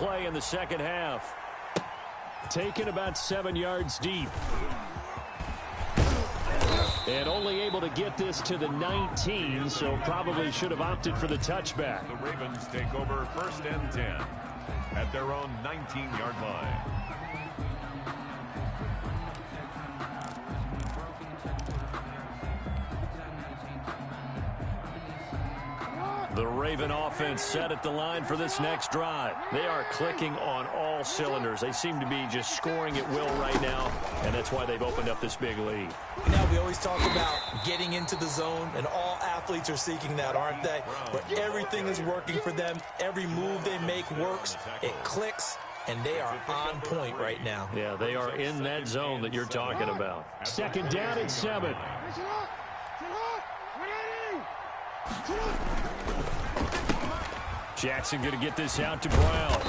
play in the second half. Taken about 7 yards deep. And only able to get this to the 19, so probably should have opted for the touchback. The Ravens take over 1st and 10 at their own 19-yard line. The Raven offense set at the line for this next drive. They are clicking on all cylinders. They seem to be just scoring at will right now, and that's why they've opened up this big lead. Now, we always talk about getting into the zone, and all athletes are seeking that, aren't they? Where everything is working for them. Every move they make works. It clicks, and they are on point right now. Yeah, they are in that zone that you're talking about. 2nd down and 7. Jackson going to get this out to Brown.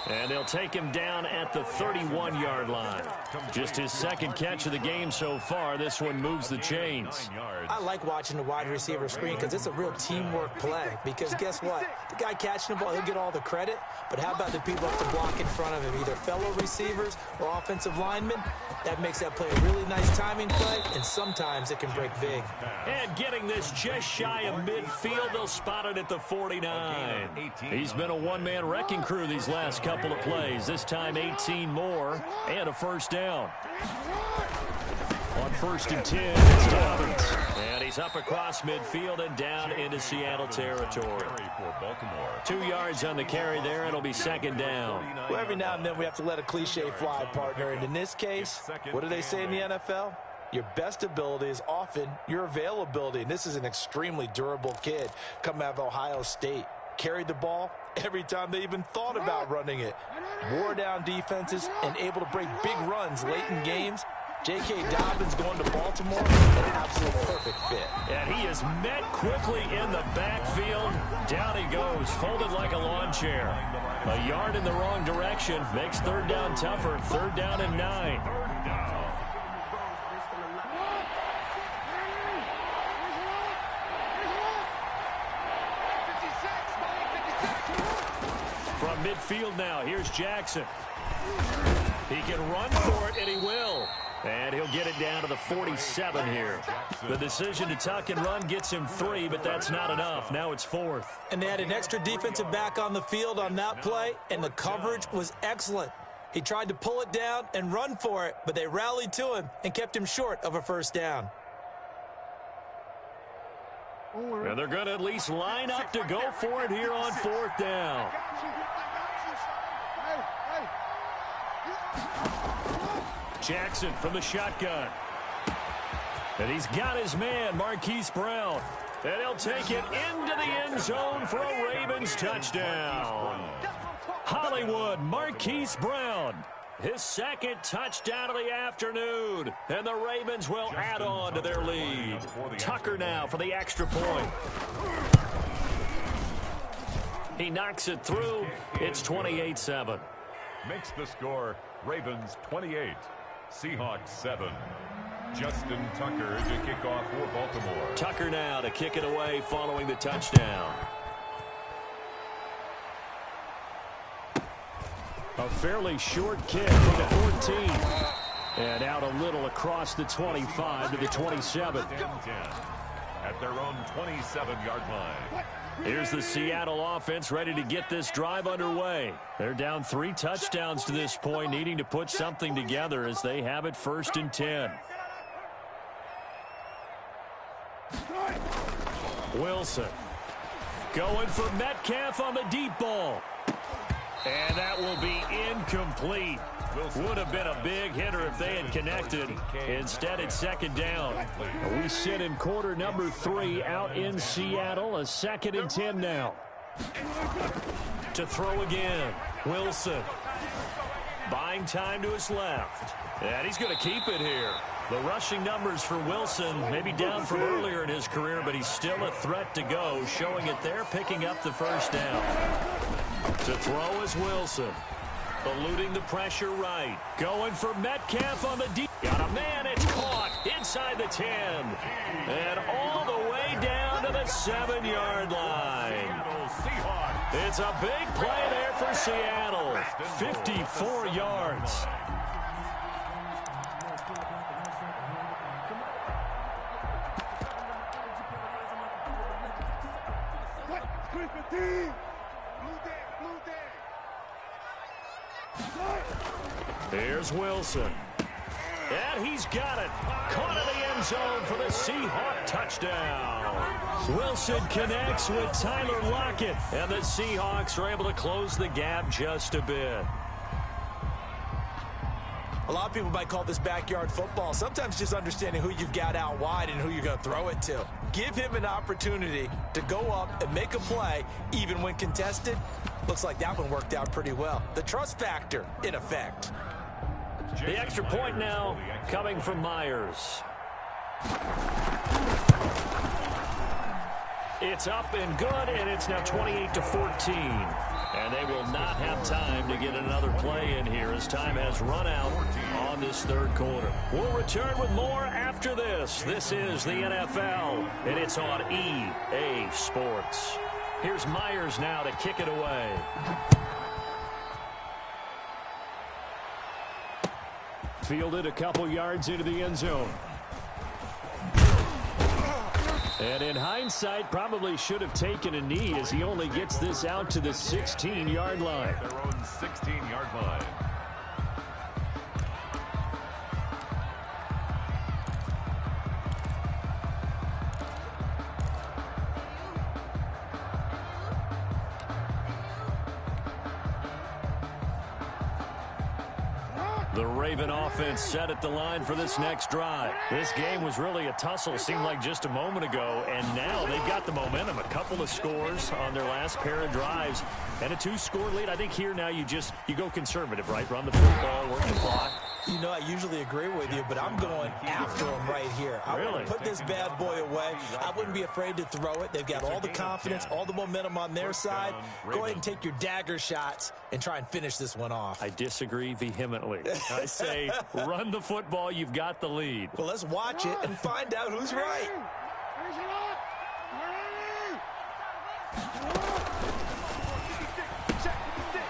And they'll take him down at the 31-yard line. Just his 2nd catch of the game so far. This one moves the chains. I like watching the wide receiver screen because it's a real teamwork play. Because guess what? The guy catching the ball, he'll get all the credit. But how about the people up the block in front of him, either fellow receivers or offensive linemen? That makes that play a really nice timing play, and sometimes it can break big. And getting this just shy of midfield, they'll spot it at the 49. He's been a one-man wrecking crew these last couple of plays. This time 18 more and a 1st down. On 1st and 10, it's Dobbins. And he's up across midfield and down into Seattle territory. 2 yards on the carry there. It'll be 2nd down. Well, every now and then we have to let a cliche fly, partner. And in this case, what do they say in the NFL? Your best ability is often your availability. And this is an extremely durable kid coming out of Ohio State. Carried the ball every time they even thought about running it. Wore down defenses and able to break big runs late in games. J.K. Dobbins going to Baltimore, an absolute perfect fit. And he is met quickly in the backfield. Down he goes, folded like a lawn chair. A yard in the wrong direction makes 3rd down tougher. 3rd down and 9. From midfield now, here's Jackson. He can run for it, and he will. And he'll get it down to the 47 here. The decision to tuck and run gets him 3, but that's not enough. Now it's 4th. And they had an extra defensive back on the field on that play, and the coverage was excellent. He tried to pull it down and run for it, but they rallied to him and kept him short of a 1st down. And they're going to at least line up to go for it here on 4th down. Jackson from the shotgun. And he's got his man, Marquise Brown. And he'll take it into the end zone for a Ravens touchdown. Hollywood, Marquise Brown. His 2nd touchdown of the afternoon. And the Ravens will add on to their lead. Tucker now for the extra point. He knocks it through. It's 28-7. Makes the score Ravens 28. Seahawks 7. Justin Tucker to kick off for Baltimore. Tucker now to kick it away following the touchdown. A fairly short kick from the 14. And out a little across the 25 to the 27. At their own 27-yard line. Here's the Seattle offense ready to get this drive underway. They're down 3 touchdowns to this point, needing to put something together as they have it 1st and 10. Wilson going for Metcalf on the deep ball. And that will be incomplete. Would have been a big hitter if they had connected. Instead, it's 2nd down. We sit in quarter number 3 out in Seattle. A 2nd and 10 now. To throw again. Wilson. Buying time to his left. And he's going to keep it here. The rushing numbers for Wilson may be down from earlier in his career, but he's still a threat to go, showing it there, picking up the 1st down. To throw is Wilson. Eluding the pressure right. Going for Metcalf on the deep. Got a man. It's caught inside the 10. And all the way down to the 7-yard line. Seahawks It's a big play there for Seattle. 54 yards. Here's Wilson. And he's got it. Caught in the end zone for the Seahawk touchdown. Wilson connects with Tyler Lockett. And the Seahawks are able to close the gap just a bit. A lot of people might call this backyard football. Sometimes just understanding who you've got out wide and who you're going to throw it to. Give him an opportunity to go up and make a play, even when contested. Looks like that one worked out pretty well. The trust factor, in effect. The extra point now coming from Myers. It's up and good, and it's now 28-14. And they will not have time to get another play in here as time has run out on this third quarter. We'll return with more after this. This is the NFL, and it's on EA Sports. Here's Myers now to kick it away. Fielded a couple yards into the end zone. And in hindsight, probably should have taken a knee as he only gets this out to the 16-yard line. Their own 16-yard line. The Raven offense set at the line for this next drive. This game was really a tussle, seemed like just a moment ago, and now they've got the momentum. A couple of scores on their last pair of drives and a 2-score lead. I think here now you go conservative, right? Run the football, work the clock. You know, I usually agree with you, but I'm going after him right here. I want to put this bad boy away. I wouldn't be afraid to throw it. They've got all the confidence, all the momentum on their side. Go ahead and take your dagger shots and try and finish this one off. I disagree vehemently. I say run the football. You've got the lead. Well, let's watch it and find out who's right.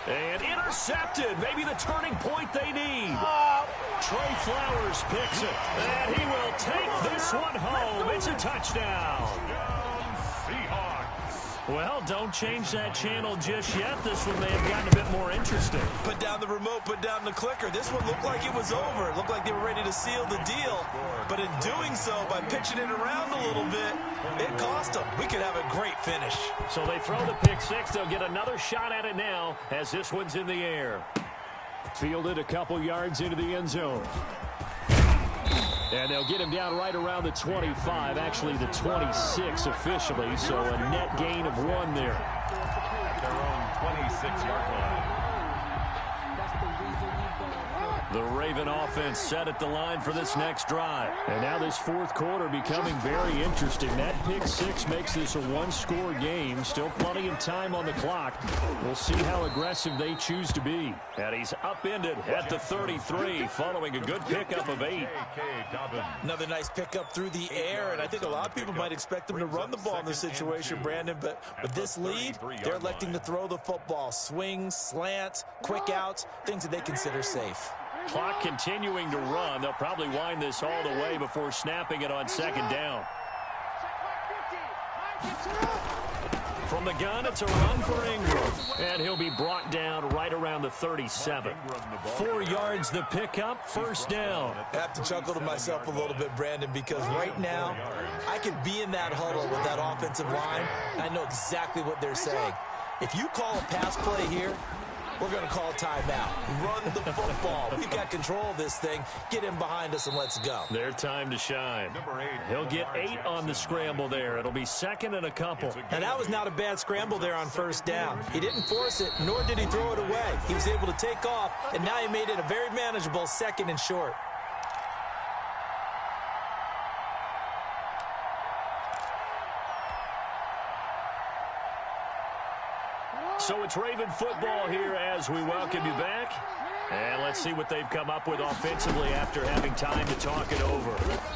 And intercepted. Maybe the turning point they need. Trey Flowers picks it. And he will take this one home. It's a touchdown. Well, don't change that channel just yet. This one may have gotten a bit more interesting. Put down the remote, put down the clicker. This one looked like it was over. It looked like they were ready to seal the deal. But in doing so, by pitching it around a little bit, it cost them. We could have a great finish. So they throw the pick six. They'll get another shot at it now as this one's in the air. Fielded a couple yards into the end zone. And they'll get him down right around the 25, actually the 26 officially, so a net gain of 1 there. At their own 26-yard line. The Raven offense set at the line for this next drive. And now this fourth quarter becoming very interesting. That pick six makes this a 1-score game. Still plenty of time on the clock. We'll see how aggressive they choose to be. And he's upended at the 33 following a good pickup of 8. Another nice pickup through the air, and I think a lot of people might expect them to run the ball in this situation, Brandon, but with this lead, they're electing to throw the football. Swings, slants, quick outs, things that they consider safe. Clock continuing to run. They'll probably wind this all the way before snapping it on second down. From the gun, it's a run for Ingram. And he'll be brought down right around the 37. 4 yards the pickup, first down. I have to chuckle to myself a little bit, Brandon, because right now, I could be in that huddle with that offensive line. I know exactly what they're saying. If you call a pass play here, we're going to call a timeout. Run the football. We've got control of this thing. Get in behind us and let's go. Their time to shine. He'll get 8 on the scramble there. It'll be second and a couple. And that was not a bad scramble there on first down. He didn't force it, nor did he throw it away. He was able to take off, and now he made it a very manageable second and short. So it's Raven football here as we welcome you back. And let's see what they've come up with offensively after having time to talk it over.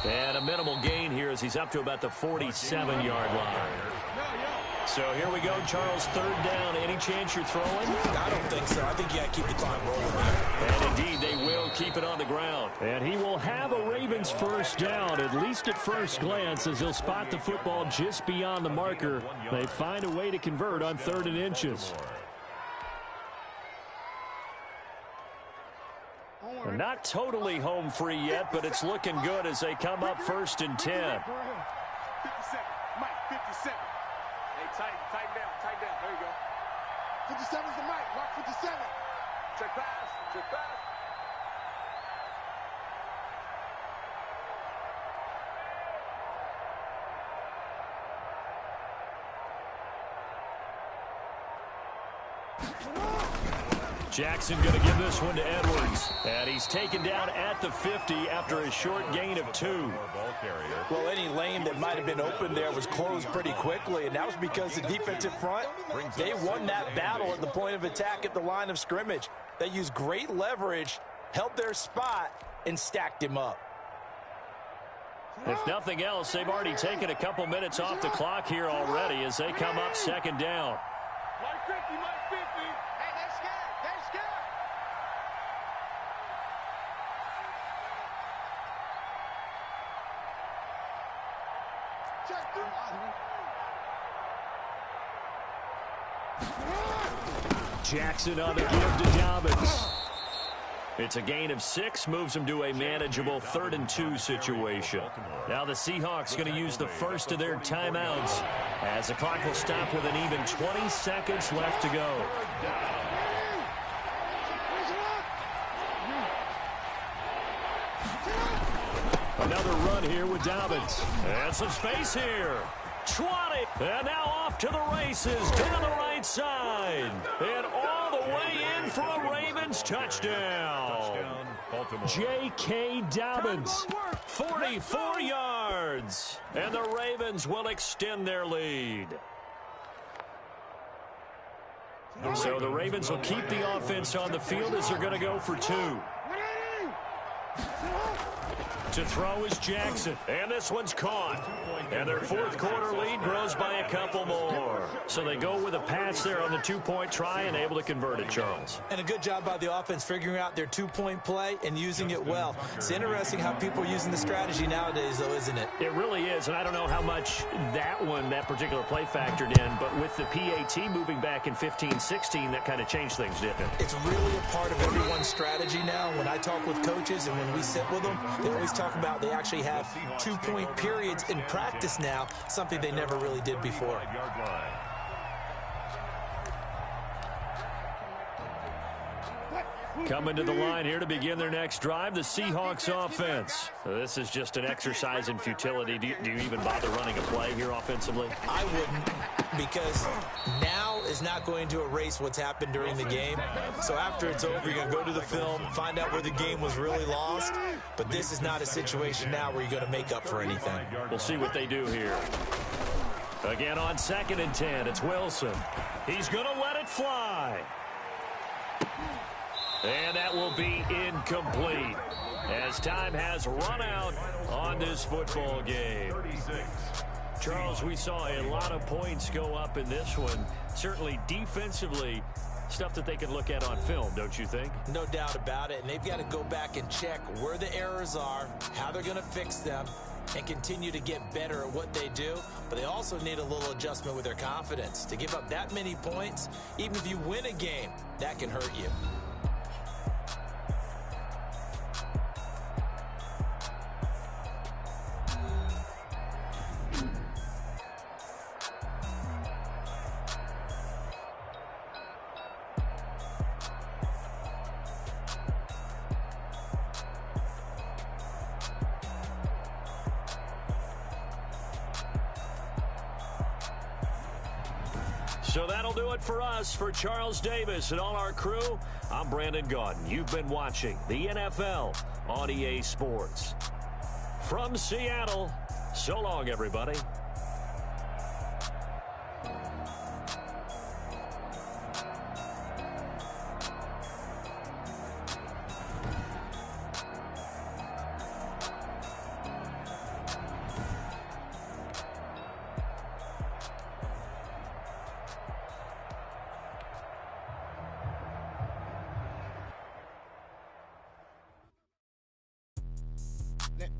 And a minimal gain here as he's up to about the 47-yard line. So here we go, Charles, third down. Any chance you're throwing? I don't think so. I think you got to keep the clock rolling. And indeed, they will keep it on the ground. And he will have a Ravens first down, at least at first glance, as he'll spot the football just beyond the marker. They find a way to convert on 3rd and inches. They're not totally home free yet, but it's looking good as they come up 1st and 10. 57. Mike, 57. Hey, tighten down. There you go. 57 is the mic. Mark 57. Check pass. Jackson going to give this one to Edwards. And he's taken down at the 50 after a short gain of 2. Well, any lane that might have been open there was closed pretty quickly, and that was because the defensive front, they won that battle at the point of attack at the line of scrimmage. They used great leverage, held their spot, and stacked him up. If nothing else, they've already taken a couple minutes off the clock here already as they come up 2nd down. Mike 50. Hey, they're scared. Check through. Jackson on the give to jammz. It's a gain of 6, moves them to a manageable 3rd and 2 situation. Now the Seahawks going to use the first of their timeouts as the clock will stop with an even 20 seconds left to go. Another run here with Dobbins. And some space here. 20. And now off to the races down the right side. And all the way in for a Ravens touchdown. J.K. Dobbins, 44 yards. And the Ravens will extend their lead. So the Ravens will keep the offense on the field as they're going to go for 2. To throw is Jackson, and this one's caught. And their 4th quarter lead grows by a couple more. So they go with a pass there on the 2-point try and able to convert it, Charles. And a good job by the offense figuring out their 2-point play and using it well. It's interesting how people are using the strategy nowadays, though, isn't it? It really is, and I don't know how much that particular play factored in, but with the PAT moving back in 15-16, that kind of changed things, didn't it? It's really a part of everyone's strategy now. When I talk with coaches and when we sit with them, they always talk about they actually have 2-point periods in practice now, something they never really did before. Coming to the line here to begin their next drive, the Seahawks offense. This is just an exercise in futility. Do you even bother running a play here offensively? I wouldn't, because now is not going to erase what's happened during the game. So after it's over, you're going to go to the film, find out where the game was really lost. But this is not a situation now where you're going to make up for anything. We'll see what they do here. Again on 2nd and 10, it's Wilson. He's going to let it fly. And that will be incomplete as time has run out on this football game. Charles, we saw a lot of points go up in this one. Certainly defensively, stuff that they can look at on film, don't you think? No doubt about it. And they've got to go back and check where the errors are, how they're going to fix them, and continue to get better at what they do. But they also need a little adjustment with their confidence. To give up that many points, even if you win a game, that can hurt you. So that'll do it for us. For Charles Davis and all our crew, I'm Brandon Gaudin. You've been watching the NFL on EA Sports. From Seattle, so long, everybody.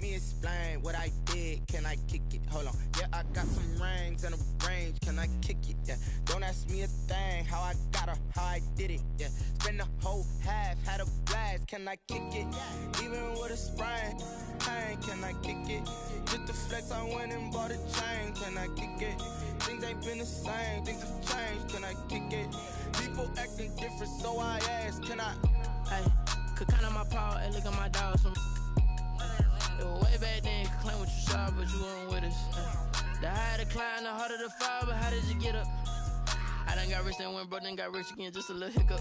me explain what I did. Can I kick it? Hold on. Yeah, I got some rings and a range. Can I kick it? Yeah. Don't ask me a thing. How I got her, how I did it. Yeah. Spend the whole half, had a blast. Can I kick it? Even with a sprain. Hey, can I kick it? Just the flex, I went and bought a chain. Can I kick it? Things ain't been the same. Things have changed. Can I kick it? People acting different, so I ask. Can I? Hey, could count on my power. Hey, look at my dog. It was way back then, could claim what you saw, but you weren't with us. The higher the climb, the harder the fall, but how did you get up? I done got rich and went broke, then got rich again, just a little hiccup.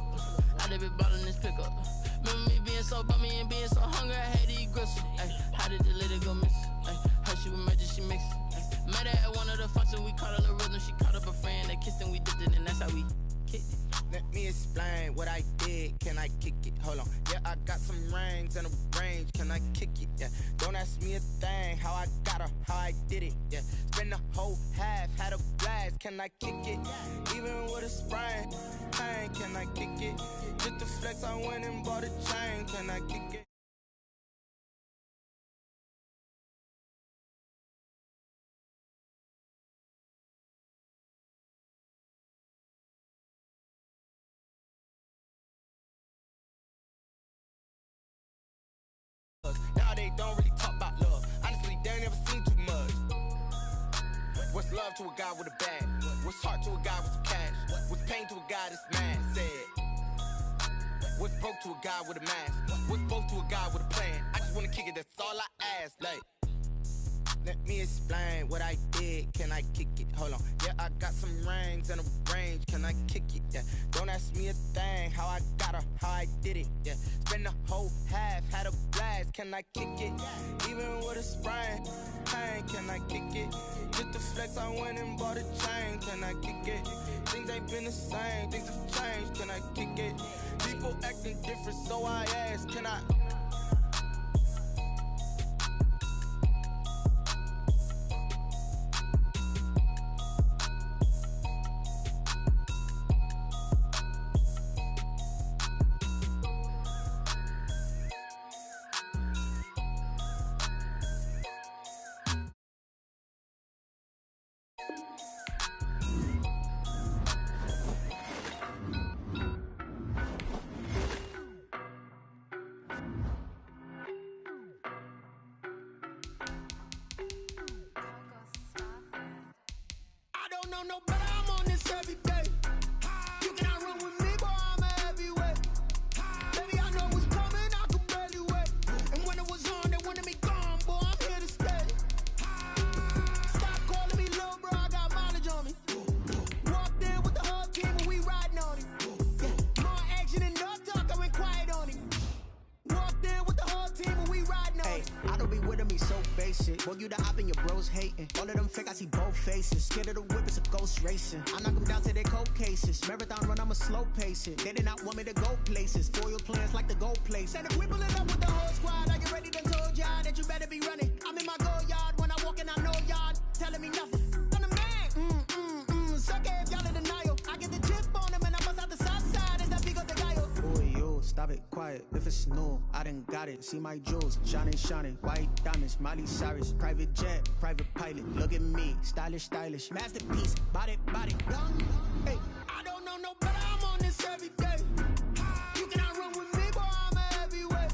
I done been ballin' this pickup. Remember me being so bummy and being so hungry, I had to eat gristle. Ay, how did the lady go miss? Ay, her she was magic, she mixed. Met her at one of the functions, we caught her the rhythm. She caught up a friend, they kissed and we dipped it, and that's how we kicked it. Let me explain what I did. Can I kick it? Hold on. Yeah, I got some rings and a range. Can I kick it? Yeah. Don't ask me a thing. How I got her, how I did it. Yeah. Spend the whole half, had a blast. Can I kick it? Even with a sprain. Hey, can I kick it? Just the flex, I went and bought a chain. Can I kick it? Now they don't really talk about love. Honestly, they ain't never seen too much. What's love to a guy with a bag? What's heart to a guy with some cash? What's pain to a guy that's mad? Said. What's broke to a guy with a mask? What's both to a guy with a plan? I just wanna kick it, that's all I ask. Like, let me explain what I did. Can I kick it? Hold on. Yeah, I got some rings and a range. Can I kick it? Yeah. Don't ask me a thing. How I got her, how I did it. Yeah. Spend the whole half, had a blast. Can I kick it? Even with a sprain. Hey, can I kick it? Just the flex, I went and bought a chain. Can I kick it? Things ain't been the same. Things have changed. Can I kick it? People acting different, so I ask. Can I? No better, I'm on this every day. You cannot run with me, boy, I'm a heavyweight. Baby, I know what's coming, I could barely wait. And when it was on, they wanted me gone, boy, I'm here to stay. Stop calling me little bro, I got mileage on me. Walked in with the whole team and we riding on him. More action and no talk, I went quiet on him. Walked in with the whole team and we riding on him. I don't be with me so basic. Boy, you the op and your bros hating. All of them fake, I see both faces. Scared of the whip, it's a ghost racing. I knock them down to their cold cases. Marathon run, I'ma slow pace it. They did not want me to go places. Foil plans like the go place. And if we pulling up with the whole squad, are you ready? Done told y'all that you better be running. I'm in my go yard. When I walk in, I know y'all telling me nothing. I'm the man. Suck it if y'all in denial. I get the chip on them and I bust out the south side. Is that big of the guy? Boy, yo, stop it, quiet. If it's new, I done got it. See my jewels, shining. White diamonds, Miley Cyrus. Private jet, private pilot. Look at me, stylish. Masterpiece, body, done. Hey, I don't know no better, I'm on this every day. You cannot run with me, boy, I'm a heavyweight.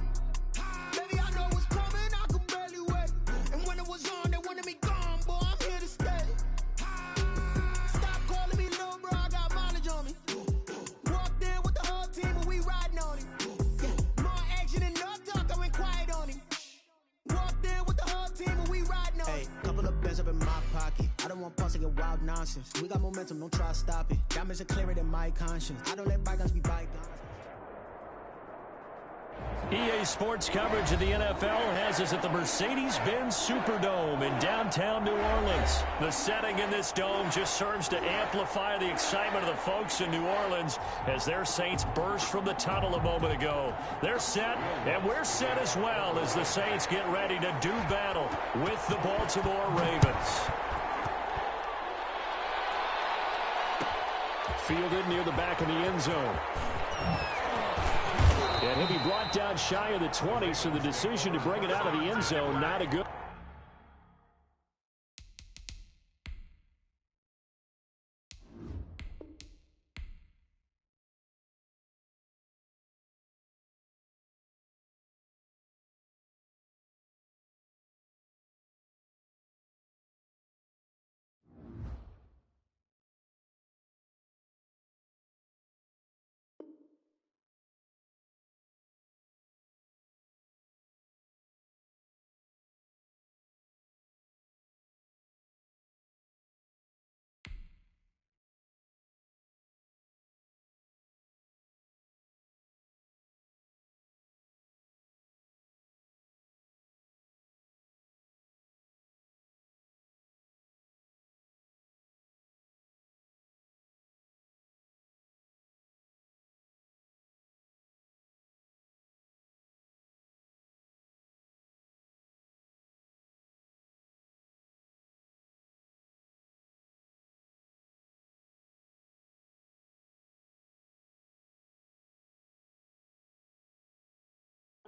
Baby, I know what's coming, I could barely wait. And when it was on, they wanted me gone, boy, I'm here to stay. Stop calling me little bro, I got mileage on me. Walked in with the whole team and we riding on him. More action and no talk, I went quiet on him. Walked in with the whole team and we riding on him. Hey, couple of bands up in my pocket. I don't want pause to get wild nonsense. We got momentum, don't try to stop it. Diamonds are clearer than my conscience. I don't let bygones be bygones. EA Sports coverage of the NFL has us at the Mercedes-Benz Superdome in downtown New Orleans. The setting in this dome just serves to amplify the excitement of the folks in New Orleans as their Saints burst from the tunnel a moment ago. They're set, and we're set as well as the Saints get ready to do battle with the Baltimore Ravens. Fielded near the back of the end zone. And he'll be brought down shy of the 20, so the decision to bring it out of the end zone, not a good.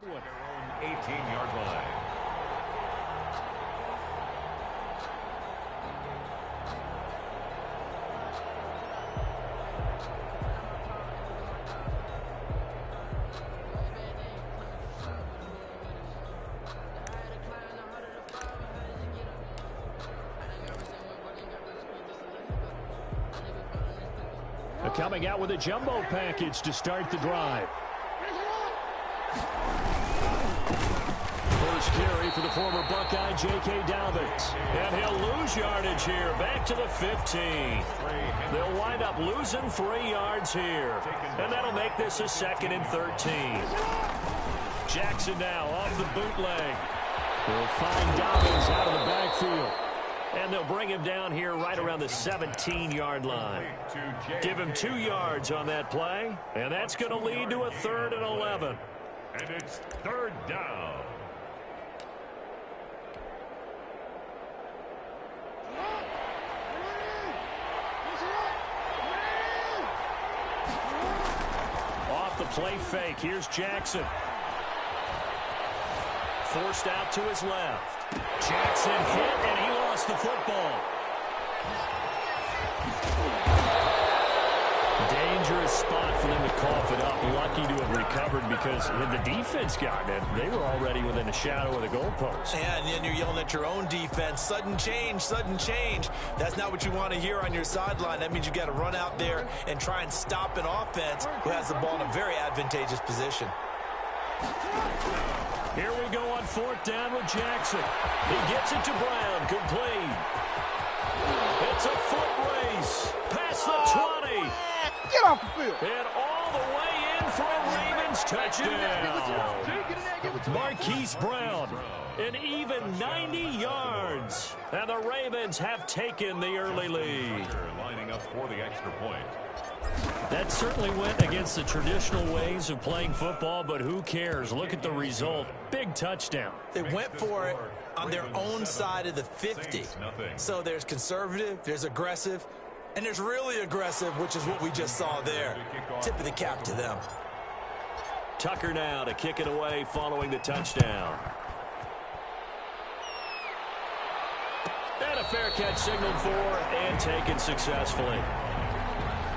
Their own 18-yard line. Coming out with a jumbo package to start the drive. First carry for the former Buckeye, J.K. Dobbins. And he'll lose yardage here, back to the 15. They'll wind up losing 3 yards here. And that'll make this a 2nd and 13. Jackson now off the bootleg. They'll find Dobbins out of the backfield. And they'll bring him down here right around the 17-yard line. Give him 2 yards on that play. And that's going to lead to a 3rd and 11. And it's 3rd down. Off the play fake. Here's Jackson. Forced out to his left. Jackson hit, and he lost the football. Dangerous spot for them to cough it up. Lucky to have recovered because had the defense gotten it, they were already within a shadow of the goalpost. Yeah, and then you're yelling at your own defense. Sudden change, sudden change. That's not what you want to hear on your sideline. That means you got to run out there and try and stop an offense who has the ball in a very advantageous position. Here we go on 4th down with Jackson. He gets it to Brown, complete. It's a foot race past the 20. Get off the field. And all the way in for a Ravens touchdown. Marquise Brown, an even 90 yards. And the Ravens have taken the early lead. Lining up for the extra point. That certainly went against the traditional ways of playing football, but who cares? Look at the result. Big touchdown. They went for it on their own side of the 50. So there's conservative, there's aggressive, and there's really aggressive, which is what we just saw there. Tip of the cap to them. Tucker now to kick it away following the touchdown. And a fair catch signaled for and taken successfully.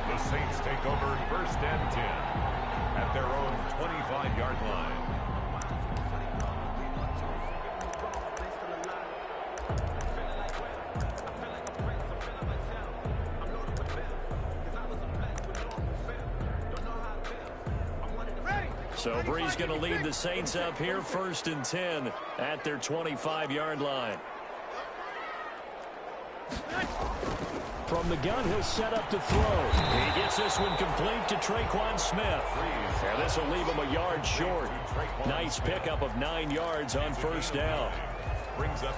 The Saints take over 1st and 10 at their own 25-yard line. So Bree's going to lead the Saints up here 1st and 10 at their 25-yard line. From the gun, he'll set up to throw. He gets this one complete to Smith. And this will leave him a yard short. Nice pickup of 9 yards on 1st down.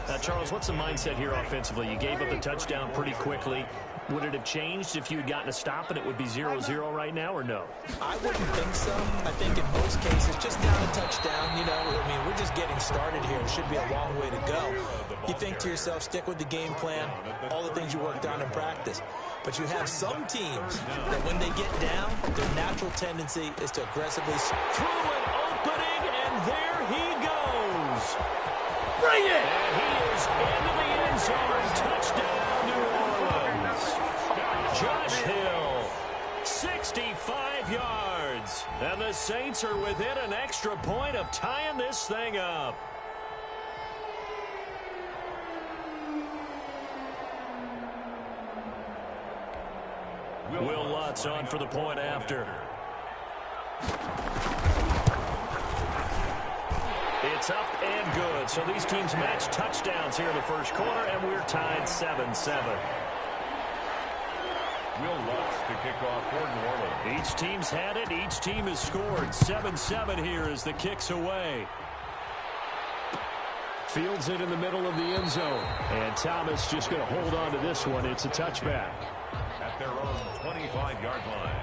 Now, Charles, what's the mindset here offensively? You gave up a touchdown pretty quickly. Would it have changed if you had gotten a stop and it would be 0-0 right now, or no? I wouldn't think so. I think in most cases, just down a touchdown, you know, I mean, we're just getting started here. It should be a long way to go. You think to yourself, stick with the game plan, all the things you worked on in practice. But you have some teams that when they get down, their natural tendency is to aggressively through and Saints are within an extra point of tying this thing up. Will Lutz on for the point after. It's up and good. So these teams match touchdowns here in the first quarter, and we're tied 7-7. Will Lutz to kick off for New Orleans. Each team's had it. Each team has scored. 7-7 here as the kick's away. Fields it in the middle of the end zone. And Thomas just going to hold on to this one. It's a touchback. At their own 25-yard line.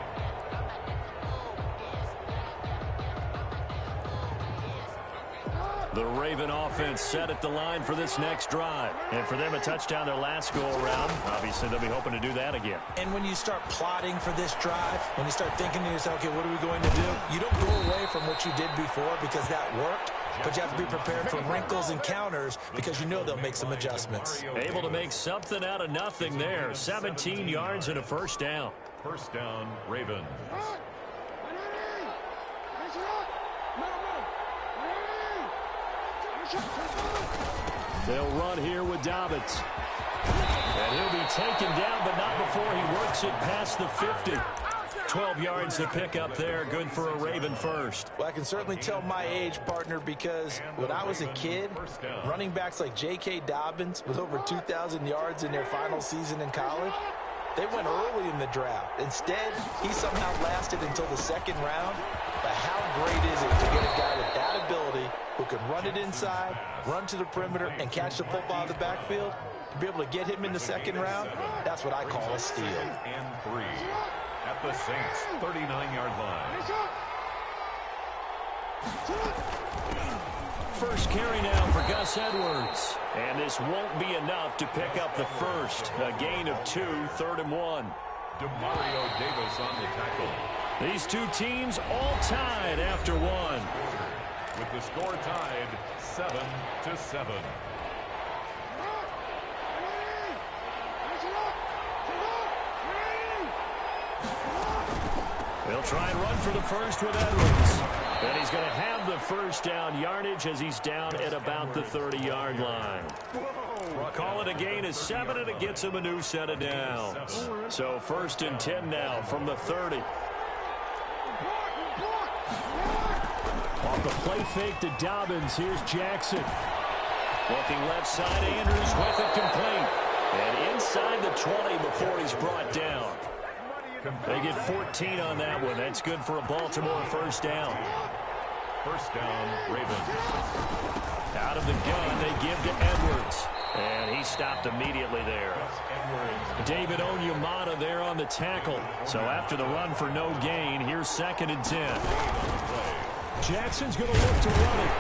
The Raven offense set at the line for this next drive. And for them, a touchdown their last go-around. Obviously, they'll be hoping to do that again. And when you start plotting for this drive, when you start thinking to yourself, okay, what are we going to do? You don't go away from what you did before because that worked. But you have to be prepared for wrinkles and counters because you know they'll make some adjustments. Able to make something out of nothing there. 17 yards and a first down. First down, Ravens. They'll run here with Dobbins. And he'll be taken down, but not before he works it past the 50. 12 yards to pick up there. Good for a Raven first. Well, I can certainly tell my age, partner, because when I was a kid, running backs like J.K. Dobbins with over 2,000 yards in their final season in college, they went early in the draft. Instead, he somehow lasted until the second round. But how great is it to get a guy with that ability who can run it inside, run to the perimeter, and catch the football out of the backfield? To be able to get him in the second round, that's what I call a steal. And 3 at the Saints' 39-yard line. First carry now for Gus Edwards. And this won't be enough to pick up the first. A gain of 2, 3rd and 1. Demario Davis on the tackle. These two teams all tied after one. With the score tied 7-7. They'll try and run for the first with Edwards. And he's going to have the first down yardage as he's down at about the 30-yard line. Call it a gain of 7, and it gets him a new set of downs. So 1st and 10 now from the 30. Off the play fake to Dobbins. Here's Jackson. Looking left side, Andrews with it complete. And inside the 20 before he's brought down. They get 14 on that one. That's good for a Baltimore first down. First down, Ravens. Out of the gun, they give to Edwards. And he stopped immediately there. David Onyemata there on the tackle. So after the run for no gain, here's 2nd and 10. Jackson's going to look to run it.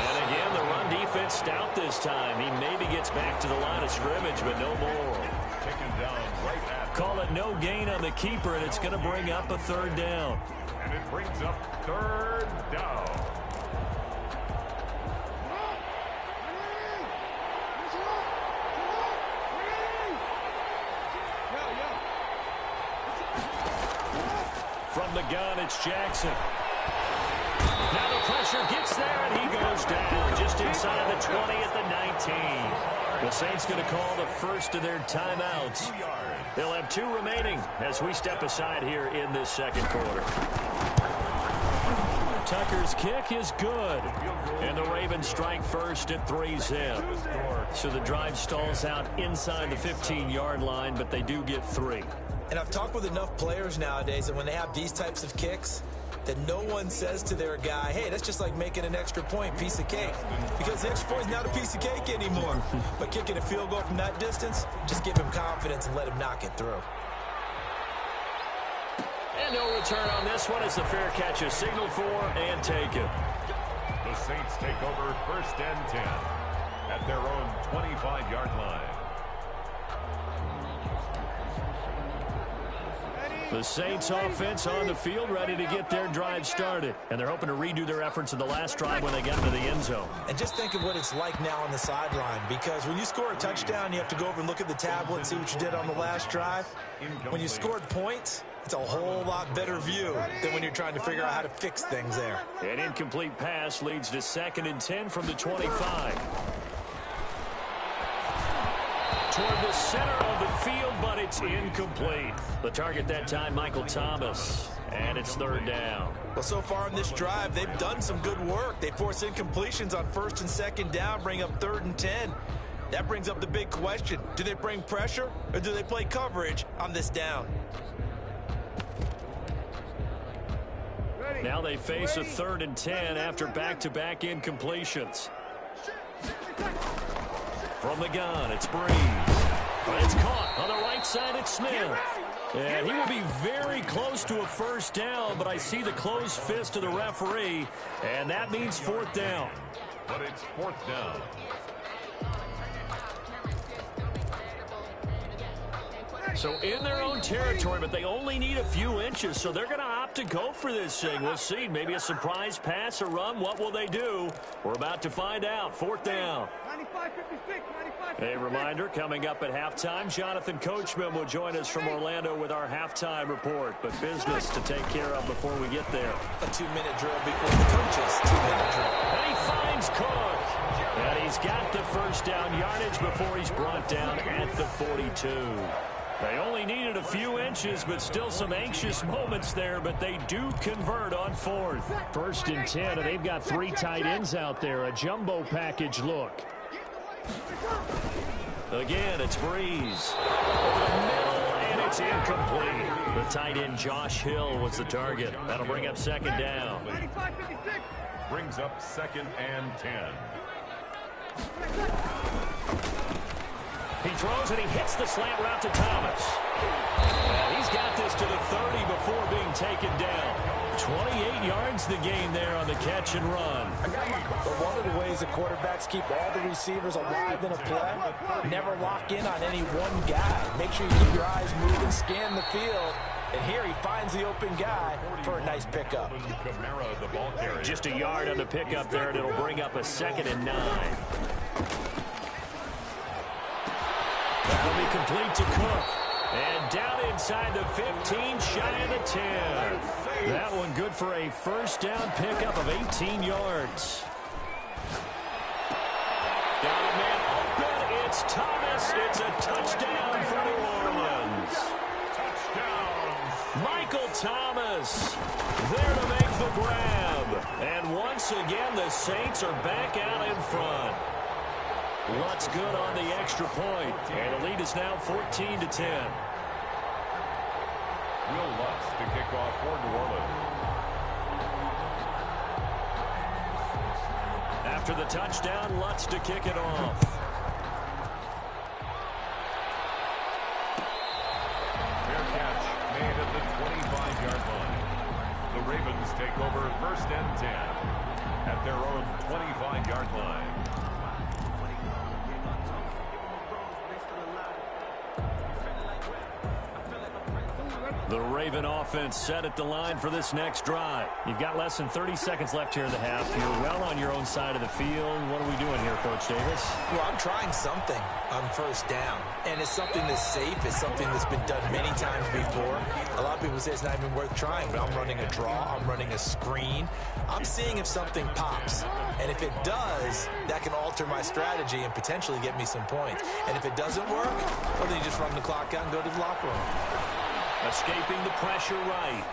And again, the run defense stout this time. He maybe gets back to the line of scrimmage, but no more. Taken down right at. Call it no gain on the keeper, and it's going to bring up a 3rd down. And it brings up 3rd down. From the gun, it's Jackson. Now the pressure gets there, and he goes down just inside the 20 at the 19. The Saints going to call the first of their timeouts. They'll have 2 remaining as we step aside here in this second quarter. Tucker's kick is good. And the Ravens strike first at 3-zip. So the drive stalls out inside the 15-yard line, but they do get 3. And I've talked with enough players nowadays that when they have these types of kicks, that no one says to their guy, hey, that's just like making an extra point, piece of cake. Because the extra point is not a piece of cake anymore. But kicking a field goal from that distance, just give him confidence and let him knock it through. And no return on this one as the fair catch is signaled for and taken. The Saints take over 1st and 10 at their own 25-yard line. The Saints offense on the field ready to get their drive started. And they're hoping to redo their efforts in the last drive when they got into the end zone. And just think of what it's like now on the sideline, because when you score a touchdown, you have to go over and look at the tablet and see what you did on the last drive. When you scored points, It's a whole lot better view than when you're trying to figure out how to fix things there. An incomplete pass leads to 2nd and 10 from the 25. Toward the center of the field, but it's incomplete. The target that time, Michael Thomas. And it's 3rd down. Well, so far in this drive, they've done some good work. They force incompletions on 1st and 2nd down, bring up 3rd and 10. That brings up the big question. Do they bring pressure or do they play coverage on this down? Now they face a 3rd and 10 after back-to-back incompletions. From the gun, it's Breeze. But it's caught on the right side. It's Smith. And he will be very close to a 1st down, but I see the closed fist of the referee, and that means 4th down. But it's 4th down. So in their own territory, but they only need a few inches, so they're going to opt to go for this thing. We'll see. Maybe a surprise pass or run. What will they do? We're about to find out. 4th down. 95-56, 95-56. A reminder, coming up at halftime, Jonathan Coachman will join us from Orlando with our halftime report. But business to take care of before we get there. A 2-minute drill before the coaches' 2-minute drill. And he finds Cook. And he's got the 1st down yardage before he's brought down at the 42. They only needed a few inches, but still some anxious moments there, but they do convert on 4th. 1st and 10, and they've got 3 tight ends out there. A jumbo package look. Again, it's Breeze. Over the middle, and it's incomplete. The tight end, Josh Hill, was the target. That'll bring up 2nd down. Brings up 2nd and 10. He throws and he hits the slant route to Thomas. And he's got this to the 30 before being taken down. 28 yards the gain there on the catch and run. But one of the ways the quarterbacks keep all the receivers alive in a play, never lock in on any one guy. Make sure you keep your eyes moving, scan the field. And here he finds the open guy for a nice pickup. Just a yard on the pickup there, and it'll bring up a 2nd and 9. That'll be complete to Cook. And down inside the 15, shy of the 10. That one good for a 1st down pickup of 18 yards. Got a man open. It's Thomas. It's a touchdown for New Orleans. Touchdown. Michael Thomas there to make the grab. And once again, the Saints are back out in front. Lutz good on the extra point. And the lead is now 14-10. Will Lutz to kick off for New Orleans. After the touchdown, Lutz to kick it off. Fair catch made at the 25-yard line. The Ravens take over 1st and 10 at their own 25-yard line. The Raven offense set at the line for this next drive. You've got less than 30 seconds left here in the half. You're well on your own side of the field. What are we doing here, Coach Davis? Well, I'm trying something on 1st down. And it's something that's safe. It's something that's been done many times before. A lot of people say it's not even worth trying, but I'm running a draw. I'm running a screen. I'm seeing if something pops. And if it does, that can alter my strategy and potentially get me some points. And if it doesn't work, well, then you just run the clock out and go to the locker room. Escaping the pressure right.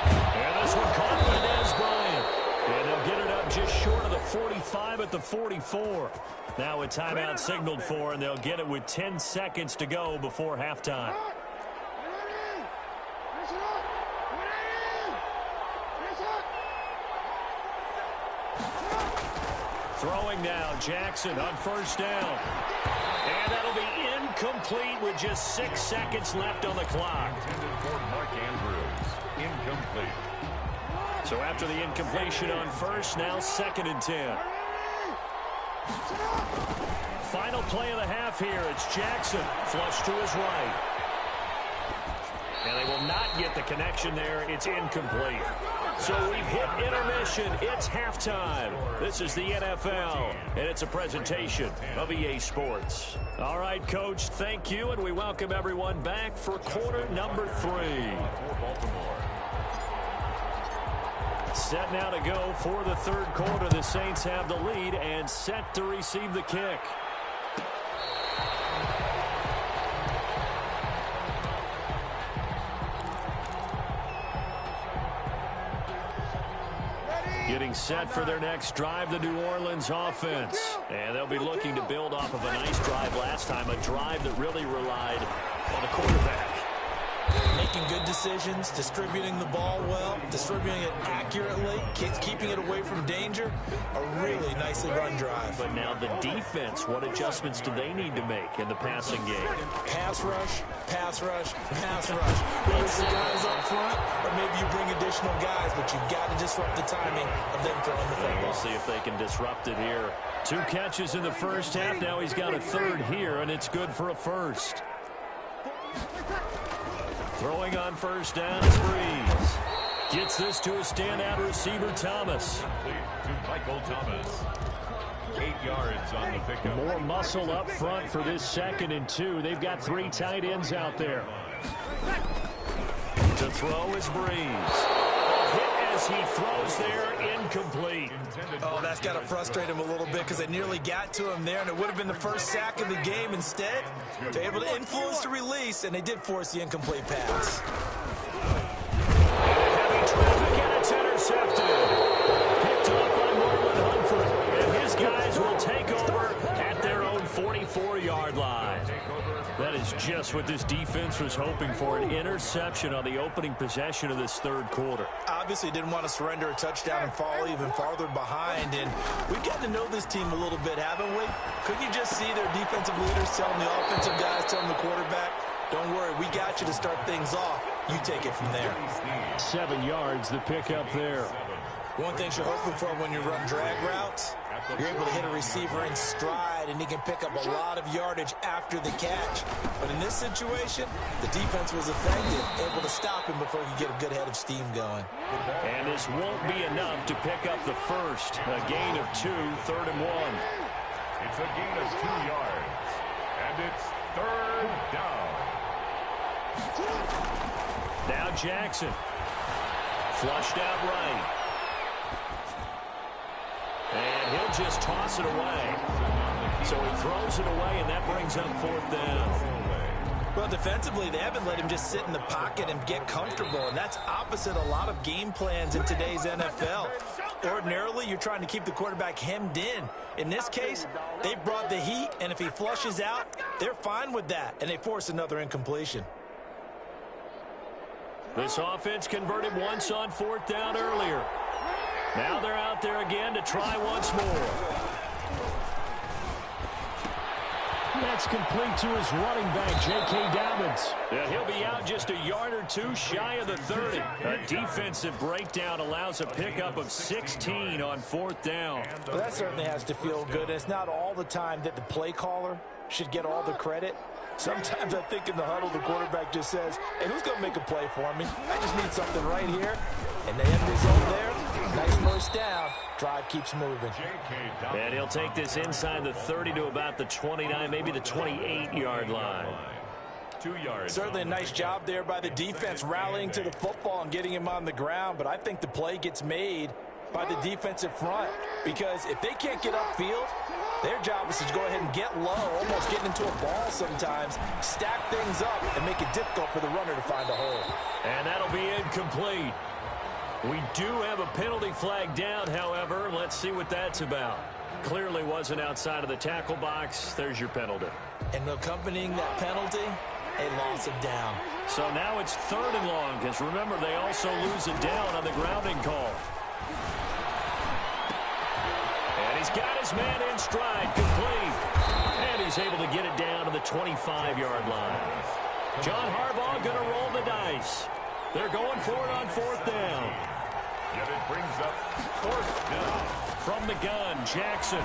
And this one caught by Dez Bryant. And they'll get it up just short of the 45 at the 44. Now a timeout signaled for, and they'll get it with 10 seconds to go before halftime. Throwing now, Jackson on 1st down. And that'll be incomplete with just 6 seconds left on the clock. Intended for Mark Andrews. Incomplete. So after the incompletion on 1st, now 2nd and 10. Final play of the half here. It's Jackson, flush to his right. And they will not get the connection there. It's incomplete. So we've hit intermission. It's halftime. This is the NFL, and it's a presentation of EA Sports. All right, Coach, thank you, and we welcome everyone back for quarter number 3. Set now to go for the third quarter. The Saints have the lead and set to receive the kick. Getting set for their next drive, the New Orleans offense. And they'll be looking to build off of a nice drive last time, a drive that really relied on the quarterback. Making good decisions, distributing the ball well, distributing it accurately, keeping it away from danger. A really nicely run drive. But now the defense, what adjustments do they need to make in the passing game? Pass rush, pass rush, pass rush. Whether it's the guys up front or maybe you bring additional guys, but you've got to disrupt the timing of them throwing the football. We'll see if they can disrupt it here. 2 catches in the first half. Now he's got a third here, and it's good for a first. Throwing on first down is Breeze. Gets this to a standout receiver, Thomas. To Michael Thomas. 8 yards on the pickup. More muscle up front for this 2nd and 2. They've got 3 tight ends out there. To throw is Breeze. Hit as he throws there, incomplete. Oh, that's got to frustrate him a little bit because they nearly got to him there, and it would have been the first sack of the game. Instead, they're able to influence the release, and they did force the incomplete pass. Heavy traffic, and it's intercepted. Picked up by Marlon Humphrey, and his guys will take over at their own 44-yard line. That is just what this defense was hoping for, an interception on the opening possession of this third quarter. Obviously didn't want to surrender a touchdown and fall even farther behind, and we've gotten to know this team a little bit, haven't we? Couldn't you just see their defensive leaders telling the offensive guys, telling the quarterback, don't worry, we got you to start things off. You take it from there. 7 yards, the pickup there. One thing you're hoping for when you run drag routes, you're able to hit a receiver in stride, and he can pick up a lot of yardage after the catch. But in this situation, the defense was effective, able to stop him before he could get a good head of steam going. And this won't be enough to pick up the first. A gain of 2, 3rd and 1. It's a gain of 2 yards, and it's 3rd down. Now Jackson. Flushed out right. And he'll just toss it away. So he throws it away, and that brings up 4th down. Well, defensively, they haven't let him just sit in the pocket and get comfortable, and that's opposite a lot of game plans in today's NFL. Ordinarily, you're trying to keep the quarterback hemmed in. In this case, they brought the heat, and if he flushes out, they're fine with that, and they force another incompletion. This offense converted once on 4th down earlier. Now they're out there again to try once more. That's complete to his running back, J.K. Dobbins. And he'll be out just a yard or 2 shy of the 30. A defensive breakdown allows a pickup of 16 on 4th down. Well, that certainly has to feel good. It's not all the time that the play caller should get all the credit. Sometimes I think in the huddle, the quarterback just says, hey, who's going to make a play for me? I just need something right here. And the end result there, nice first down. Drive keeps moving. And he'll take this inside the 30 to about the 29, maybe the 28-yard line. 2 yards. Certainly a nice job there by the defense rallying to the football and getting him on the ground. But I think the play gets made by the defensive front, because if they can't get upfield, their job is to go ahead and get low, almost getting into a ball sometimes, stack things up, and make it difficult for the runner to find a hole. And that'll be incomplete. We do have a penalty flag down, however. Let's see what that's about. Clearly wasn't outside of the tackle box. There's your penalty. And accompanying that penalty, a loss of down. So now it's 3rd and long, because remember, they also lose it down on the grounding call. And he's got his man in stride, complete. And he's able to get it down to the 25-yard line. John Harbaugh going to roll the dice. They're going for it on 4th down. Yet it brings up 4th down. From the gun, Jackson.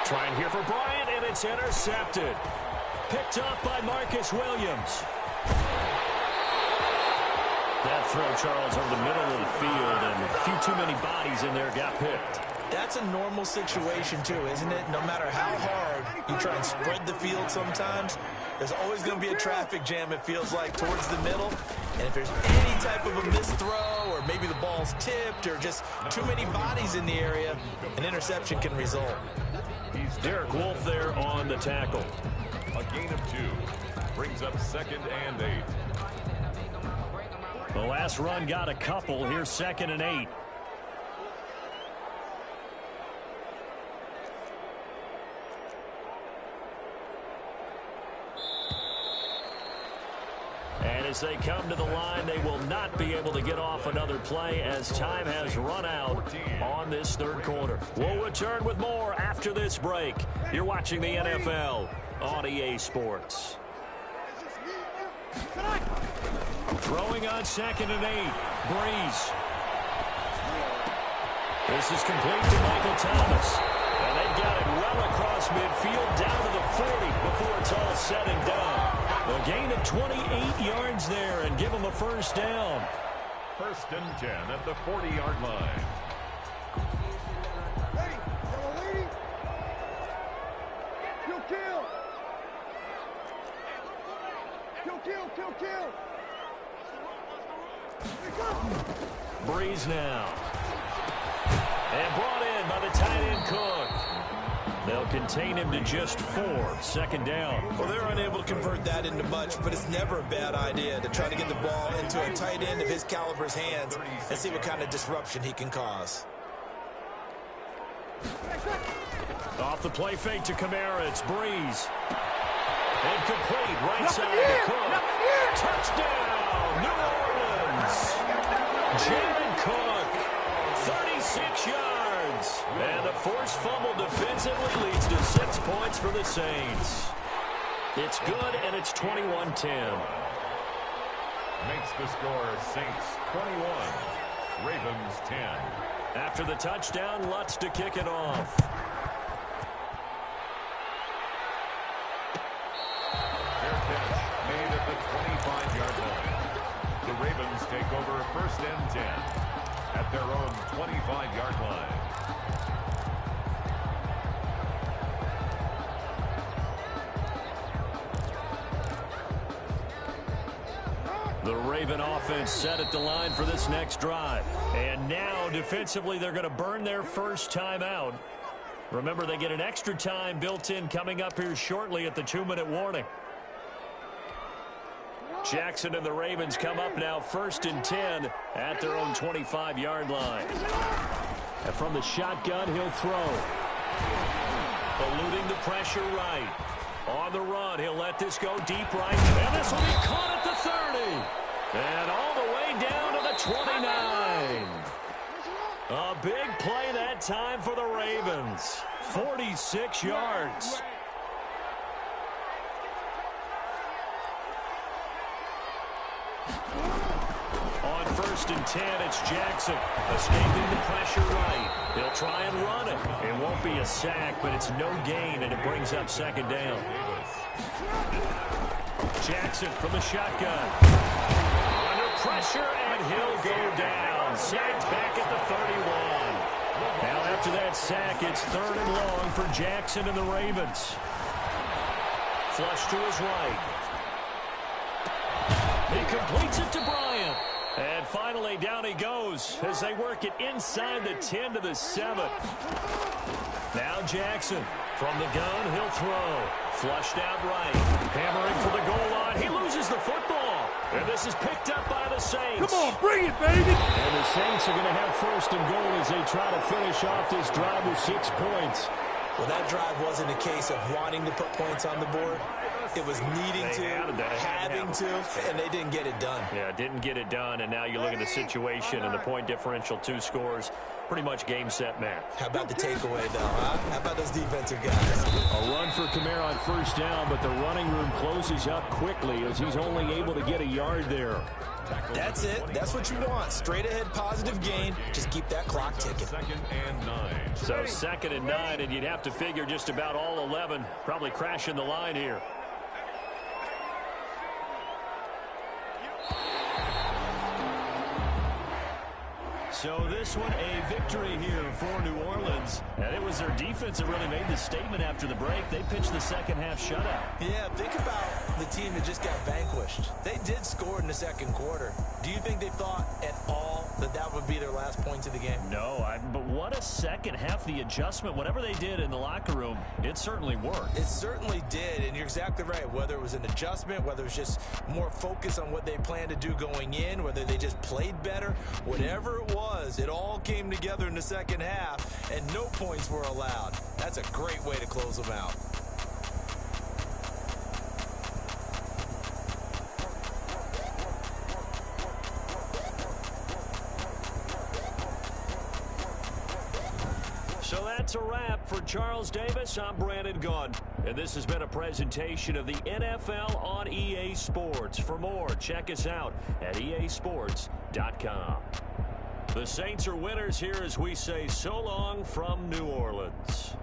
Trying here for Bryant, and it's intercepted. Picked up by Marcus Williams. That throw, Charles, over the middle of the field, and a few too many bodies in there got picked. That's a normal situation, too, isn't it? No matter how hard you try and spread the field sometimes, there's always going to be a traffic jam, it feels like, towards the middle. And if there's any type of a missed throw, or maybe the ball's tipped, or just too many bodies in the area, an interception can result. Derek Wolfe there on the tackle. A gain of 2 brings up 2nd and 8. The last run got a couple. Here's 2nd and 8. And as they come to the line, they will not be able to get off another play as time has run out on this third quarter. We'll return with more after this break. You're watching the NFL on EA Sports. Throwing on 2nd and 8. Breeze. This is complete to Michael Thomas. And they've got it well across midfield down to the 40 before it's all said and done. A gain of 28 yards there and give them a first down. 1st and 10 at the 40-yard line. Ready? Yellow lady. Kill. Kill. Breeze now. And brought in by the tight end Cook. They'll contain him to just 4. 2nd down. Well, they're unable to convert that into much, but it's never a bad idea to try to get the ball into a tight end of his caliber's hands and see what kind of disruption he can cause. Off the play fake to Kamara, it's Breeze. Incomplete, right side to Cook. Touchdown, New Orleans. Jared Cook, 36 yards. And the forced fumble defensively leads to 6 points for the Saints. It's good, and it's 21-10. Makes the score Saints 21, Ravens 10. After the touchdown, Lutz to kick it off. Fair catch made at the 25-yard line. The Ravens take over 1st and 10 at their own 25-yard line. The Raven offense set at the line for this next drive. And now, defensively, they're going to burn their first timeout. Remember, they get an extra time built in coming up here shortly at the 2-minute warning. Jackson and the Ravens come up now 1st and 10 at their own 25-yard line. And from the shotgun, he'll throw. Eluding the pressure right. On the run, he'll let this go deep right. And this will be caught at the 30. And all the way down to the 29. A big play that time for the Ravens. 46 yards. On 1st and 10, it's Jackson. Escaping the pressure right. He'll try and run it. It won't be a sack, but it's no gain, and it brings up 2nd down. Jackson from the shotgun. Under pressure, and he'll go down. Sacked back at the 31. Now after that sack, it's 3rd and long for Jackson and the Ravens. Flush to his right. He completes it to Bryant. And finally, down he goes as they work it inside the 10 to the 7. Now Jackson from the gun, he'll throw. Flushed out right. Hammering for the goal line. He loses the football. And this is picked up by the Saints. Come on, bring it, baby. And the Saints are going to have 1st and goal as they try to finish off this drive with 6 points. Well, that drive wasn't a case of wanting to put points on the board. It was needing to, having to, and they didn't get it done. Yeah, didn't get it done, and now you look at the situation and the point differential, 2 scores, pretty much game, set, match. How about the takeaway, though, huh? How about those defensive guys? A run for Kamara on 1st down, but the running room closes up quickly as he's only able to get a yard there. That's it. That's what you want. Straight ahead, positive gain. Just keep that clock ticking. 2nd and 9. So 2nd and 9, and you'd have to figure just about all 11 probably crashing the line here. So this one, a victory here for New Orleans. And it was their defense that really made the statement after the break. They pitched the second half shutout. Yeah, think about the team that just got vanquished. They did score in the second quarter. Do you think they thought at all that that would be their last points of the game? No, but what a second half. The adjustment, whatever they did in the locker room, it certainly worked. It certainly did, and you're exactly right. Whether it was an adjustment, whether it was just more focus on what they planned to do going in, whether they just played better, whatever it was, it all came together in the second half, and no points were allowed. That's a great way to close them out. So that's a wrap for Charles Davis. I'm Brandon Gunn. And this has been a presentation of the NFL on EA Sports. For more, check us out at easports.com. The Saints are winners here as we say so long from New Orleans.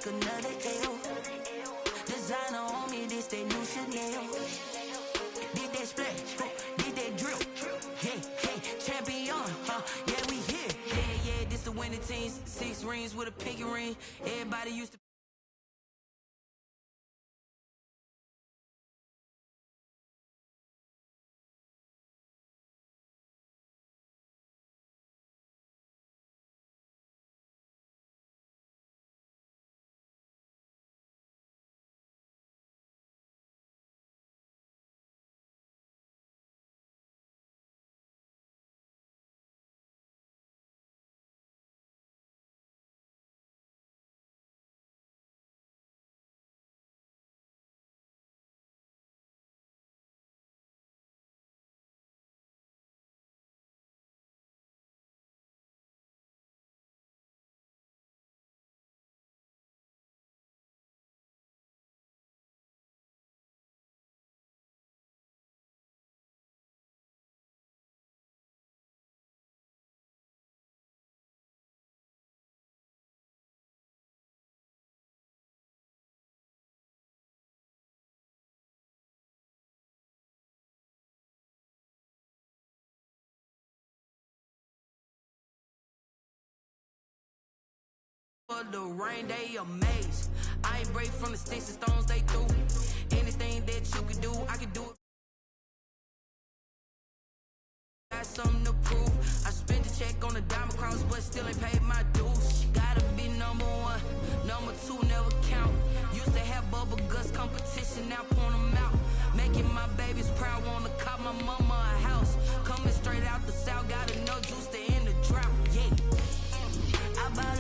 Another L. Designer on me, this that new Chanel. Did that splash, did that drip. Hey, champion, yeah, we here. Yeah, this the winning team. 6 rings with a pinky ring. Everybody used to. The rain, they amazed. I ain't break from the sticks and stones they threw. Anything that you could do, I could do it. Got something to prove. I spent the check on the diamond cross, but still ain't paid my dues. Gotta be number 1, number 2 never count. Used to have bubble guts competition, now point them out. Making my babies proud, wanna cop my mama a house. Coming straight out the south, got enough juice to end the drought. Yeah, I buy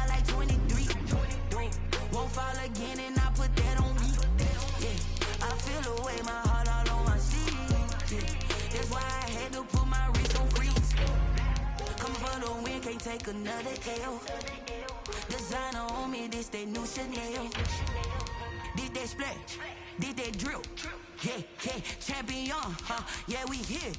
like 23. Won't fall again, and I put that on me. Yeah, I feel away, my heart all on my sleeve. Yeah, that's why I had to put my wrist on freeze. Come for the win, can't take another L. this that new Chanel. This that splash, this that drip. Yeah, yeah, champion, huh? Yeah, we here.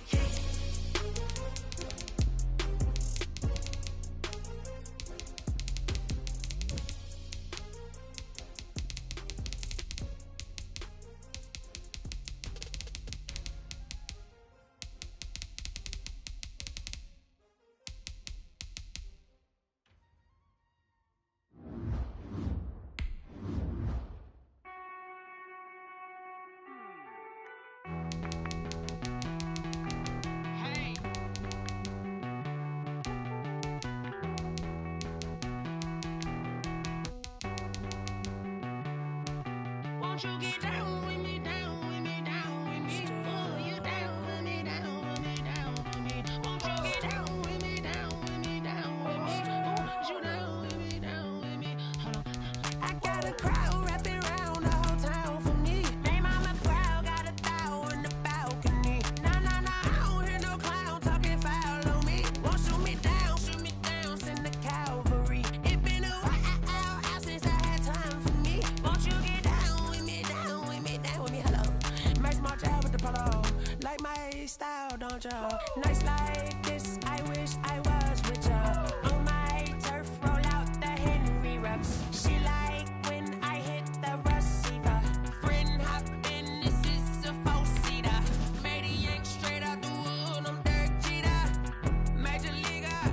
Won't you get down with me, down with me, down with me? Oh, you down with me, down with me, down with me. Won't you get down with me, down with me, down with me? Oh, you down with me, down with me? Hold on. I got a crowd wrapping around the whole town for me. They mama proud, got a thou on the balcony. Nah, nah, nah, I don't hear no clown talking foul on me. Won't shoot me down, send the cavalry. It been a while since I had time for me. Won't you get down with me, down with me, down with me? Hello. Max March out with the polo. Like my style, don't y'all? Nights like this, I wish I was with y'all. On my turf, roll out the Henry rocks. She like when I hit the receiver. Friend hop in, this is a four-seater. Made a yank straight out the wood, I'm Derek Jeter. Major leaguer,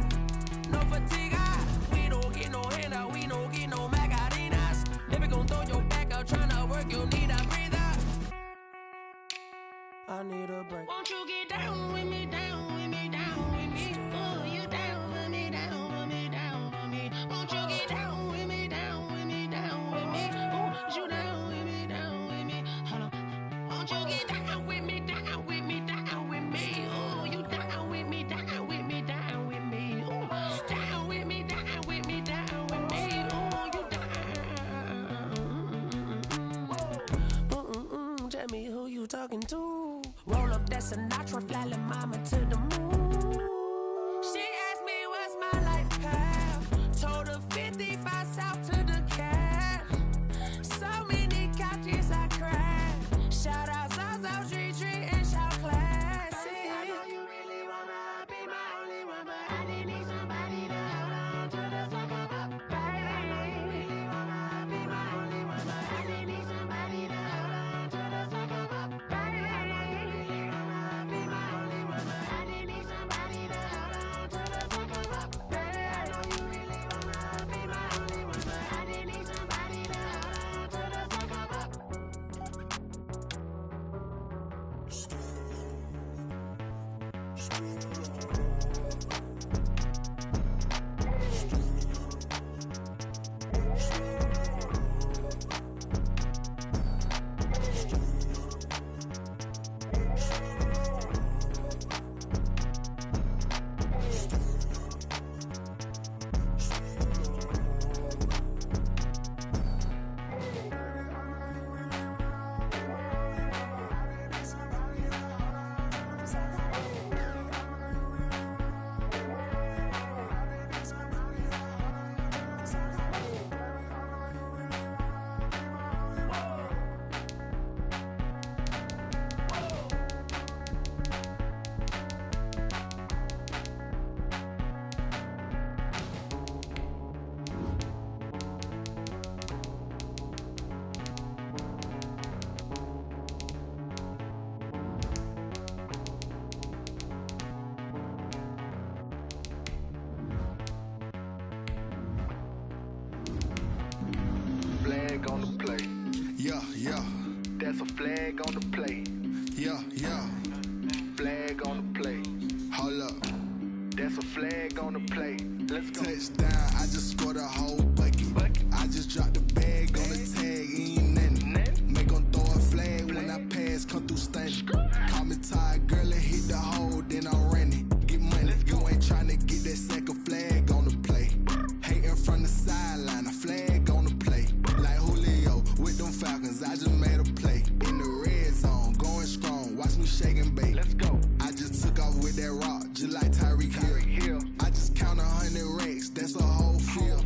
no fatigue. We don't get no handout, we don't get no Macarinas. Never gon' throw your back out, tryna work, you need a breather. I need a break. Won't you get down with me, down with me, down with me? Oh, you down with me, down with me, down with me? Won't you get down with me, down with me, down with me? Oh, you down with me, down with me? Hold on. Won't you get down with me, down with me, down with me? Oh, you down with me, down with me, down with me? Oh, down with me, down with me, down with me? Oh, you down. Tell me who you talking to. Roll up that Sinatra, fly la mama to the moon. She asked me what's my life path. Told her 55 south to the cat. So many couches I cried. Shout out South Street and shout classic. I know you really wanna be my only one, but I didn't need somebody to hold on to the sucker up. I know you really wanna be my only one, but I didn't need somebody to hold on to the sucker up. I know you really wanna be my only one, but I didn't need somebody to hold on to the sucker up. I know you really wanna be my only one, but I didn't need somebody to hold on to the sucker up. Flag on the play. Yeah, yeah. That's a flag on the play. Yeah, yeah. Flag on the play. Hold up. That's a flag on the play. Let's go. Touchdown, I just scored a whole bucket. I just dropped the bag on the tag, ain't nothing. Make 'em throw a flag when I pass, come through stunning. Call me tired, girl, and hit the hole, then I'm running. Get money, you ain't tryna get that second flag on the play. Hating from the sideline, a flag on the play. Like Julio with them Falcons, I just made a play. In the red zone, going strong, watch me shake and bake. Let's go. I just took off with that rock, just like Tyreek Hill. I just count 100 racks, that's a whole field.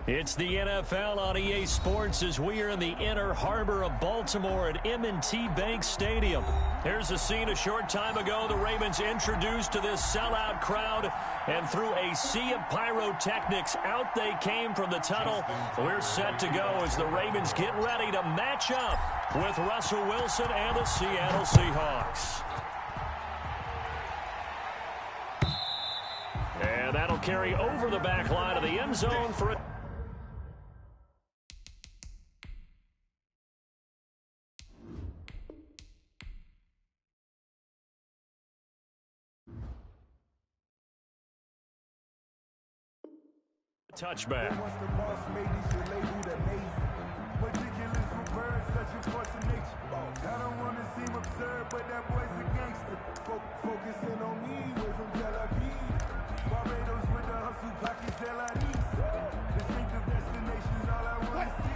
It's the NFL on EA Sports as we are in the inner harbor of Baltimore at M&T Bank Stadium. Here's a scene a short time ago. The Ravens introduced to this sellout crowd, and through a sea of pyrotechnics, out they came from the tunnel. We're set to go as the Ravens get ready to match up with Russell Wilson and the Seattle Seahawks. And that'll carry over the back line of the end zone for a touchback. I don't want to seem absurd, but that boy's a gangster. Focusing on me, way from Tel Aviv. Barbados with the hustle, pockets Tel Aviv. Distinctive destinations, all I want to see.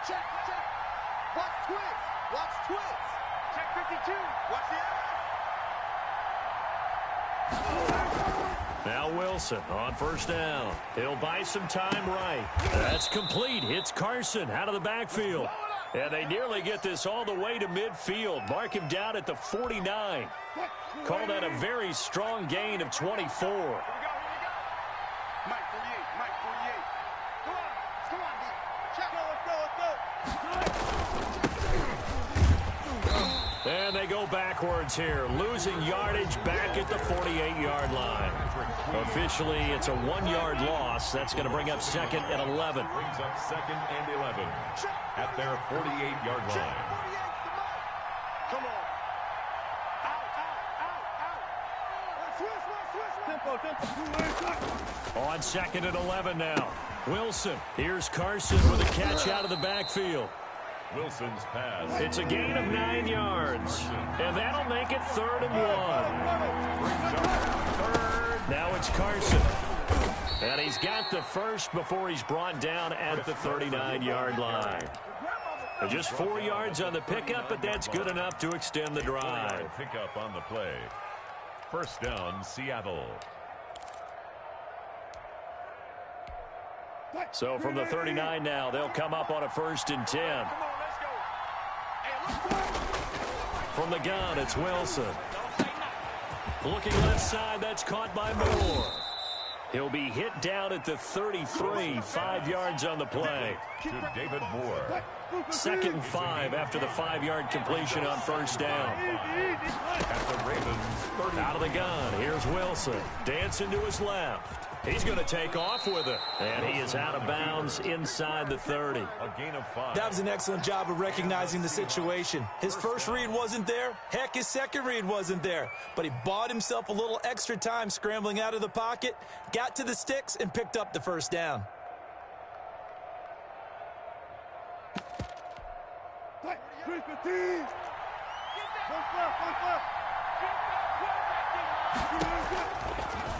Check. Watch twins. Check 52. Watch the eye. Now Wilson on first down. He'll buy some time right. That's complete. Hits Carson out of the backfield. And they nearly get this all the way to midfield. Mark him down at the 49. Call that a very strong gain of 24. Mike 48. Come on, D. Check. Let's go. And they go backwards here, losing yardage back at the 48-yard line. Officially, it's a 1-yard loss. That's going to bring up second and 11. Brings up second and 11 at their 48-yard line. Come on. Out. On second and 11 now. Wilson. Here's Carson with a catch out of the backfield. Wilson's pass. It's a gain of 9 yards. And that'll make it 3rd and 1. Now it's Carson. And he's got the first before he's brought down at the 39-yard line. Just 4 yards on the pickup, but that's good enough to extend the drive. Pickup on the play. First down, Seattle. So from the 39 now, they'll come up on a 1st and 10. From the gun, it's Wilson. Looking left side, that's caught by Moore. He'll be hit down at the 33, 5 yards on the play. To David Moore. 2nd and 5 after the 5-yard completion on first down. At the Ravens, 30. Out of the gun, here's Wilson. Dancing to his left. He's going to take off with it. And he is out of bounds inside the 30. A gain of 5. That was an excellent job of recognizing the situation. His first read wasn't there. Heck, his second read wasn't there. But he bought himself a little extra time scrambling out of the pocket, got to the sticks, and picked up the first down.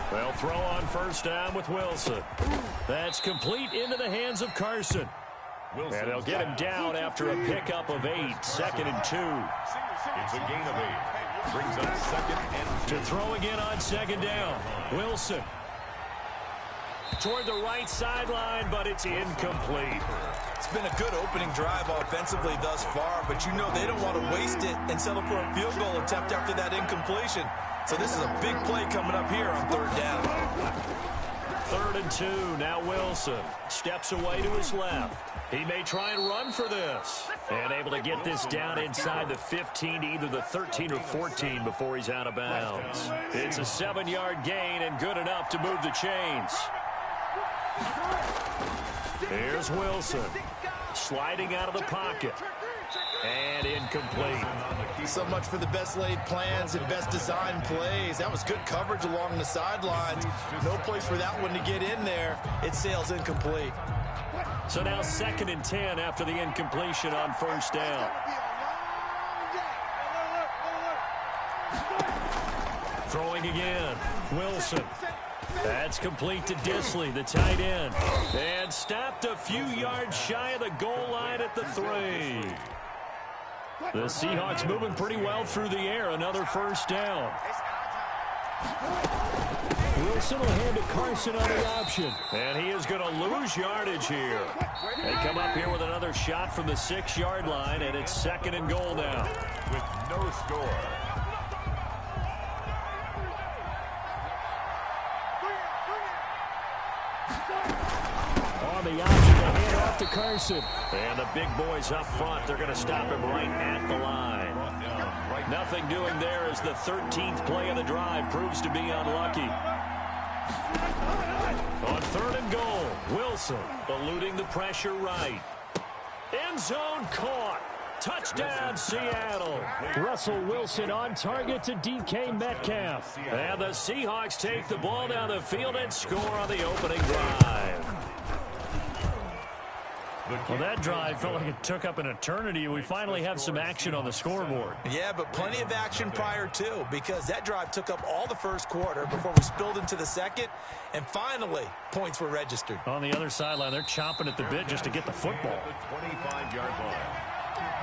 They'll throw on first down with Wilson. That's complete into the hands of Carson. And they'll get him down after a pickup of 8, 2nd and 2. It's a gain of 8. Brings up 2nd and 2. To throw again on 2nd down. Wilson. Toward the right sideline, but it's incomplete. It's been a good opening drive offensively thus far, but you know they don't want to waste it and settle for a field goal attempt after that incompletion. So this is a big play coming up here on 3rd down. 3rd and 2. Now Wilson steps away to his left. He may try and run for this. And able to get this down inside the 15 to either the 13 or 14 before he's out of bounds. It's a 7-yard gain and good enough to move the chains. Here's Wilson. Sliding out of the pocket. And incomplete. So much for the best laid plans and best design plays. That was good coverage along the sidelines. No place for that one to get in there. It sails incomplete. So now 2nd and 10 after the incompletion on first down. Throwing again. Wilson. That's complete to Disley, the tight end. And stopped a few yards shy of the goal line at the 3. The Seahawks moving pretty well through the air. Another first down. Wilson will hand to Carson on the option. And he is going to lose yardage here. They come up here with another shot from the 6-yard line, and it's 2nd and goal now. With no score. On the option to hand off to Carson. And the big boys up front, they're going to stop him right at the line. Nothing doing there as the 13th play of the drive proves to be unlucky. On 3rd and goal, Wilson eluding the pressure right. End zone caught. Touchdown, Seattle. Russell Wilson on target to DK Metcalf. And the Seahawks take the ball down the field and score on the opening drive. Well, that drive felt like it took up an eternity. We finally have some action on the scoreboard. Yeah, but plenty of action prior to, because that drive took up all the first quarter before we spilled into the second, and finally, points were registered. On the other sideline, they're chomping at the bit just to get the football. The 25-yard line.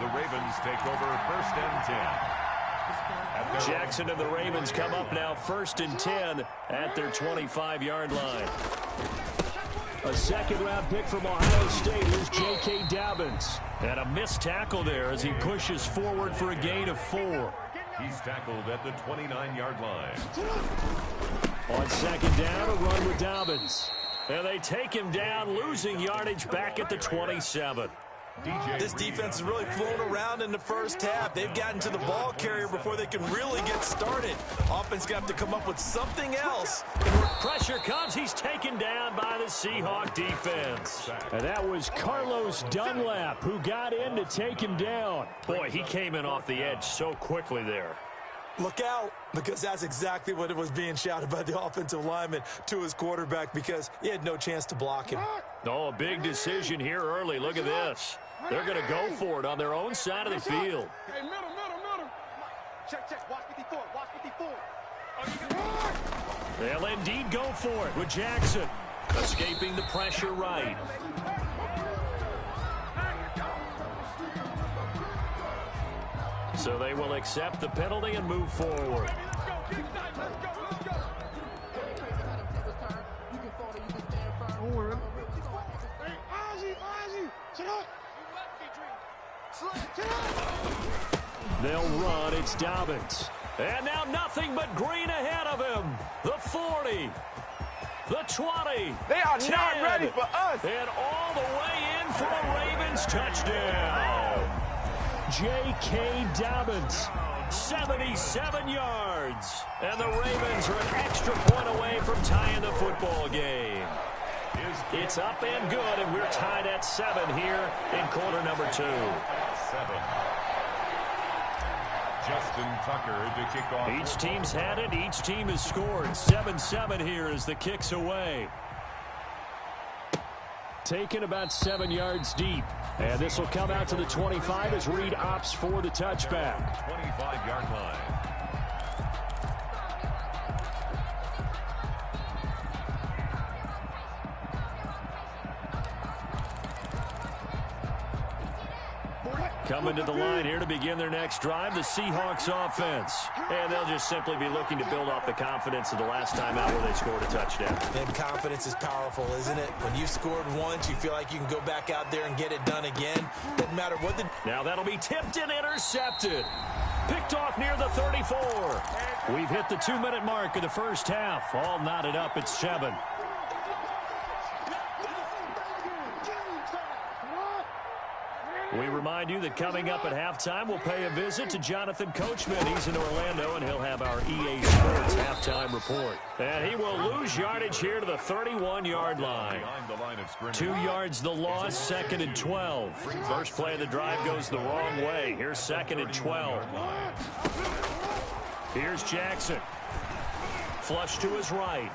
The Ravens take over 1st and 10. Jackson and the Ravens come up now 1st and 10 at their 25-yard line. A 2nd-round pick from Ohio State is J.K. Dobbins. And a missed tackle there as he pushes forward for a gain of 4. He's tackled at the 29-yard line. On 2nd down, a run with Dobbins. And they take him down, losing yardage back at the 27. This defense has really flown around in the first half. They've gotten to the ball carrier before they can really get started. Offense got to come up with something else. Pressure comes. He's taken down by the Seahawk defense. And that was Carlos Dunlap who got in to take him down. Boy, he came in off the edge so quickly there. Look out, because that's exactly what it was being shouted by the offensive lineman to his quarterback, because he had no chance to block him. Oh, a big decision here early. Look at this. They're going to go for it on their own side of the field. Hey, middle. Check. Watch 54. They'll indeed go for it with Jackson. Escaping the pressure right. So they will accept the penalty and move forward. They'll run. It's Dobbins. And now nothing but green ahead of him. The 40. The 20. They are 10, not ready for us. And all the way in for a Ravens touchdown. J.K. Dobbins, 77 yards. And the Ravens are an extra point away from tying the football game. It's up and good, and we're tied at 7 here in quarter number 2. 7. Justin Tucker to kick off. Each team's had it. Each team has scored. 7-7 here as the kick's away. Taken about 7 yards deep. And this will come out to the 25 as Reed opts for the touchback. 25-yard line. Coming to the line here to begin their next drive, the Seahawks offense. And they'll just simply be looking to build off the confidence of the last time out where they scored a touchdown. And confidence is powerful, isn't it? When you've scored once, you feel like you can go back out there and get it done again. Doesn't matter what the... Now that'll be tipped and intercepted. Picked off near the 34. We've hit the 2-minute mark of the first half. All knotted up at 7. We remind you that coming up at halftime, we'll pay a visit to Jonathan Coachman. He's in Orlando, and he'll have our EA Sports halftime report. And he will lose yardage here to the 31-yard line. 2 yards the loss, 2nd and 12. First play of the drive goes the wrong way. Here's 2nd and 12. Here's Jackson. Flush to his right.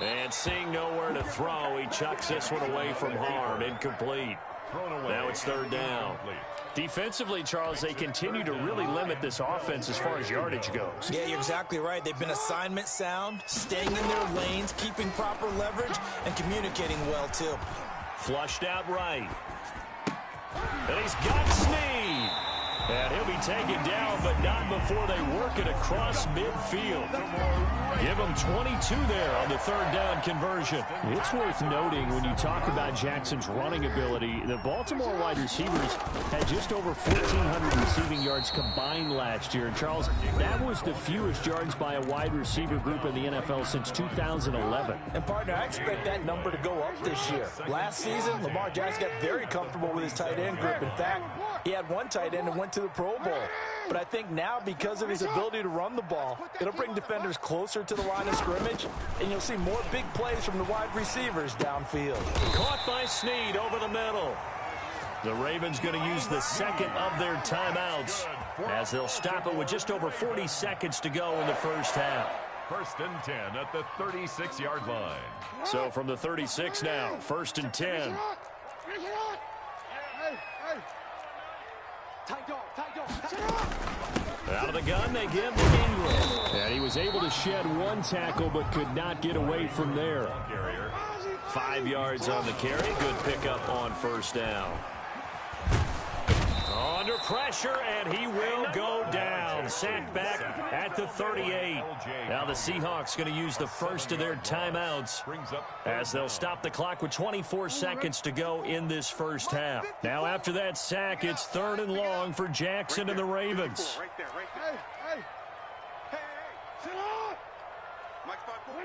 And seeing nowhere to throw, he chucks this one away from harm. Incomplete. Now it's 3rd down. Defensively, Charles, they continue to really limit this offense as far as yardage goes. Yeah, you're exactly right. They've been assignment sound, staying in their lanes, keeping proper leverage, and communicating well, too. Flushed out right. And he's got Snead. And he'll be taken down, but not before they work it across midfield. Give him 22 there on the third down conversion. It's worth noting when you talk about Jackson's running ability, the Baltimore wide receivers had just over 1,400 receiving yards combined last year. And, Charles, that was the fewest yards by a wide receiver group in the NFL since 2011. And, partner, I expect that number to go up this year. Last season, Lamar Jackson got very comfortable with his tight end group. In fact, he had one tight end and went to the Pro Bowl. But I think now, because of his ability to run the ball, it'll bring defenders closer to the line of scrimmage, and you'll see more big plays from the wide receivers downfield. Caught by Snead over the middle. The Ravens going to use the second of their timeouts as they'll stop it with just over 40 seconds to go in the first half. First and 10 at the 36-yard line. So from the 36 now, first and 10. Out of the gun, they give to Ingram. And he was able to shed one tackle, but could not get away from there. 5 yards on the carry. Good pickup on first down. Under pressure, and he will go down. Sacked back at the 38. Now the Seahawks going to use the first of their timeouts as they'll stop the clock with 24 seconds to go in this first half. Now after that sack, it's third and long for Jackson and the Ravens. Right there, right there. Hey, hey, sit up. Mike 5-4.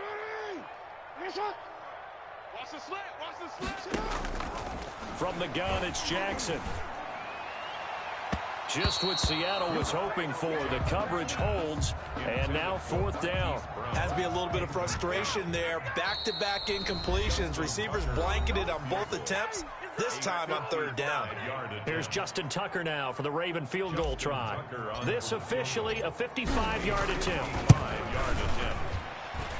Watch the slant, watch the slant. From the gun, it's Jackson. Just what Seattle was hoping for. The coverage holds, and now fourth down. Has to be a little bit of frustration there. Back-to-back incompletions. Receivers blanketed on both attempts, this time on third down. Here's Justin Tucker now for the Raven field goal try. This officially a 55-yard attempt.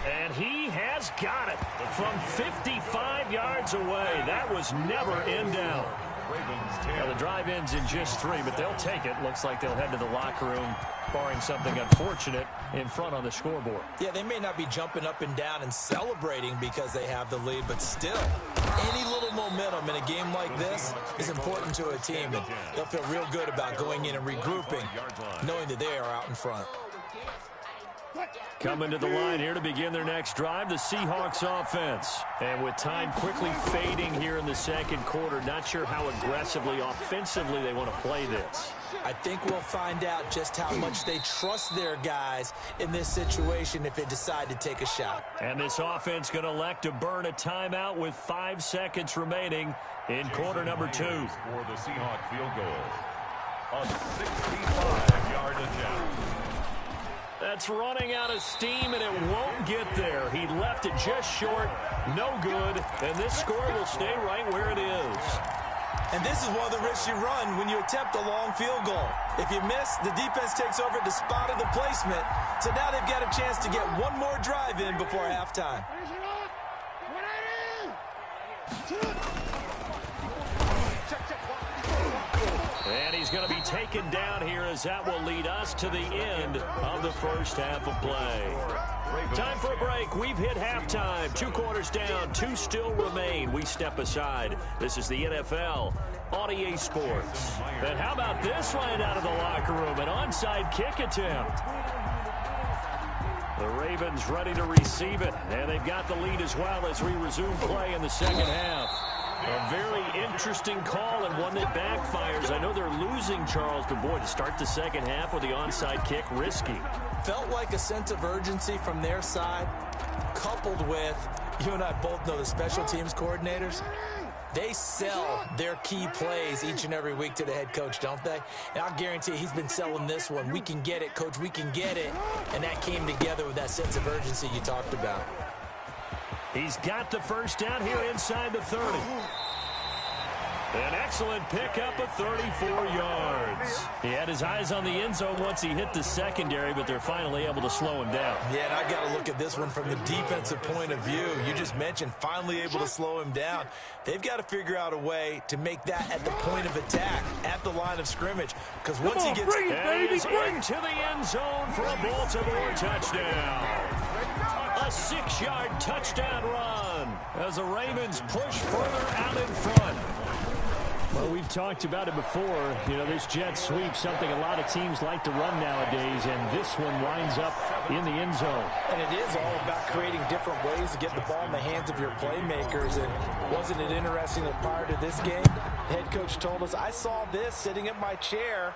And he has got it from 55 yards away. That was never in doubt. Well, the drive ends in just 3, but they'll take it. Looks like they'll head to the locker room, barring something unfortunate in front on the scoreboard. Yeah, they may not be jumping up and down and celebrating because they have the lead, but still, any little momentum in a game like this is important to a team, and they'll feel real good about going in and regrouping, knowing that they are out in front. Coming to the line here to begin their next drive, the Seahawks offense. And with time quickly fading here in the second quarter, not sure how aggressively, offensively they want to play this. I think we'll find out just how much they trust their guys in this situation if they decide to take a shot. And this offense going to elect to burn a timeout with 5 seconds remaining in quarter number 2. For the Seahawks field goal. A 65-yard attempt. That's running out of steam, and it won't get there. He left it just short, no good, and this score will stay right where it is. And this is one of the risks you run when you attempt a long field goal. If you miss, the defense takes over at the spot of the placement, so now they've got a chance to get one more drive in before halftime. And he's going to be taken down here as that will lead us to the end of the first half of play. Time for a break. We've hit halftime. 2 quarters down, 2 still remain. We step aside. This is the NFL on EA Sports. And how about this right out of the locker room? An onside kick attempt. The Ravens ready to receive it, and they've got the lead as well as we resume play in the second half. A very interesting call and one that backfires. I know they're losing, Charles, but boy, to start the second half with the onside kick, risky. Felt like a sense of urgency from their side, coupled with, you and I both know the special teams coordinators. They sell their key plays each and every week to the head coach, don't they? And I'll guarantee you he's been selling this one. We can get it, coach, we can get it. And that came together with that sense of urgency you talked about. He's got the first down here inside the 30. An excellent pickup of 34 yards. He had his eyes on the end zone once he hit the secondary, but they're finally able to slow him down. Yeah, and I got to look at this one from the defensive point of view. You just mentioned finally able to slow him down. They've got to figure out a way to make that at the point of attack, at the line of scrimmage. Because once he gets into the end zone for a Baltimore touchdown. A 6-yard touchdown run as the Ravens push further out in front. Well, we've talked about it before. You know, this jet sweep, something a lot of teams like to run nowadays, and this one winds up in the end zone. And it is all about creating different ways to get the ball in the hands of your playmakers. And wasn't it interesting that prior to this game, the head coach told us, I saw this sitting in my chair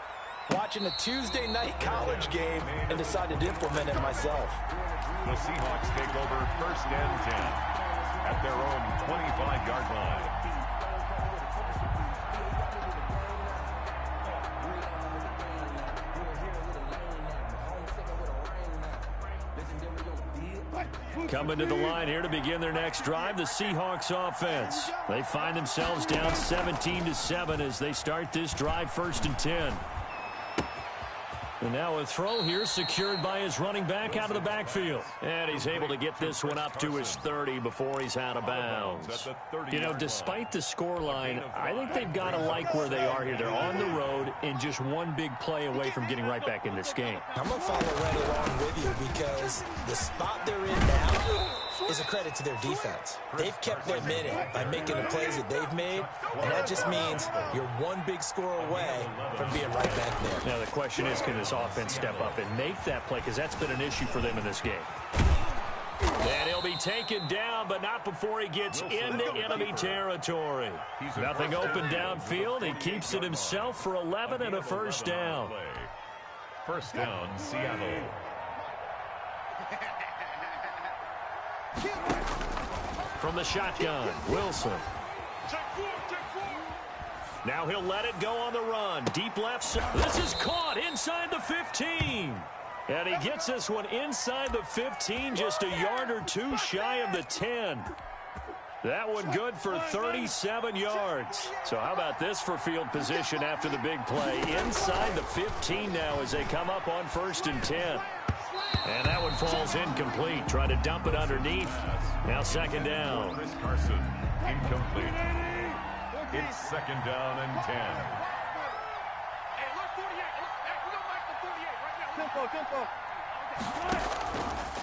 watching a Tuesday night college game and decided to implement it myself. The Seahawks take over 1st and 10 at their own 25-yard line. Coming to the line here to begin their next drive, the Seahawks offense. They find themselves down 17-7 as they start this drive 1st and 10. And now a throw here secured by his running back out of the backfield. And he's able to get this one up to his 30 before he's out of bounds. You know, despite the scoreline, I think they've got to like where they are here. They're on the road and just one big play away from getting right back in this game. I'm going to follow right along with you because the spot they're in now is a credit to their defense. They've kept them in it by making the plays that they've made, and that just means you're one big score away from being right back there. Now the question is, can this offense step up and make that play, because that's been an issue for them in this game. And he'll be taken down, but not before he gets into enemy territory. Nothing open downfield. He keeps it himself for 11 and a 1st down. 1st down, Seattle. From the shotgun, Wilson. Now he'll let it go on the run. Deep left side. This is caught inside the 15. And he gets this one inside the 15, just a yard or two shy of the 10. That one good for 37 yards. So how about this for field position after the big play? Inside the 15 now as they come up on 1st and 10. And that one falls incomplete. Trying to dump it underneath. Now 2nd down. Chris Carson, incomplete. It's 2nd down and 10. Hey, look, 48. Hey, we're going back to 48.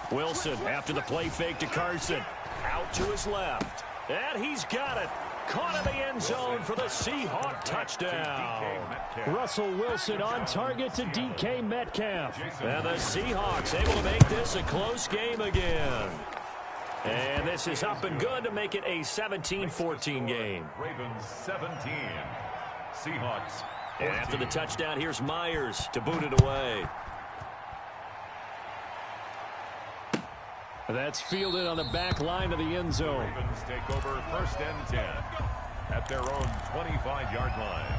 Tempo. Wilson after the play fake to Carson. Out to his left. And he's got it. Caught in the end zone for the Seahawk touchdown. Russell Wilson on target to DK Metcalf. And the Seahawks able to make this a close game again. And this is up and good to make it a 17-14 game. Ravens 17. Seahawks 14. And after the touchdown, here's Myers to boot it away. That's fielded on the back line of the end zone. Ravens take over 1st and 10 at their own 25-yard line.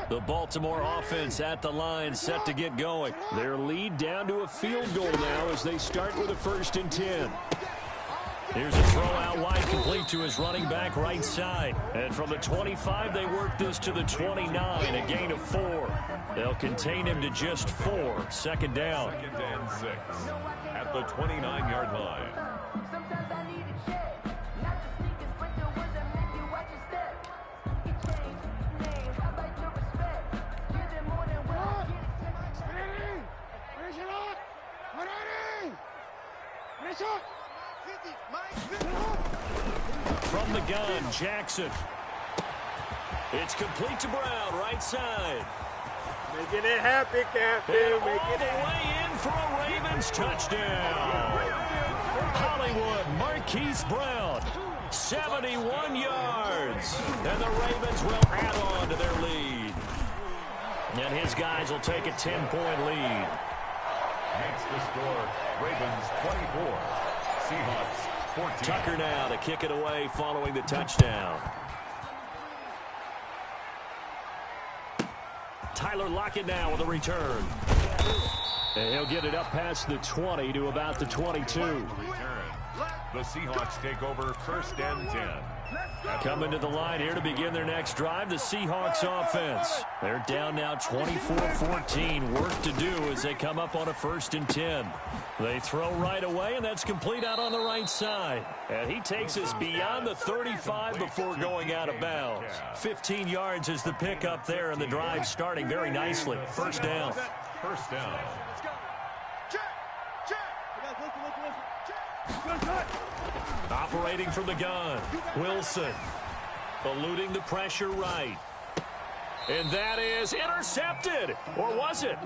The Baltimore offense at the line, set to get going. Their lead down to a field goal now as they start with a 1st and 10. Here's a throw out wide, complete to his running back right side. And from the 25, they work this to the 29, a gain of 4. They'll contain him to just 4. 2nd down. 2nd and 6 at the 29-yard line. From the gun, Jackson. It's complete to Brown, right side. Making it happy, Captain. And all the way in for a Ravens touchdown. Hollywood, Marquise Brown, 71 yards. And the Ravens will add on to their lead. And his guys will take a 10-point lead. Makes the score Ravens 24, Seahawks 14. Tucker now to kick it away following the touchdown. Tyler Lockett now with a return. And he'll get it up past the 20 to about the 22. Return. The Seahawks take over 1st and 10. Coming to the line here to begin their next drive, the Seahawks offense. They're down now 24-14. Work to do as they come up on a 1st and 10. They throw right away, and that's complete out on the right side. And he takes us beyond the 35 before going out of bounds. 15 yards is the pickup there, and the drive starting very nicely. 1st down. 1st down. Operating from the gun, Wilson. Eluding the pressure right. And that is intercepted. Or was it?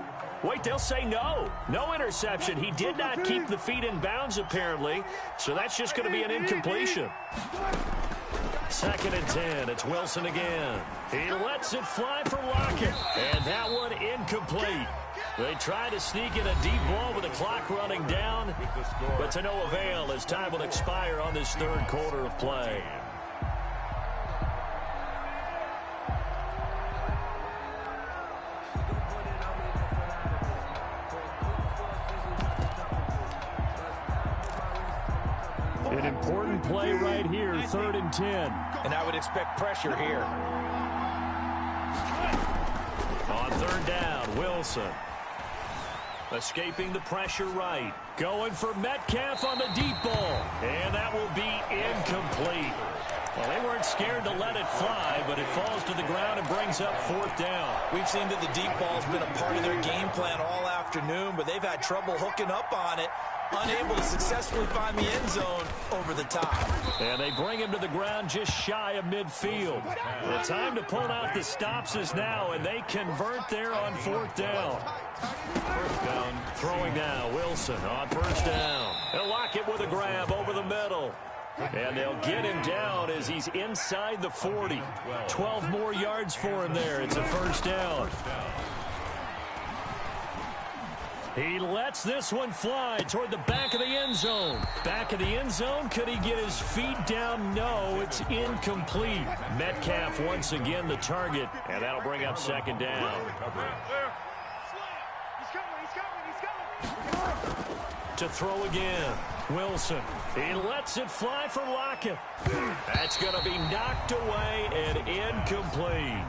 Wait, they'll say no. No interception. He did not keep the feet in bounds, apparently. So that's just going to be an incompletion. 2nd and 10. It's Wilson again. He lets it fly for Lockett. And that one incomplete. They try to sneak in a deep ball with the clock running down. But to no avail as time will expire on this 3rd quarter of play. An important play right here, 3rd and 10. And I would expect pressure here. On 3rd down, Wilson. Escaping the pressure right. Going for Metcalf on the deep ball. And that will be incomplete. Well, they weren't scared to let it fly, but it falls to the ground and brings up 4th down. We've seen that the deep ball's been a part of their game plan all afternoon, but they've had trouble hooking up on it. Unable to successfully find the end zone over the top. And they bring him to the ground just shy of midfield. The time to pull out the stops is now, and they convert there on 4th down. 1st down, throwing now, Wilson on 1st down. They'll lock it with a grab over the middle. And they'll get him down as he's inside the 40. 12 more yards for him there. It's a 1st down. He lets this one fly toward the back of the end zone. Back of the end zone. Could he get his feet down? No, it's incomplete. Metcalf once again the target, and that'll bring up 2nd down. To throw again, Wilson. He lets it fly for Lockett. That's going to be knocked away and incomplete.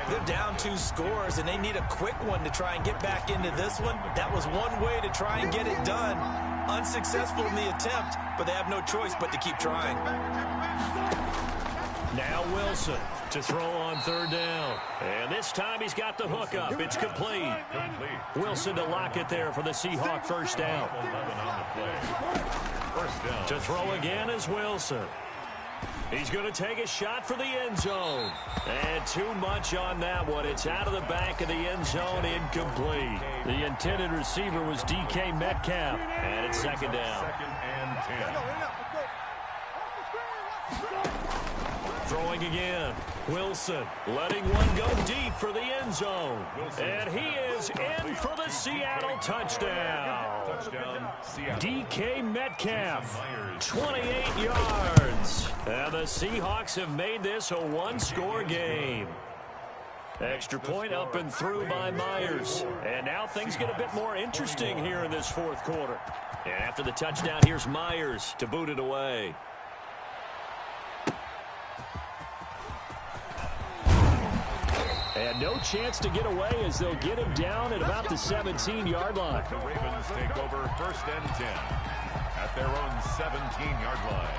They're down 2 scores, and they need a quick one to try and get back into this one. That was one way to try and get it done. Unsuccessful in the attempt, but they have no choice but to keep trying. Now Wilson to throw on 3rd down. And this time he's got the hook up. It's complete. Wilson to lock it there for the Seahawk 1st down. To throw again is Wilson. He's going to take a shot for the end zone. And too much on that one. It's out of the back of the end zone, incomplete. The intended receiver was DK Metcalf. And it's 2nd down. 2nd and 10. Throwing again. Wilson letting one go deep for the end zone. And he is in for the Seattle touchdown. DK Metcalf, 28 yards. And the Seahawks have made this a 1-score game. Extra point up and through by Myers. And now things get a bit more interesting here in this 4th quarter. And after the touchdown, here's Myers to boot it away. And no chance to get away as they'll get him down at about the 17-yard line. The Ravens take over 1st and 10 at their own 17-yard line.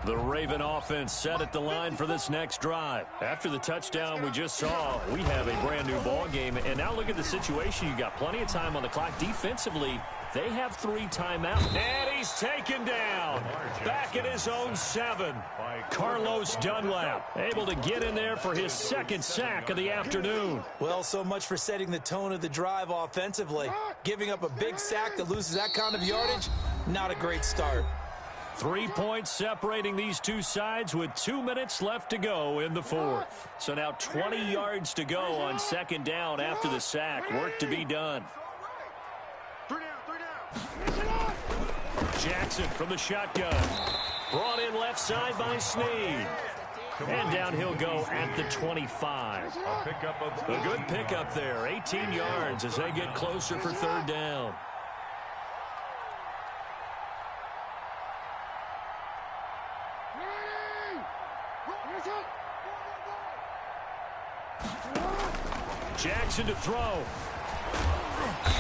The Raven offense set at the line for this next drive. After the touchdown we just saw, we have a brand-new ball game. And now look at the situation. You got plenty of time on the clock. Defensively, they have 3 timeouts. And he's taken down. Back at his own 7. Carlos Dunlap able to get in there for his 2nd sack of the afternoon. Well, so much for setting the tone of the drive offensively. Giving up a big sack that loses that kind of yardage, not a great start. 3 points separating these two sides with 2 minutes left to go in the 4th. So now 20 yards to go on 2nd down after the sack. Work to be done. Jackson from the shotgun. Brought in left side by Snead. And down he'll go at the 25. A good pickup there. 18 yards as they get closer for 3rd down. Jackson to throw.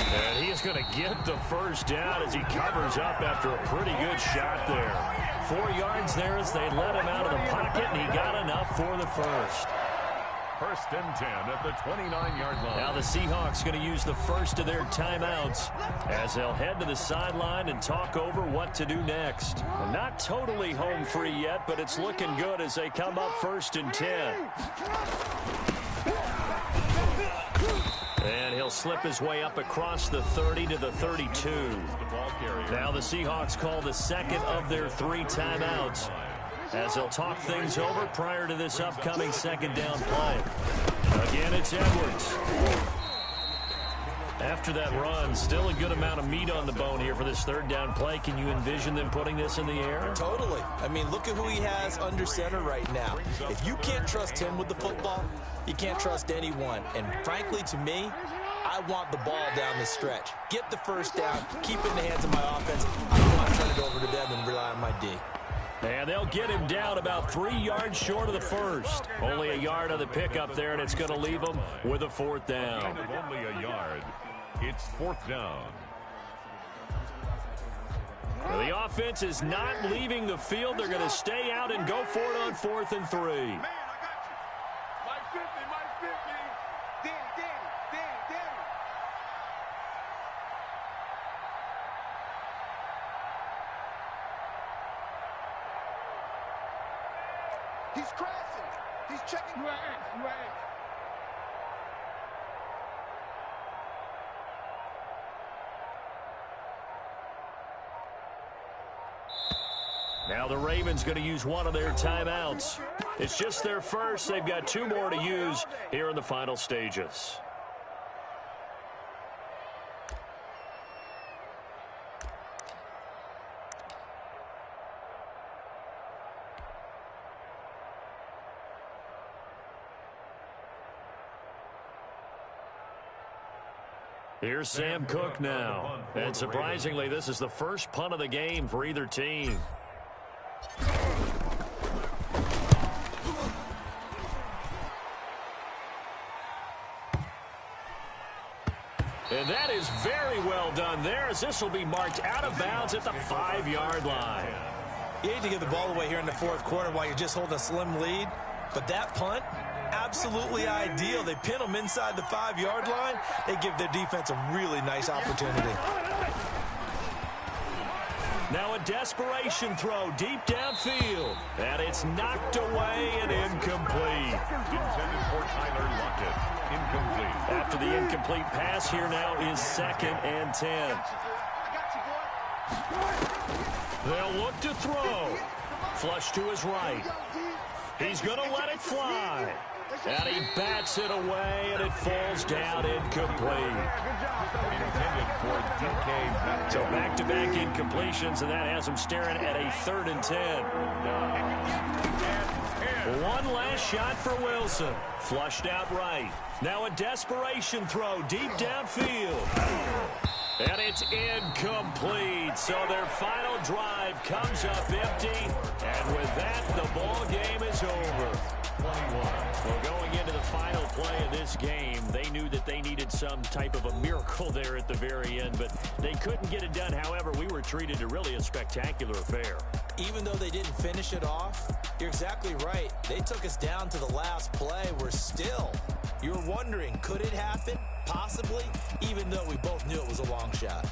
And he is going to get the 1st down as he covers up after a pretty good shot there. 4 yards there as they let him out of the pocket, and he got enough for the 1st. First and 10 at the 29-yard line. Now the Seahawks going to use the first of their timeouts as they'll head to the sideline and talk over what to do next. Not totally home free yet, but it's looking good as they come up first and 10. And he'll slip his way up across the 30 to the 32. Now the Seahawks call the second of their 3 timeouts as they'll talk things over prior to this upcoming second down play. Again, it's Edwards. After that run, still a good amount of meat on the bone here for this third down play. Can you envision them putting this in the air? Totally. I mean, look at who he has under center right now. If you can't trust him with the football, you can't trust anyone. And frankly, to me, I want the ball down the stretch. Get the first down, keep it in the hands of my offense. I don't want to turn it over to them and rely on my D. And they'll get him down about 3 yards short of the first. Only a yard on the pickup there, and it's going to leave them with a fourth down. Kind of only a yard. It's fourth down. Now, the offense is not leaving the field. They're going to stay out and go for it on 4th and 3. Man, I got you. Mike 50, Mike 50. Danny. He's crashing. He's checking. You are. Now the Ravens going to use one of their timeouts. It's just their first. They've got 2 more to use here in the final stages. Here's Sam Cook now. And surprisingly, this is the first punt of the game for either team. And that is very well done there, as this will be marked out of bounds at the 5-yard line. You hate to give the ball away here in the fourth quarter while you're just holding a slim lead, but that punt, absolutely ideal. They pin them inside the 5-yard line. They give their defense a really nice opportunity. Now a desperation throw deep downfield. And it's knocked away and incomplete. Intended for Tyler Lockett. Incomplete. After the incomplete pass, here now is 2nd and 10. They'll look to throw. Flush to his right. He's going to let it fly. And he bats it away, and it falls down incomplete. Intended for DK. So back-to-back incompletions, and that has him staring at a 3rd and 10. One last shot for Wilson. Flushed out right. Now a desperation throw deep downfield. And it's incomplete. So their final drive comes up empty. And with that, the ball game is over. 21. Well, going into the final play of this game, they knew that they needed some type of a miracle there at the very end, but they couldn't get it done. However, we were treated to really a spectacular affair. Even though they didn't finish it off, you're exactly right. They took us down to the last play. We're still. You were wondering, could it happen? Possibly, even though we both knew it was a long shot.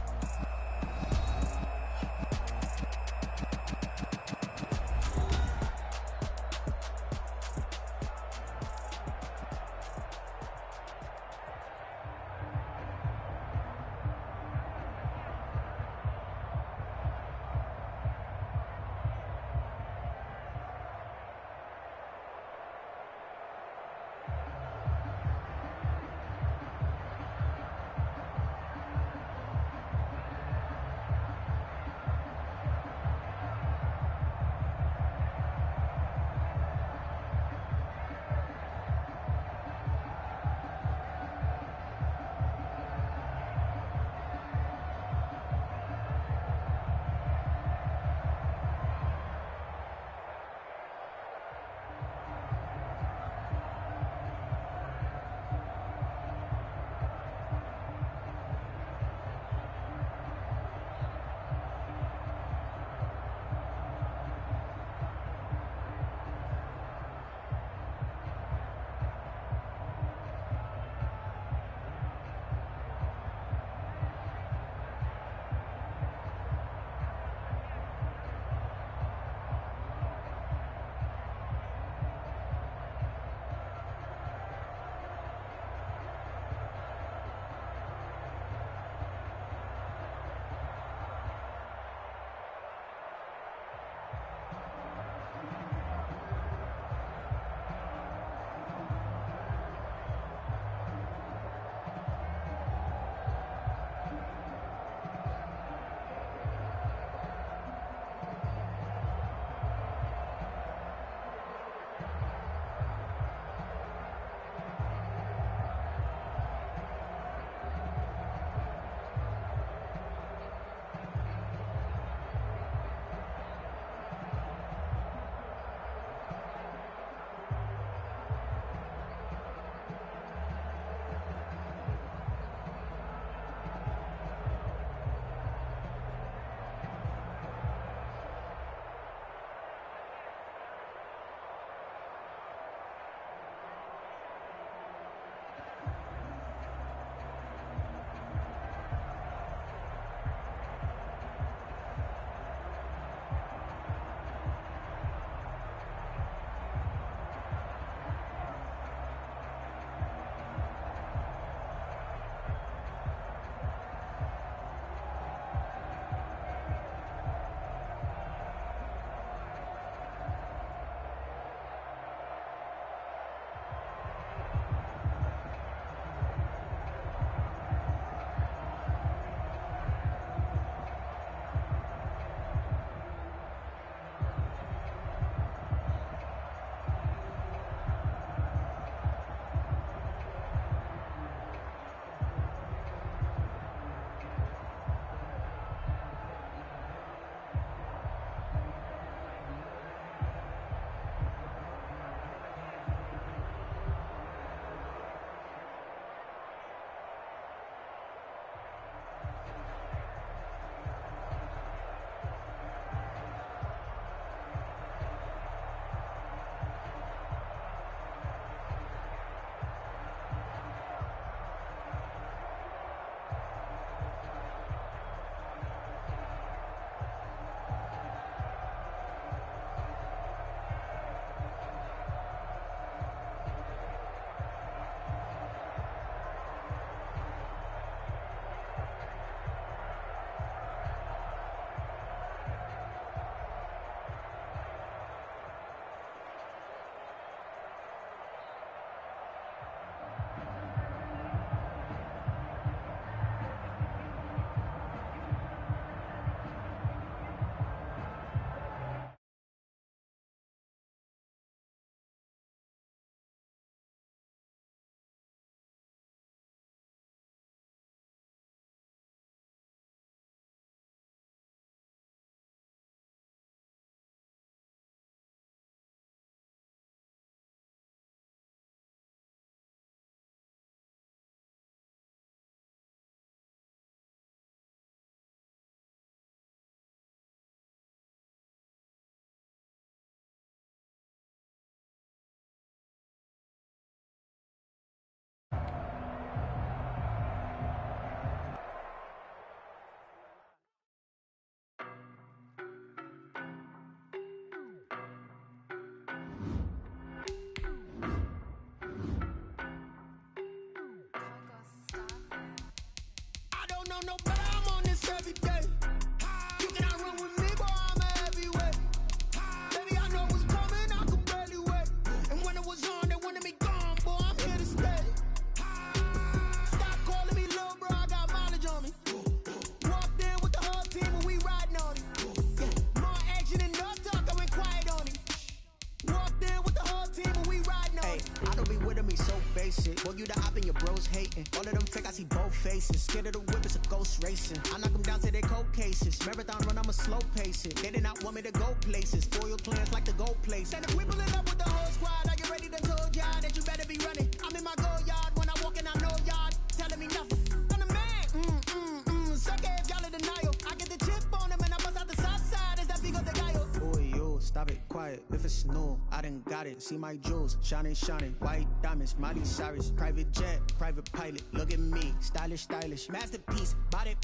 basic. Boy, you the op and your bros hating. All of them fake, I see both faces. Scared of the whip, it's a ghost racing. I knock them down to their cold cases. Marathon run, I'ma slow pace it. They did not want me to go places. Foil plans like the gold place. And if we pulling up with the whole squad, are you ready to told y'all that you better be running? I'm in my go yard. When I walk in, I know y'all telling me nothing. I'm the man. Suck it if y'all in denial. I get the chip on them and I bust out the south side. Is that big of the guy? Boy, yo, stop it, quiet. If it's new, I done got it. See my jewels, shining, white diamonds, Miley Cyrus, private jet, private pilot. Look at me, stylish, masterpiece, body,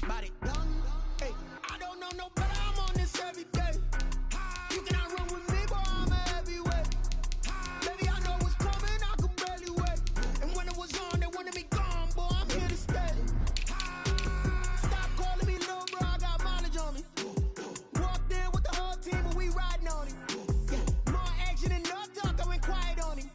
young. Hey, I don't know no better. I'm on this every day. You cannot run with me, boy. I'm a heavyweight. Baby, I know what's coming. I could barely wait. And when it was on, they wanted me gone, boy. I'm here to stay. Stop calling me little bro. I got mileage on me. Walked in with the whole team and we riding on it. More action and no talk. I went quiet on him.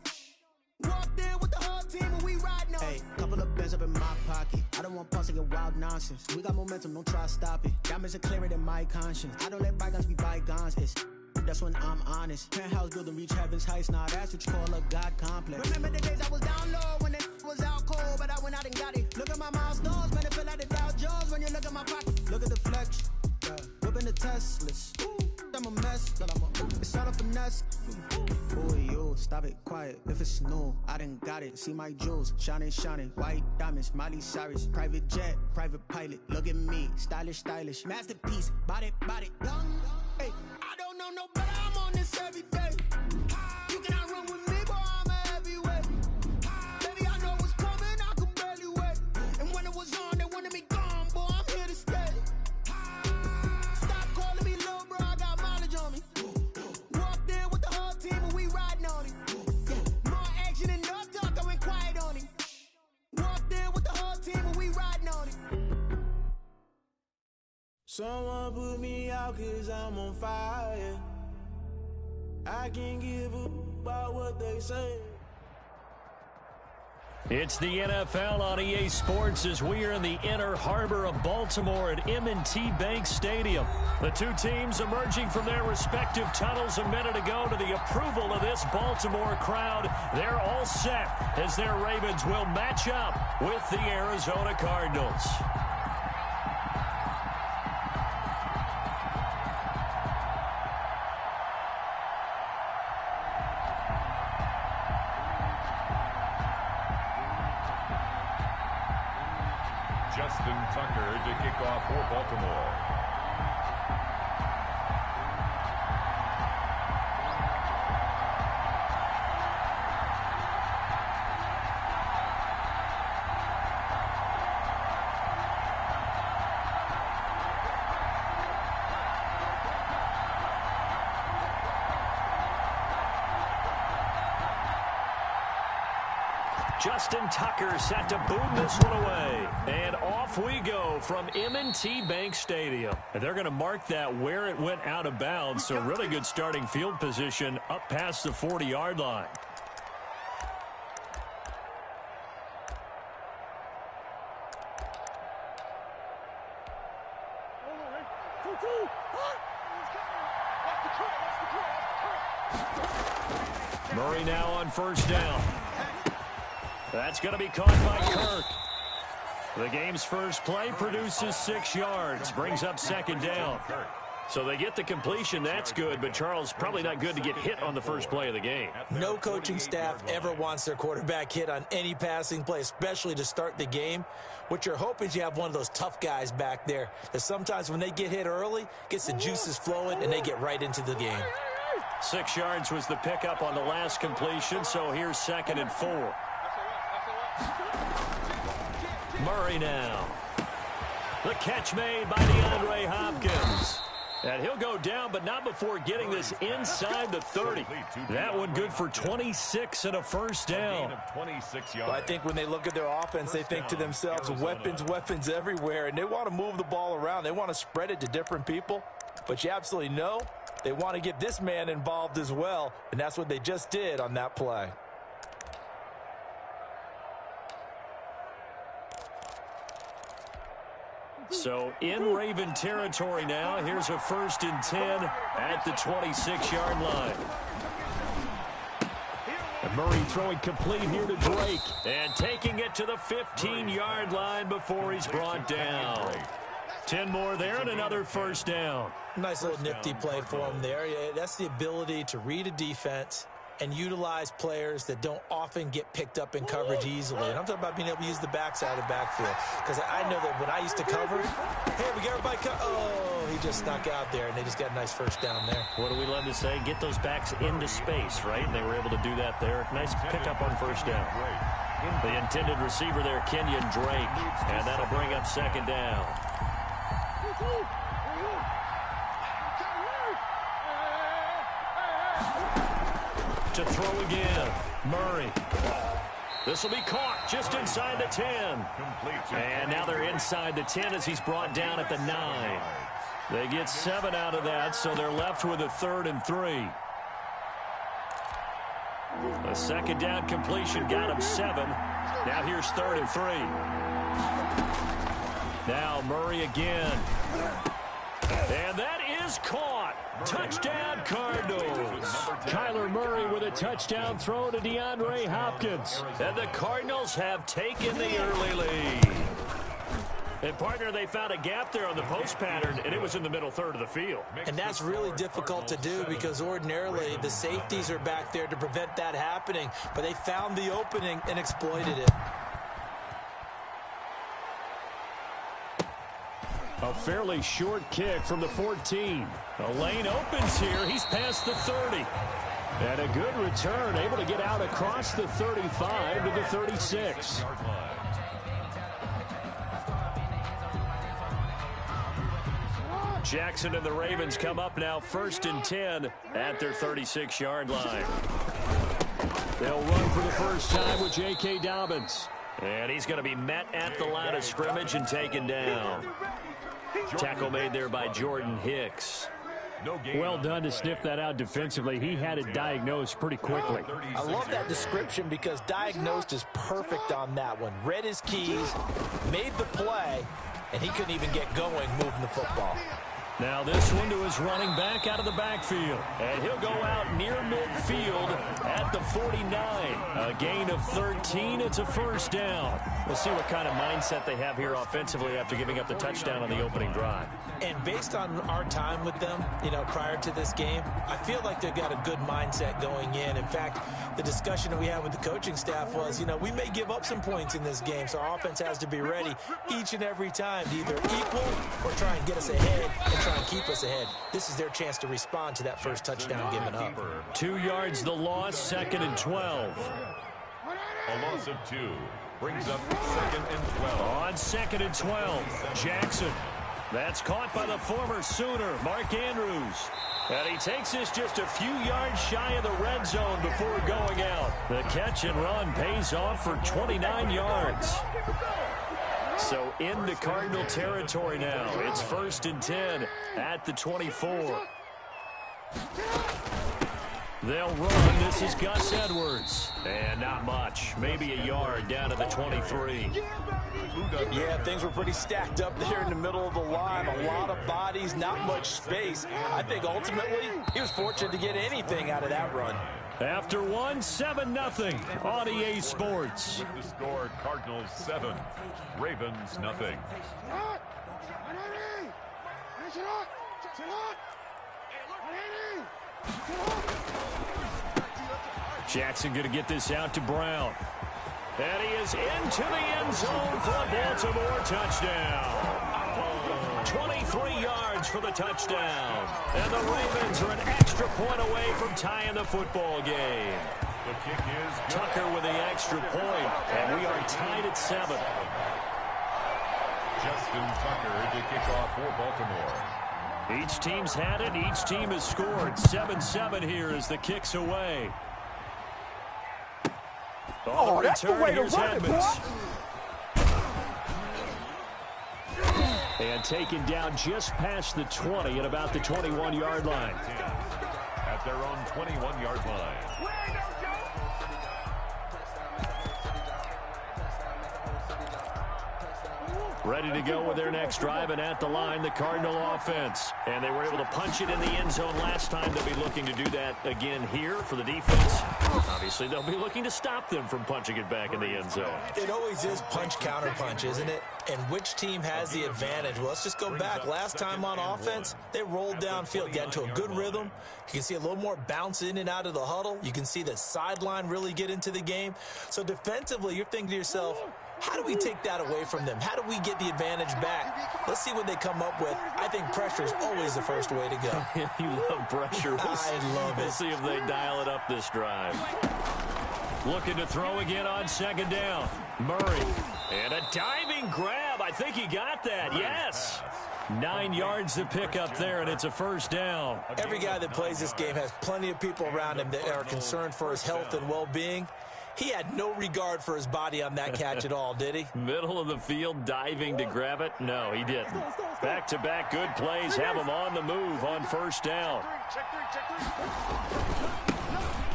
Walked in with the whole team and we riding on it. Hey, couple of bands up in my pocket. I don't want pulse to get wild nonsense. We got momentum, don't try to stop it. Diamonds are clearer than my conscience. I don't let bygones be bygones. That's when I'm honest. Penthouse building reach heaven's heights. Now that's what you call a God complex. Remember the days I was down low when it was out cold, but I went out and got it. Look at my milestones, man, it feel like the Dow Jones when you look at my pocket. Look at the flex, whipping the Teslas. I'm a mess, it's all a finesse. Boy, yo, stop it, quiet. If it's new, I done got it. See my jewels, shining, white diamonds, Miley Cyrus, private jet, private pilot. Look at me, stylish, masterpiece, body, young. Hey, I don't know no better. I'm on this every day. You cannot run with me, boy. I'm a heavyweight. Baby, I know what's coming. I could barely wait. And when it was on, they wanted me gone, boy. I'm here to stay. Stop calling me little bro. I got mileage on me. Walked in with the whole team and we riding on it. More action and no talk. I went quiet on him. Walked in with the whole team and we riding on it. Someone put me out 'cause I'm on fire. I can't give up about what they say. It's the NFL on EA Sports as we are in the inner harbor of Baltimore at M&T Bank Stadium. The two teams emerging from their respective tunnels a minute ago to the approval of this Baltimore crowd. They're all set as their Ravens will match up with the Arizona Cardinals. Justin Tucker to kick off for Baltimore. Justin Tucker set to boom this one away. And off we go from M&T Bank Stadium. And they're going to mark that where it went out of bounds. So really good starting field position up past the 40-yard line. Murray now on first down. That's going to be caught by Kirk. The game's first play produces 6 yards, brings up second down. So they get the completion, that's good, but Charles, probably not good to get hit on the first play of the game. No coaching staff ever wants their quarterback hit on any passing play, especially to start the game. What you're hoping is you have one of those tough guys back there that sometimes when they get hit early, gets the juices flowing, and they get right into the game. 6 yards was the pickup on the last completion, so here's 2nd and 4. Murray now. The catch made by DeAndre Hopkins. And he'll go down, but not before getting this inside the 30. That one good for 26 and a first down. Well, I think when they look at their offense, they think to themselves, weapons everywhere, and they want to move the ball around. They want to spread it to different people, but you absolutely know they want to get this man involved as well, and that's what they just did on that play. So in Raven territory now. Here's a 1st and 10 at the 26-yard line. Murray throwing complete here to Drake. And taking it to the 15-yard line before he's brought down. 10 more there and another first down. Nice little nifty play for him there. Yeah, that's the ability to read a defense and utilize players that don't often get picked up in coverage easily. And I'm talking about being able to use the backside of the backfield. Because I know that when I used to cover, hey, we got everybody oh, he just snuck out there, and they just got a nice first down there. What do we love to say? Get those backs into space, right? And they were able to do that there. Nice pickup on first down. The intended receiver there, Kenyon Drake. And that'll bring up second down. To throw again, Murray. This will be caught just inside the 10. And now they're inside the 10 as he's brought down at the 9. They get 7 out of that, so they're left with a 3rd and 3. A second down completion got him 7. Now here's 3rd and 3. Now Murray again. And that is caught. Touchdown, Cardinals. Kyler Murray with a touchdown throw to DeAndre Hopkins. And the Cardinals have taken the early lead. And, partner, they found a gap there on the post pattern, and it was in the middle third of the field. And that's really difficult to do because ordinarily the safeties are back there to prevent that happening. But they found the opening and exploited it. A fairly short kick from the 14. A lane opens here. He's past the 30. And a good return, able to get out across the 35 to the 36. Jackson and the Ravens come up now 1st and 10 at their 36-yard line. They'll run for the first time with J.K. Dobbins. And he's going to be met at the line of scrimmage and taken down. Tackle made there by Jordan Hicks. Well done to sniff that out defensively. He had it diagnosed pretty quickly. I love that description because diagnosed is perfect on that one. Read his keys, made the play, and he couldn't even get going moving the football. Now this one to his running back out of the backfield. And he'll go out near midfield at the 49. A gain of 13. It's a first down. We'll see what kind of mindset they have here offensively after giving up the touchdown on the opening drive. And based on our time with them, prior to this game, I feel like they've got a good mindset going in. In fact, the discussion that we had with the coaching staff was, we may give up some points in this game, so our offense has to be ready each and every time to either equal or try and get us ahead and try and keep us ahead. This is their chance to respond to that first touchdown given up. 2 yards the loss, 2nd and 12. A loss of 2 brings up 2nd and 12. On 2nd and 12, Jackson. That's caught by the former Sooner, Mark Andrews. And he takes this just a few yards shy of the red zone before going out. The catch and run pays off for 29 yards. So into Cardinal territory now. It's 1st and 10 at the 24. They'll run. This is Gus Edwards. And not much. Maybe a yard down to the 23. Yeah, things were pretty stacked up there in the middle of the line. A lot of bodies, not much space. I think ultimately he was fortunate to get anything out of that run. After 7-0 on EA Sports. With the score, Cardinals 7, Ravens nothing. Jackson going to get this out to Brown. And he is into the end zone for a Baltimore touchdown. 23 yards for the touchdown. And the Ravens are an extra point away from tying the football game. The kick is Tucker with the extra point, and we are tied at 7. Justin Tucker to kick off for Baltimore. Each team's had it. Each team has scored. 7-7 here as the kick's away. Oh, that's the way to run it, boy. And taken down just past the 20 at about the 21-yard line. At their own 21-yard line. Ready to go with their next drive, and at the line, the Cardinal offense. And they were able to punch it in the end zone last time. They'll be looking to do that again here for the defense. Obviously, they'll be looking to stop them from punching it back in the end zone. It always is punch-counter-punch, isn't it? And which team has the advantage? Well, let's just go back. Last time on offense, they rolled downfield, got into a good rhythm. You can see a little more bounce in and out of the huddle. You can see the sideline really get into the game. So defensively, you're thinking to yourself, how do we take that away from them? How do we get the advantage back? Let's see what they come up with. I think pressure is always the first way to go. You love pressure. I love it. We'll see if they dial it up this drive. Looking to throw again on second down. Murray. And a diving grab. I think he got that. Yes. 9 yards to pick up there, and it's a first down. Every guy that plays this game has plenty of people around him that are concerned for his health and well-being. He had no regard for his body on that catch at all, did he? Middle of the field, diving to grab it? No, he didn't. Back-to-back good plays have him on the move on first down.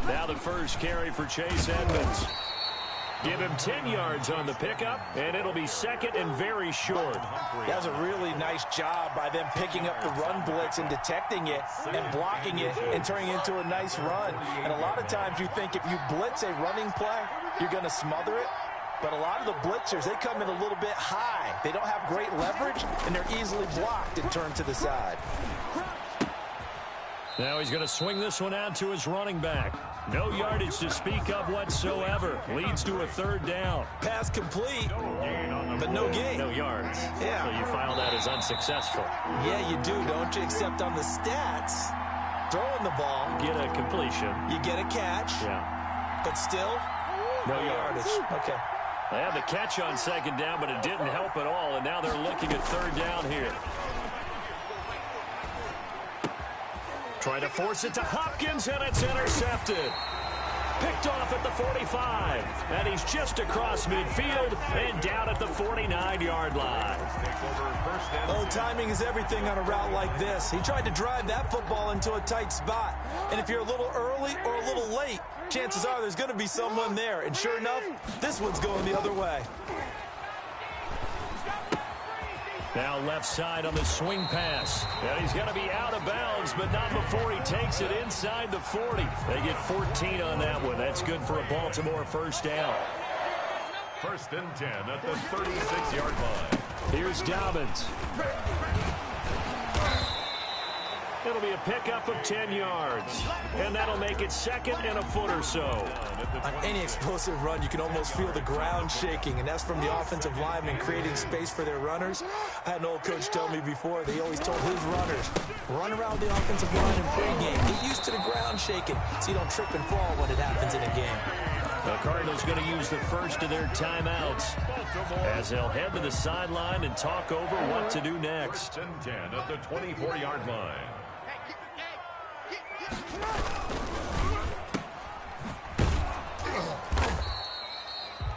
Now the first carry for Chase Edmonds. Give him 10 yards on the pickup, and it'll be second and very short. That was a really nice job by them picking up the run blitz and detecting it and blocking it and turning it into a nice run. And a lot of times you think if you blitz a running play, you're going to smother it. But a lot of the blitzers, they come in a little bit high. They don't have great leverage, and they're easily blocked and turned to the side. Now he's going to swing this one out to his running back. No yardage to speak of whatsoever. Leads to a third down. Pass complete, but no gain. No yards. Yeah. So you file that as unsuccessful. Yeah, you do, don't you? Except on the stats, throwing the ball. Get a completion. You get a catch. Yeah. But still, no yardage. Okay. They had the catch on second down, but it didn't help at all, and now they're looking at third down here. Trying to force it to Hopkins, and it's intercepted. Picked off at the 45, and he's just across midfield and down at the 49-yard line. Oh, timing is everything on a route like this. He tried to drive that football into a tight spot, and if you're a little early or a little late, chances are there's going to be someone there, and sure enough, this one's going the other way. Now left side on the swing pass. And he's going to be out of bounds, but not before he takes it inside the 40. They get 14 on that one. That's good for a Baltimore first down. First and 10 at the 36-yard line. Here's Dobbins. It'll be a pickup of 10 yards. And that'll make it second and a foot or so. On any explosive run, you can almost feel the ground shaking, and that's from the offensive linemen creating space for their runners. I had an old coach tell me before, they always told his runners, run around the offensive line in pregame. Get used to the ground shaking so you don't trip and fall when it happens in a game. The Cardinals going to use the first of their timeouts as they'll head to the sideline and talk over what to do next. First and 10 at the 24-yard line.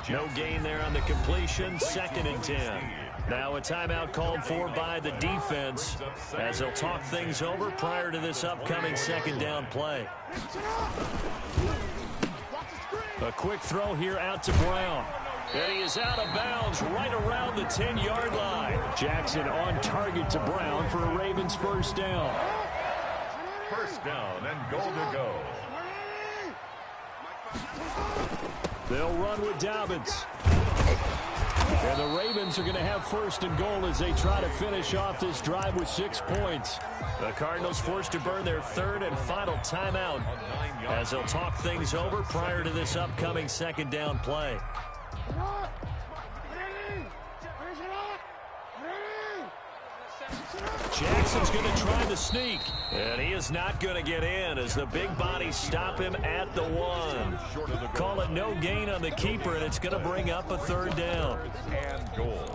No gain there on the completion. Second and 10. Now a timeout called for by the defense as they'll talk things over prior to this upcoming second down play. A quick throw here out to Brown. And he is out of bounds right around the 10-yard line. Jackson on target to Brown for a Ravens first down. First down and goal to go. They'll run with Dobbins. And the Ravens are going to have first and goal as they try to finish off this drive with 6 points. The Cardinals forced to burn their third and final timeout as they'll talk things over prior to this upcoming second down play. Jackson's going to try the sneak, and he is not going to get in as the big bodies stop him at the 1. Call it no gain on the keeper, and it's going to bring up a third down. And goal.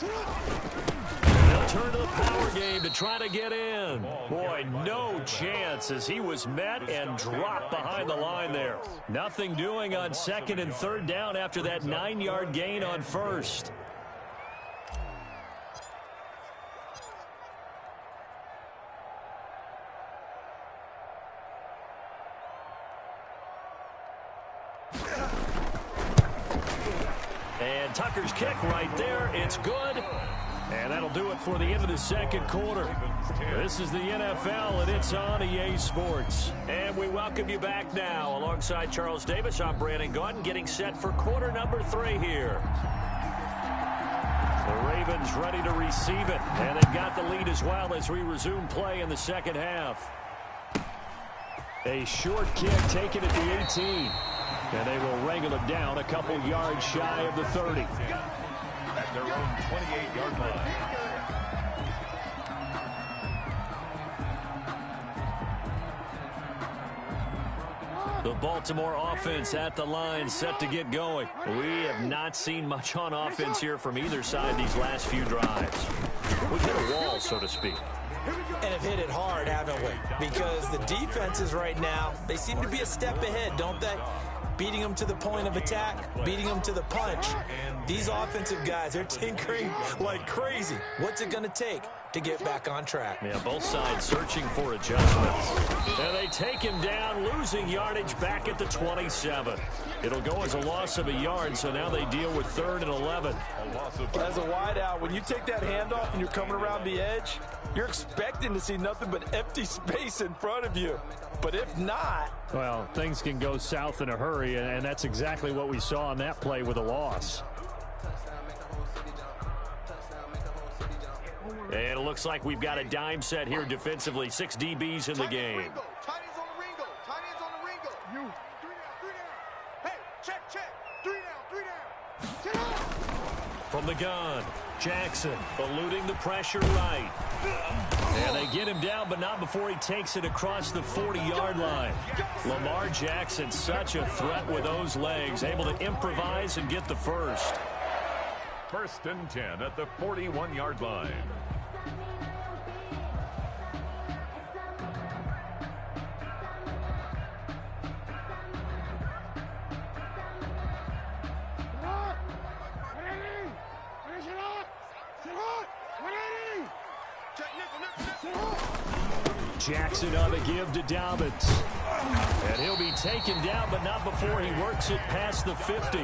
They'll turn to the power game to try to get in. Boy, no chance as he was met and dropped behind the line there. Nothing doing on second and third down after that 9-yard gain on first. And Tucker's kick right there. It's good. And that'll do it for the end of the second quarter. This is the NFL, and it's on EA Sports. And we welcome you back now. Alongside Charles Davis, I'm Brandon Gaudin, getting set for quarter number 3 here. The Ravens ready to receive it. And they've got the lead as well as we resume play in the second half. A short kick taken at the 18. And they will wrangle it down a couple yards shy of the 30. At their own 28-yard line. The Baltimore offense at the line, set to get going. We have not seen much on offense here from either side these last few drives. We've hit a wall, so to speak. And have hit it hard, haven't we? Because the defenses right now, they seem to be a step ahead, don't they? Beating them to the point of attack, beating them to the punch. These offensive guys, they're tinkering like crazy. What's it going to take to get back on track? Yeah, both sides searching for adjustments. And they take him down, losing yardage back at the 27. It'll go as a loss of a yard, so now they deal with 3rd and 11. As a wideout, when you take that handoff and you're coming around the edge, you're expecting to see nothing but empty space in front of you. But if not... Well, things can go south in a hurry, and that's exactly what we saw on that play with a loss. And it looks like we've got a dime set here defensively. 6 DBs in the game. Tight ends on the Ringo. Tight ends on the Ringo. You. 3 down. Hey, check. 3 down. Sit up. From the gun, Jackson eluding the pressure right. And they get him down, but not before he takes it across the 40-yard line. Lamar Jackson, such a threat with those legs, able to improvise and get the first. 1st and 10 at the 41-yard line. Jackson on the give to Dobbins. And he'll be taken down, but not before he works it past the 50.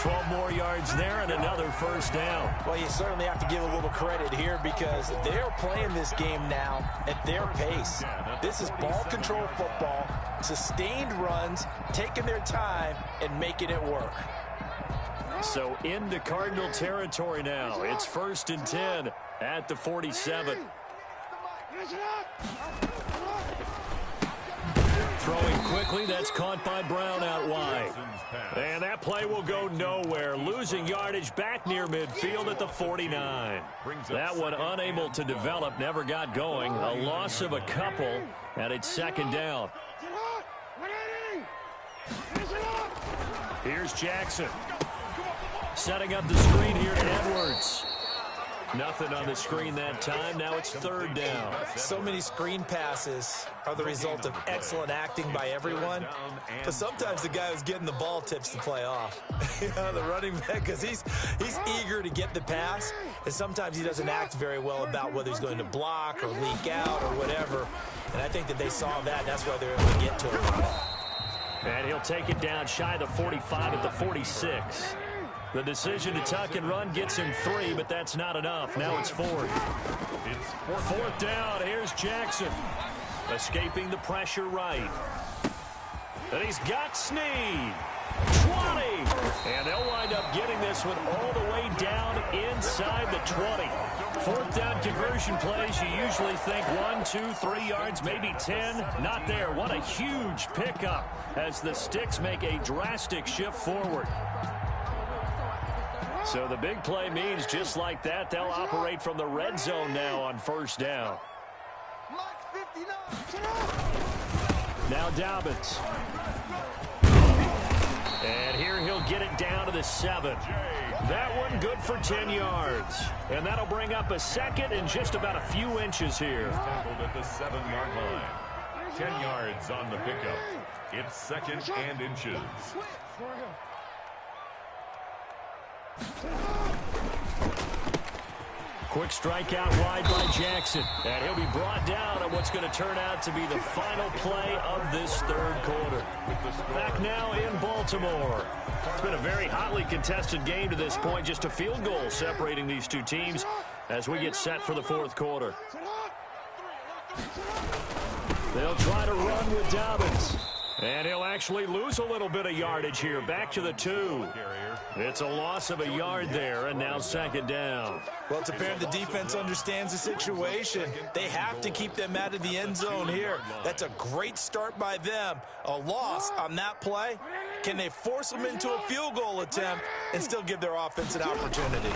12 more yards there and another first down. Well, you certainly have to give a little credit here because they're playing this game now at their pace. This is ball control football, sustained runs, taking their time and making it work. So into Cardinal territory now. It's 1st and 10 at the 47. Throwing quickly, that's caught by Brown out wide. And that play will go nowhere. Losing yardage back near midfield at the 49. That one unable to develop, never got going. A loss of a couple, and it's 2nd down. Here's Jackson. Setting up the screen here to Edwards. Nothing on the screen that time. Now it's 3rd down. So many screen passes are the result of excellent acting by everyone. But sometimes the guy who's getting the ball tips the play off. The running back, because he's eager to get the pass. And sometimes he doesn't act very well about whether he's going to block or leak out or whatever. And I think that they saw that. And that's why they're able to get to him. And he'll take it down shy of the 45 at the 46. The decision to tuck and run gets him 3, but that's not enough. Now it's 4th. It's 4th down. Here's Jackson. Escaping the pressure right. And he's got Snead. 20. And they'll wind up getting this one all the way down inside the 20. 4th down conversion plays, you usually think 1, 2, 3 yards, maybe 10. Not there. What a huge pickup as the Sticks make a drastic shift forward. So the big play means just like that, they'll operate from the red zone now on 1st down. Now Dobbins. And here he'll get it down to the 7. That one good for 10 yards. And that'll bring up a second and just about a few inches here. Tackled at the 7-yard line. 10 yards on the pickup. It's second and inches. Quick strikeout wide by Jackson. And he'll be brought down on what's going to turn out to be the final play of this third quarter. Back now in Baltimore. It's been a very hotly contested game to this point. Just a field goal separating these two teams as we get set for the fourth quarter. They'll try to run with Dobbins. And he'll actually lose a little bit of yardage here. Back to the 2. It's a loss of a yard there, and now second down. Well, it's apparent the defense understands the situation. They have to keep them out of the end zone here. That's a great start by them. A loss on that play. Can they force them into a field goal attempt and still give their offense an opportunity?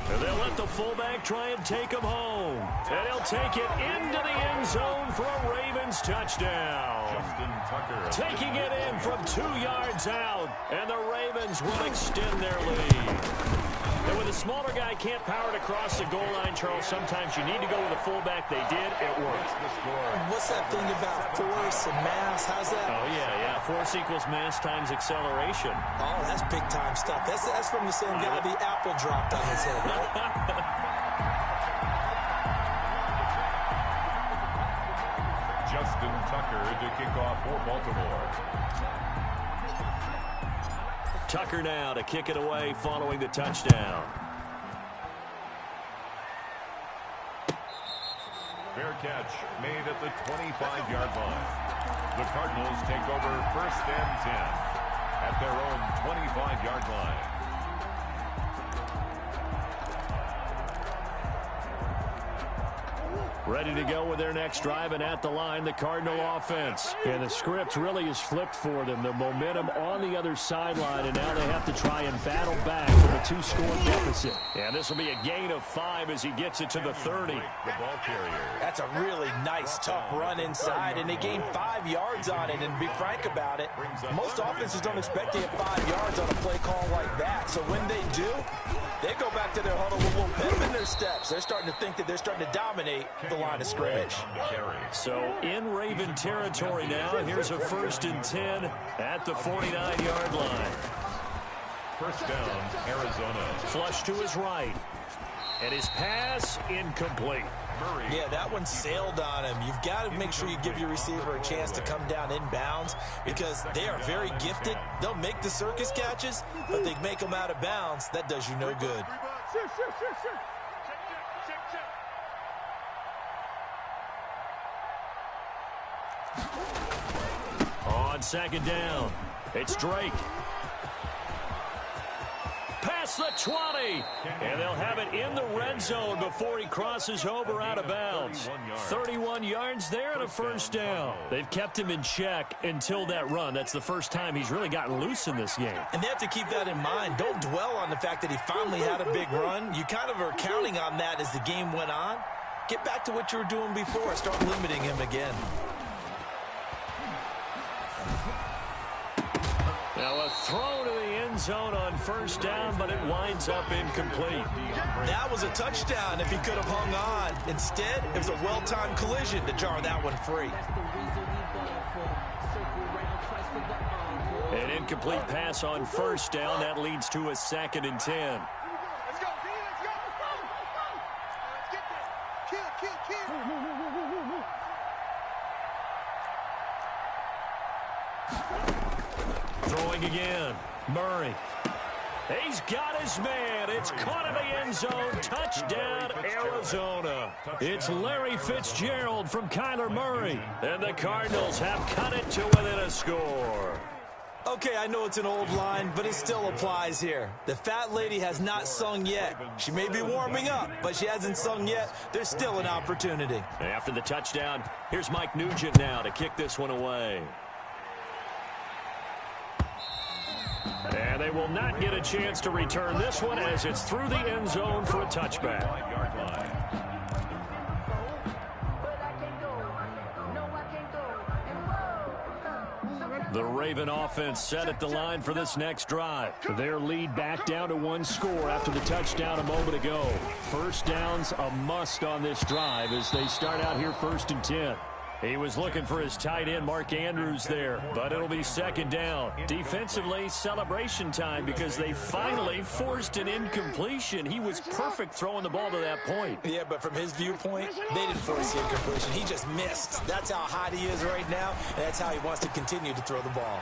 And they'll let the fullback try and take him home. And he'll take it into the end zone for a Ravens touchdown. Justin Tucker. Taking it in from 2 yards out. And the Ravens will extend their lead. And when the smaller guy can't power it across the goal line, Charles, sometimes you need to go with a fullback. They did. It worked. What's that thing about force and mass? How's that? Oh, yeah. Force equals mass times acceleration. Oh, that's big-time stuff. That's from the same guy the apple dropped on his head, right? Justin Tucker to kick off for Baltimore. Tucker now to kick it away following the touchdown. Fair catch made at the 25-yard line. The Cardinals take over first and 10 at their own 25-yard line. Ready to go with their next drive, and at the line, the Cardinal offense. And the script really is flipped for them. The momentum on the other sideline, and now they have to try and battle back from a 2-score deficit. And this will be a gain of 5 as he gets it to the 30. The ball carrier. That's a really nice, tough run inside, and they gained 5 yards on it. And to be frank about it, most offenses don't expect to get 5 yards on a play call like that. So when they do, they go back to their huddle with a little pep in their steps. They're starting to think that they're starting to dominate the line of scrimmage. So in Raven territory now, here's a 1st and 10 at the 49-yard line. First down, Arizona. Flush to his right. And his pass incomplete. Yeah, that one sailed on him. You've got to make sure you give your receiver a chance to come down inbounds because they are very gifted. They'll make the circus catches, but they make them out of bounds. That does you no good. On second down, it's Drake. Past the 20, and they'll have it in the red zone before he crosses over out of bounds. 31 yards there and a first down. They've kept him in check until that run. That's the first time he's really gotten loose in this game. And they have to keep that in mind. Don't dwell on the fact that he finally had a big run. You kind of are counting on that as the game went on. Get back to what you were doing before. Start limiting him again. Now a throw to the end zone on first down, but it winds up incomplete. That was a touchdown if he could have hung on. Instead, it was a well-timed collision to jar that one free. An incomplete pass on first down. That leads to a 2nd and 10. Let's go, let's go. Let's get there. Kill. Throwing again. Murray. He's got his man. It's caught in the end zone. Touchdown, Arizona. It's Larry Fitzgerald from Kyler Murray. And the Cardinals have cut it to within a score. Okay, I know it's an old line, but it still applies here. The fat lady has not sung yet. She may be warming up, but she hasn't sung yet. There's still an opportunity. After the touchdown, here's Mike Nugent now to kick this one away. And they will not get a chance to return this one as it's through the end zone for a touchback. The Raven offense set at the line for this next drive. Their lead back down to 1 score after the touchdown a moment ago. First down's a must on this drive as they start out here 1st and 10. He was looking for his tight end, Mark Andrews, there, but it'll be 2nd down. Defensively, celebration time because they finally forced an incompletion. He was perfect throwing the ball to that point. Yeah, but from his viewpoint, they didn't force the incompletion. He just missed. That's how hot he is right now, and that's how he wants to continue to throw the ball.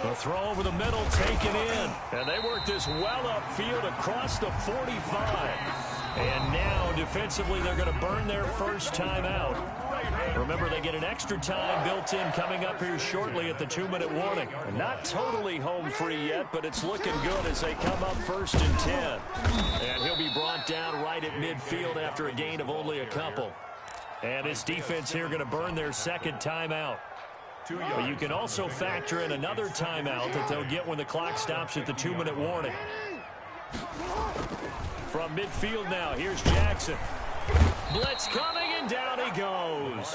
The throw over the middle taken in, and they worked this well upfield across the 45. And now, defensively, they're going to burn their first timeout. Remember, they get an extra time built in coming up here shortly at the 2-minute warning. Not totally home free yet, but it's looking good as they come up 1st and 10. And he'll be brought down right at midfield after a gain of only a couple. And his defense here going to burn their 2nd timeout. But you can also factor in another timeout that they'll get when the clock stops at the 2-minute warning. From midfield now, here's Jackson. Blitz coming, and down he goes.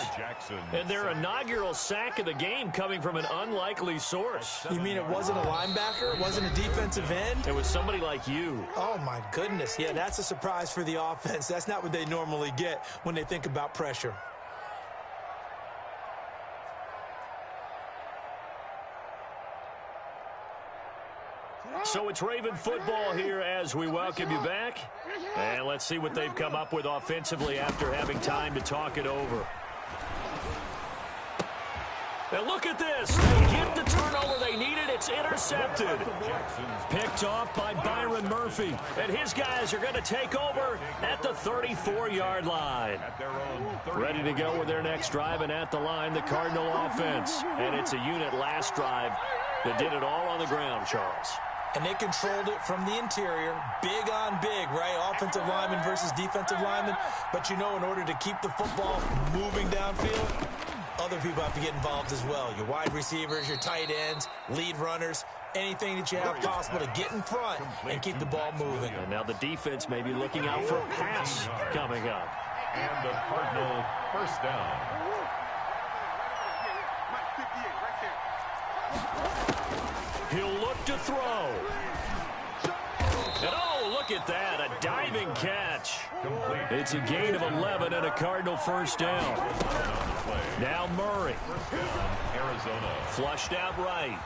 And their inaugural sack of the game coming from an unlikely source. You mean it wasn't a linebacker? It wasn't a defensive end? It was somebody like you. Oh, my goodness. Yeah, that's a surprise for the offense. That's not what they normally get when they think about pressure. So it's Raven football here as we welcome you back. And let's see what they've come up with offensively after having time to talk it over. And look at this. They get the turnover they needed. It's intercepted. Picked off by Byron Murphy. And his guys are going to take over at the 34-yard line. Ready to go with their next drive, and at the line, the Cardinal offense. And it's a unit last drive that did it all on the ground, Charles. And they controlled it from the interior, big on big, right? Offensive lineman versus defensive lineman. But, you know, in order to keep the football moving downfield, other people have to get involved as well. Your wide receivers, your tight ends, lead runners, anything that you have possible to get in front and keep the ball moving. And now the defense may be looking out for a pass coming up. And the Cardinal first down. He'll look to throw. And oh, look at that, a diving catch. It's a gain of 11 and a Cardinal first down. Now Murray. Arizona. Flushed out right.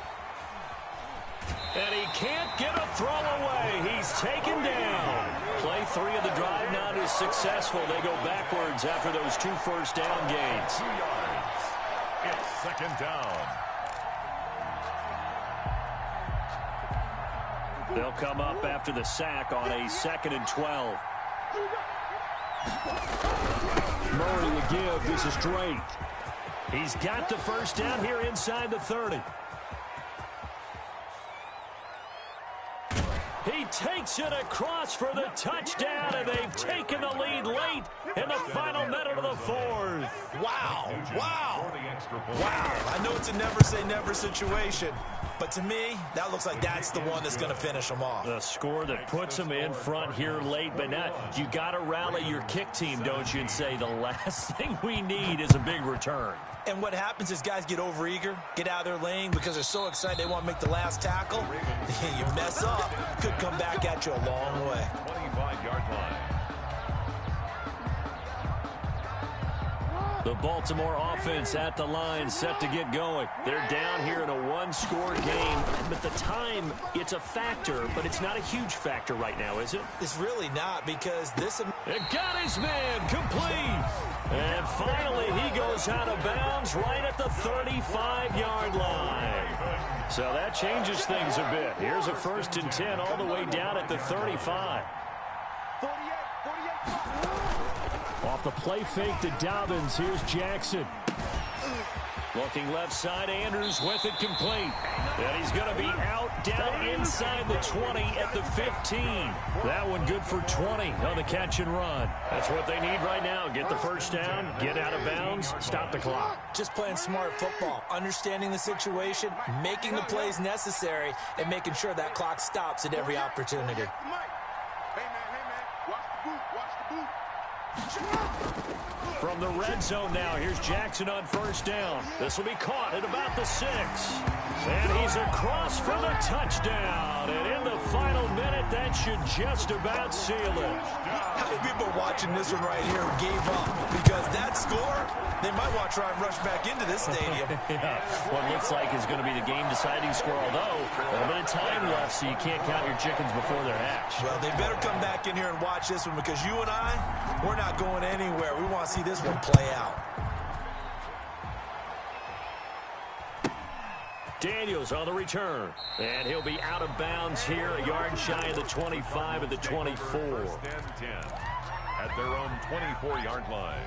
And he can't get a throw away. He's taken down. Play 3 of the drive not as successful. They go backwards after those 2 first down gains. 2 yards. It's 2nd down. They'll come up after the sack on a 2nd and 12. Murray will give. This is straight. He's got the first down here inside the 30. He takes it across for the touchdown, and they've taken the lead late in the final minute of the 4th. Wow. Wow. Wow. I know it's a never-say-never situation, but to me, that looks like that's the one that's going to finish them off. The score that puts them in front here late, but now you got to rally your kick team, don't you, and say the last thing we need is a big return. And what happens is guys get overeager, get out of their lane because they're so excited they want to make the last tackle. You mess up, could come back at you a long way. 25-yard line. The Baltimore offense at the line, set to get going. They're down here in a 1-score game, but the time, it's a factor, but it's not a huge factor right now, is it? It's really not, because this... It got his man complete. And finally, he goes out of bounds right at the 35-yard line. So that changes things a bit. Here's a 1st and 10 all the way down at the 35. Off the play fake to Dobbins, here's Jackson. Looking left side, Andrews with it complete. And he's going to be out down inside the 20 at the 15. That one good for 20 on the catch and run. That's what they need right now. Get the first down, get out of bounds, stop the clock. Just playing smart football, understanding the situation, making the plays necessary, and making sure that clock stops at every opportunity. Hey, man, watch the boot, watch the boot. From the red zone now, here's Jackson on first down. This will be caught at about the 6. And he's across for the touchdown. And in the final minute, that should just about seal it. How many people watching this one right here gave up? Because that score, they might want to try and rush back into this stadium. Yeah, what looks like is going to be the game-deciding score, although a little bit of time left, so you can't count your chickens before they're hatched. Well, they better come back in here and watch this one, because you and I, we're not going anywhere. We want to see this one play out. Daniels on the return, and he'll be out of bounds here, a yard shy of the 25 at the 24. At their own 24-yard line.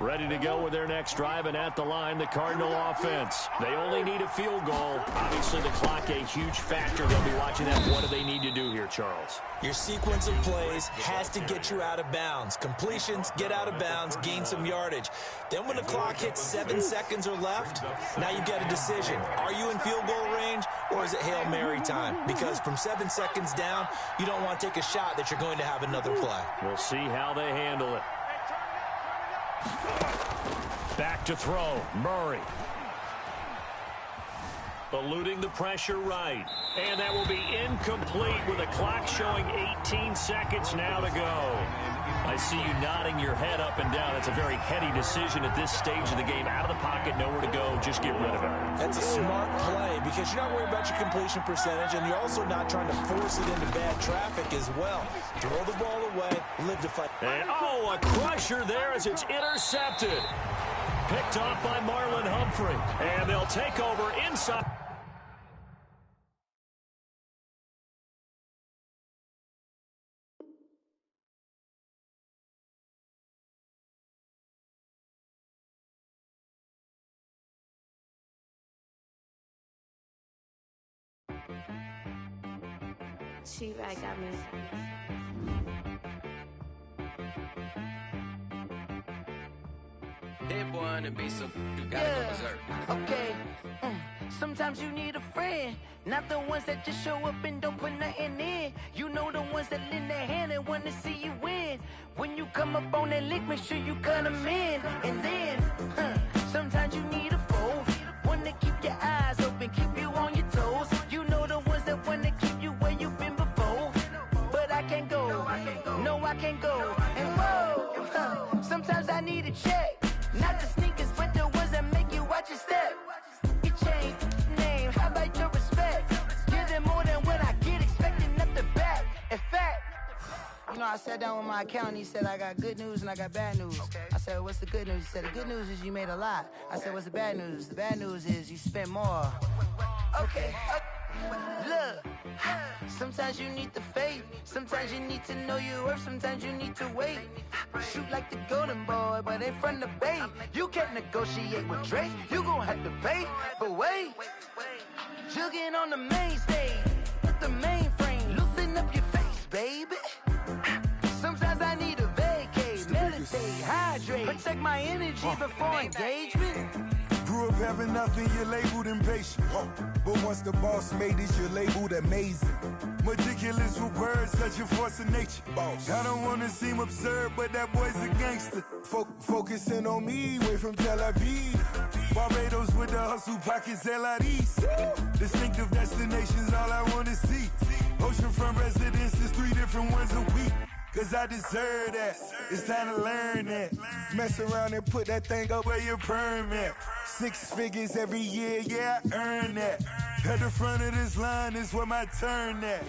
Ready to go with their next drive, and at the line, the Cardinal offense. They only need a field goal. Obviously, the clock a huge factor. They'll be watching that. What do they need to do here, Charles? Your sequence of plays has to get you out of bounds. Completions, get out of bounds, gain some yardage. Then when the clock hits 7 seconds or left, now you get a decision. Are you in field goal range, or is it Hail Mary time? Because from 7 seconds down, you don't want to take a shot that you're going to have another play. We'll see how they handle it. Back to throw, Murray. Eluding the pressure right. And that will be incomplete with a clock showing 18 seconds now to go. I see you nodding your head up and down. That's a very heady decision at this stage of the game. Out of the pocket, nowhere to go. Just get rid of it. That's a smart play because you're not worried about your completion percentage, and you're also not trying to force it into bad traffic as well. Throw the ball away, live to fight. And, a crusher there as it's intercepted. Picked off by Marlon Humphrey. And they'll take over inside. T-Rag got me. That boy on the beat, so you gotta go berserk. Okay. Sometimes you need a friend, not the ones that just show up and don't put nothing in. You know the ones that lend their hand and want to see you win. When you come up on that lick, make sure you cut them in. And then, sometimes you need a foe, one to keep your eyes open, keep you on your toes. You know the ones that want to keep you where you've been before. But I can't go, no I can't go. And whoa, sometimes I need a check. Not the sneakers, but the ones that make you watch your step. You change name, how about your respect? Give them more than what I get, expecting nothing back. In fact, you know, I sat down with my accountant, he said, I got good news and I got bad news. I said, what's the good news? He said, the good news is you made a lot. I said, what's the bad news? The bad news is you spent more. Okay. Look, sometimes you need the faith, sometimes you need to know your worth, sometimes you need to wait. Shoot like the golden boy, but ain't from the bay. You can't negotiate with Drake, you gon' have to pay. But wait, jugging on the main stage, with the mainframe, loosen up your face, baby. Sometimes I need a vacate, meditate, hydrate, protect my energy before engagement. Grew up having nothing, you're labeled impatient. But once the boss made it, you're labeled amazing. Meticulous with words, such a force of nature. I don't wanna seem absurd, but that boy's a gangster. Focusing on me, way from Tel Aviv. Barbados with the hustle pockets, LIDs. Distinctive destinations, all I wanna see. Oceanfront residences, 3 different ones a week. Cause I deserve that, it's time to learn that. Mess around and put that thing up where your permit. 6 figures every year, yeah, I earn that. At the front of this line is where my turn at.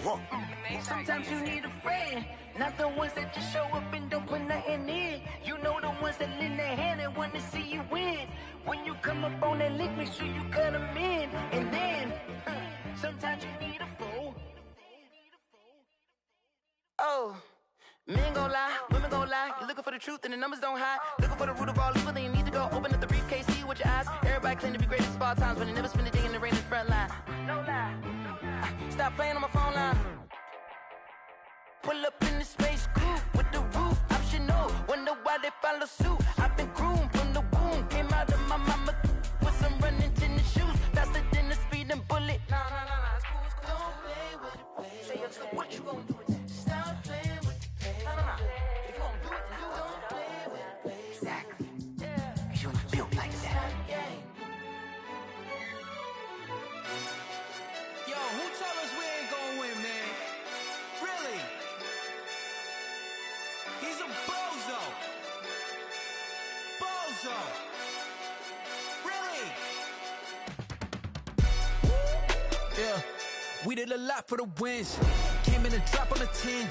Sometimes you need a friend, not the ones that just show up and don't put nothing in. You know the ones that lend their hand and want to see you win. When you come up on that lick, make sure you cut them in. And then, sometimes you need a fool. Oh. Men gon' lie, women gon' lie. You're looking for the truth and the numbers don't hide. Looking for the root of all evil, then you need to go open up the briefcase, see with your eyes. Everybody claim to be greatest of all times, but they never spend a day in the rain in the front line. No lie. Stop playing on my phone line. Pull up in the space coupe with the roof optional. Wonder why they follow suit. I've been groomed from the womb. Came out of my mama with some running tennis shoes. Faster than the speeding bullet. Nah, it's cool, it's cool. Don't play with it, baby. Say what you gon' do with that? Stop playing with it. If you gon' do it, then you don't play with it, baby. Exactly. Cause you're not built like that. Bozo. Really? Yeah, we did a lot for the wins. Came in and drop on the 10.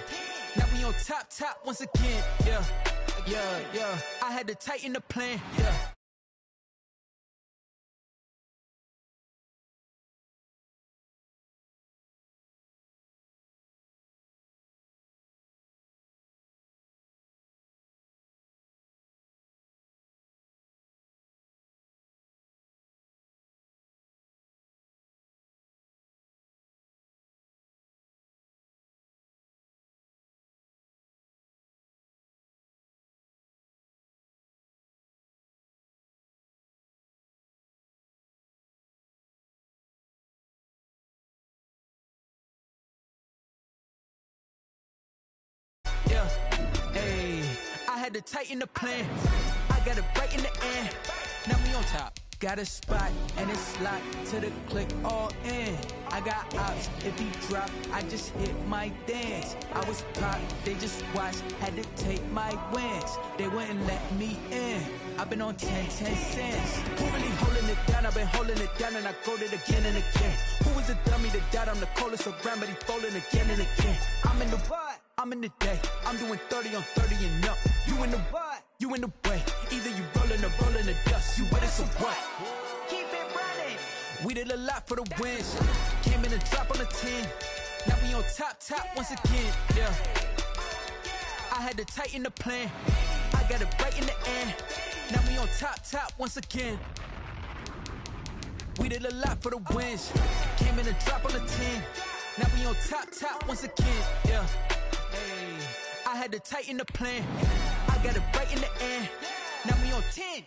Now we on top once again. Yeah. I had to tighten the plan. Yeah. Yeah, ayy, I had to tighten the plan. I got it right in the end. Now we on top. Got a spot and it's locked to the click all in. I got ops, if he drop, I just hit my dance. I was pop, they just watched, had to take my wins. They wouldn't let me in. I've been on 10 cents. Who really holding it down? I've been holding it down and I go it again and again. Who was the dummy that died? I'm the coldest around, but he folding again and again. I'm in the what? I'm in the day. I'm doing 30 on 30 and up. You in the what? You in the way. Either you rolling or rolling the dust. You with it, so what? Keep it running. We did a lot for the wins. Came in and drop on the 10. Now we on top once again. Yeah. I had to tighten the plan. I got it right in the end. Now we on top once again. We did a lot for the wins. Came in and drop on the 10. Now we on top once again. Yeah. Hey, I had to tighten the plan. I got it right in the end. Now we on 10.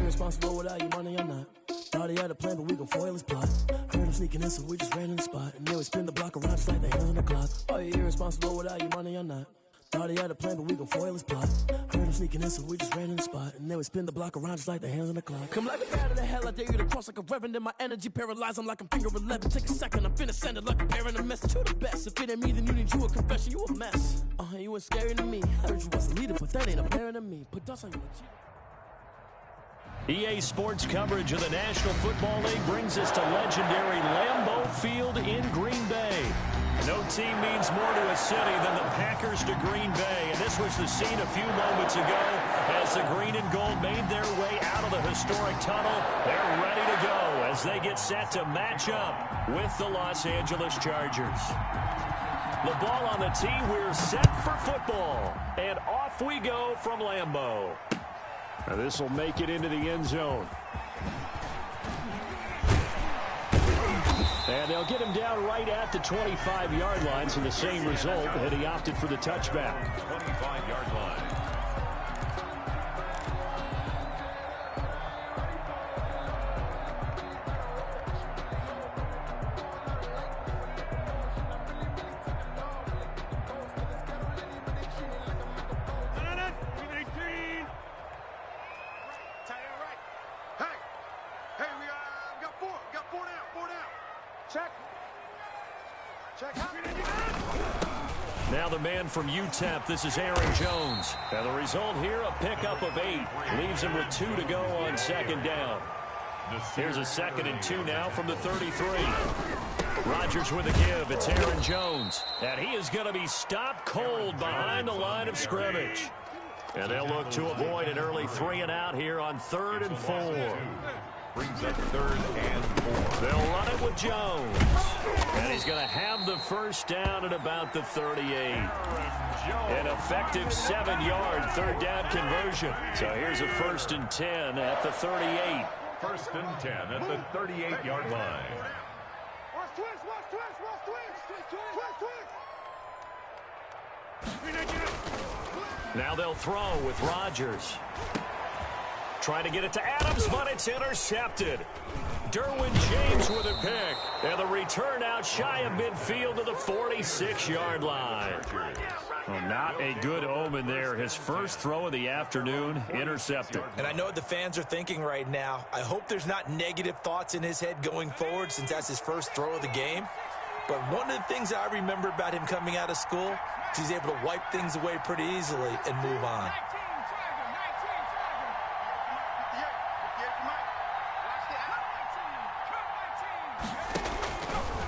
Responsible without your money or not. Thought he had a plan, but we gon' foil his plot. Heard him sneaking in, so we just ran in the spot. And then we spin the block around just like the hands on the clock. Are you irresponsible without your money or not? Thought he had a plan, but we gon' foil his plot. Heard him sneaking in, so we just ran in the spot. And then we spin the block around just like the hands on the clock. Come like a bat of the hell, I dare you to cross like a reverend. And my energy paralyzed, I'm like I'm finger 11. Take a second, I'm finna send it like a parent a message. You the best, if it ain't me, then you need you a confession. You a mess, you was scary to me. Heard you was a leader, but that ain't apparent to me. Put dust on you a cheater. EA Sports coverage of the National Football League brings us to legendary Lambeau Field in Green Bay. No team means more to a city than the Packers to Green Bay, and this was the scene a few moments ago as the green and gold made their way out of the historic tunnel. They're ready to go as they get set to match up with the Los Angeles Chargers. The ball on the tee, we're set for football, and off we go from Lambeau. Now this will make it into the end zone. And they'll get him down right at the 25-yard line, so the same result, and he opted for the touchback. 25-yard line. Now the man from UTEP, this is Aaron Jones. And the result here, a pickup of 8. Leaves him with 2 to go on second down. Here's a 2nd and 2 now from the 33. Rodgers with a give. It's Aaron Jones. And he is going to be stopped cold behind the line of scrimmage. And they'll look to avoid an early 3 and out here on 3rd and 4. Brings up 3rd and 4. They'll run it with Jones. And he's going to have the first down at about the 38. An effective 7-yard 3rd down conversion. So here's a 1st and 10 at the 38. 1st and 10 at the 38-yard line. Now they'll throw with Rodgers. Trying to get it to Adams, but it's intercepted. Derwin James with a pick. And the return out shy of midfield to the 46-yard line. Well, not a good omen there. His first throw of the afternoon, intercepted. And I know what the fans are thinking right now. I hope there's not negative thoughts in his head going forward since that's his first throw of the game. But one of the things I remember about him coming out of school is he's able to wipe things away pretty easily and move on.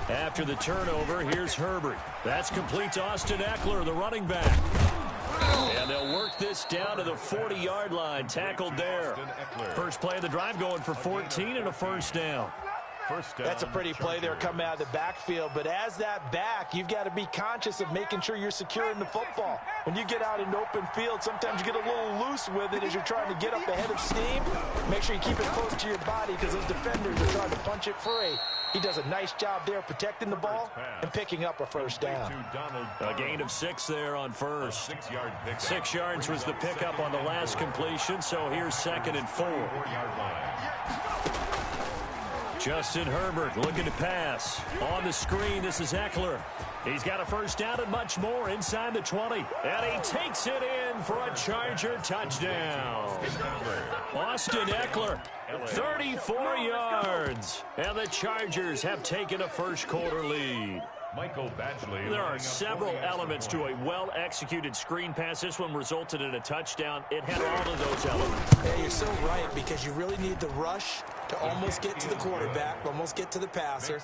After the turnover, here's Herbert. That's complete to Austin Eckler, the running back. And they'll work this down to the 40-yard line, tackled there. First play of the drive going for 14 and a first down. That's a pretty play there coming out of the backfield, but as that back, you've got to be conscious of making sure you're securing the football. When you get out in open field, sometimes you get a little loose with it as you're trying to get up ahead of steam. Make sure you keep it close to your body because those defenders are trying to punch it free. He does a nice job there protecting the ball and picking up a first down. A gain of 6 there on first. 6 yards was the pickup on the last completion, so here's 2nd and 4. Justin Herbert looking to pass. On the screen, this is Eckler. He's got a first down and much more inside the 20. And he takes it in for a Charger touchdown. Austin Eckler, 34 yards. And the Chargers have taken a first quarter lead. Michael Badgley. There are several elements to a well-executed screen pass. This one resulted in a touchdown. It had all of those elements. Yeah, you're so right because you really need the rush to almost get to the quarterback, almost get to the passer.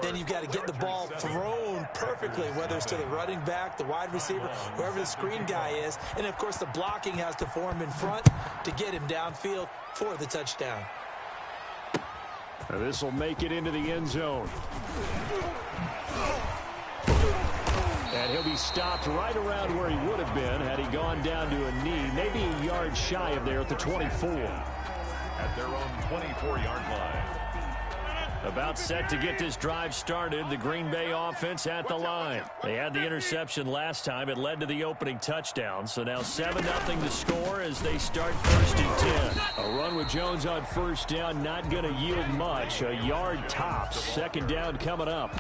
Then you've got to get the ball thrown perfectly, whether it's to the running back, the wide receiver, whoever the screen guy is. And, of course, the blocking has to form in front to get him downfield for the touchdown. This will make it into the end zone. And he'll be stopped right around where he would have been had he gone down to a knee, maybe a yard shy of there at the 24. At their own 24-yard line. About set to get this drive started, the Green Bay offense at the line. They had the interception last time. It led to the opening touchdown. So now 7-0 to score as they start 1st and 10. A run with Jones on first down, not going to yield much. A yard tops. 2nd down coming up.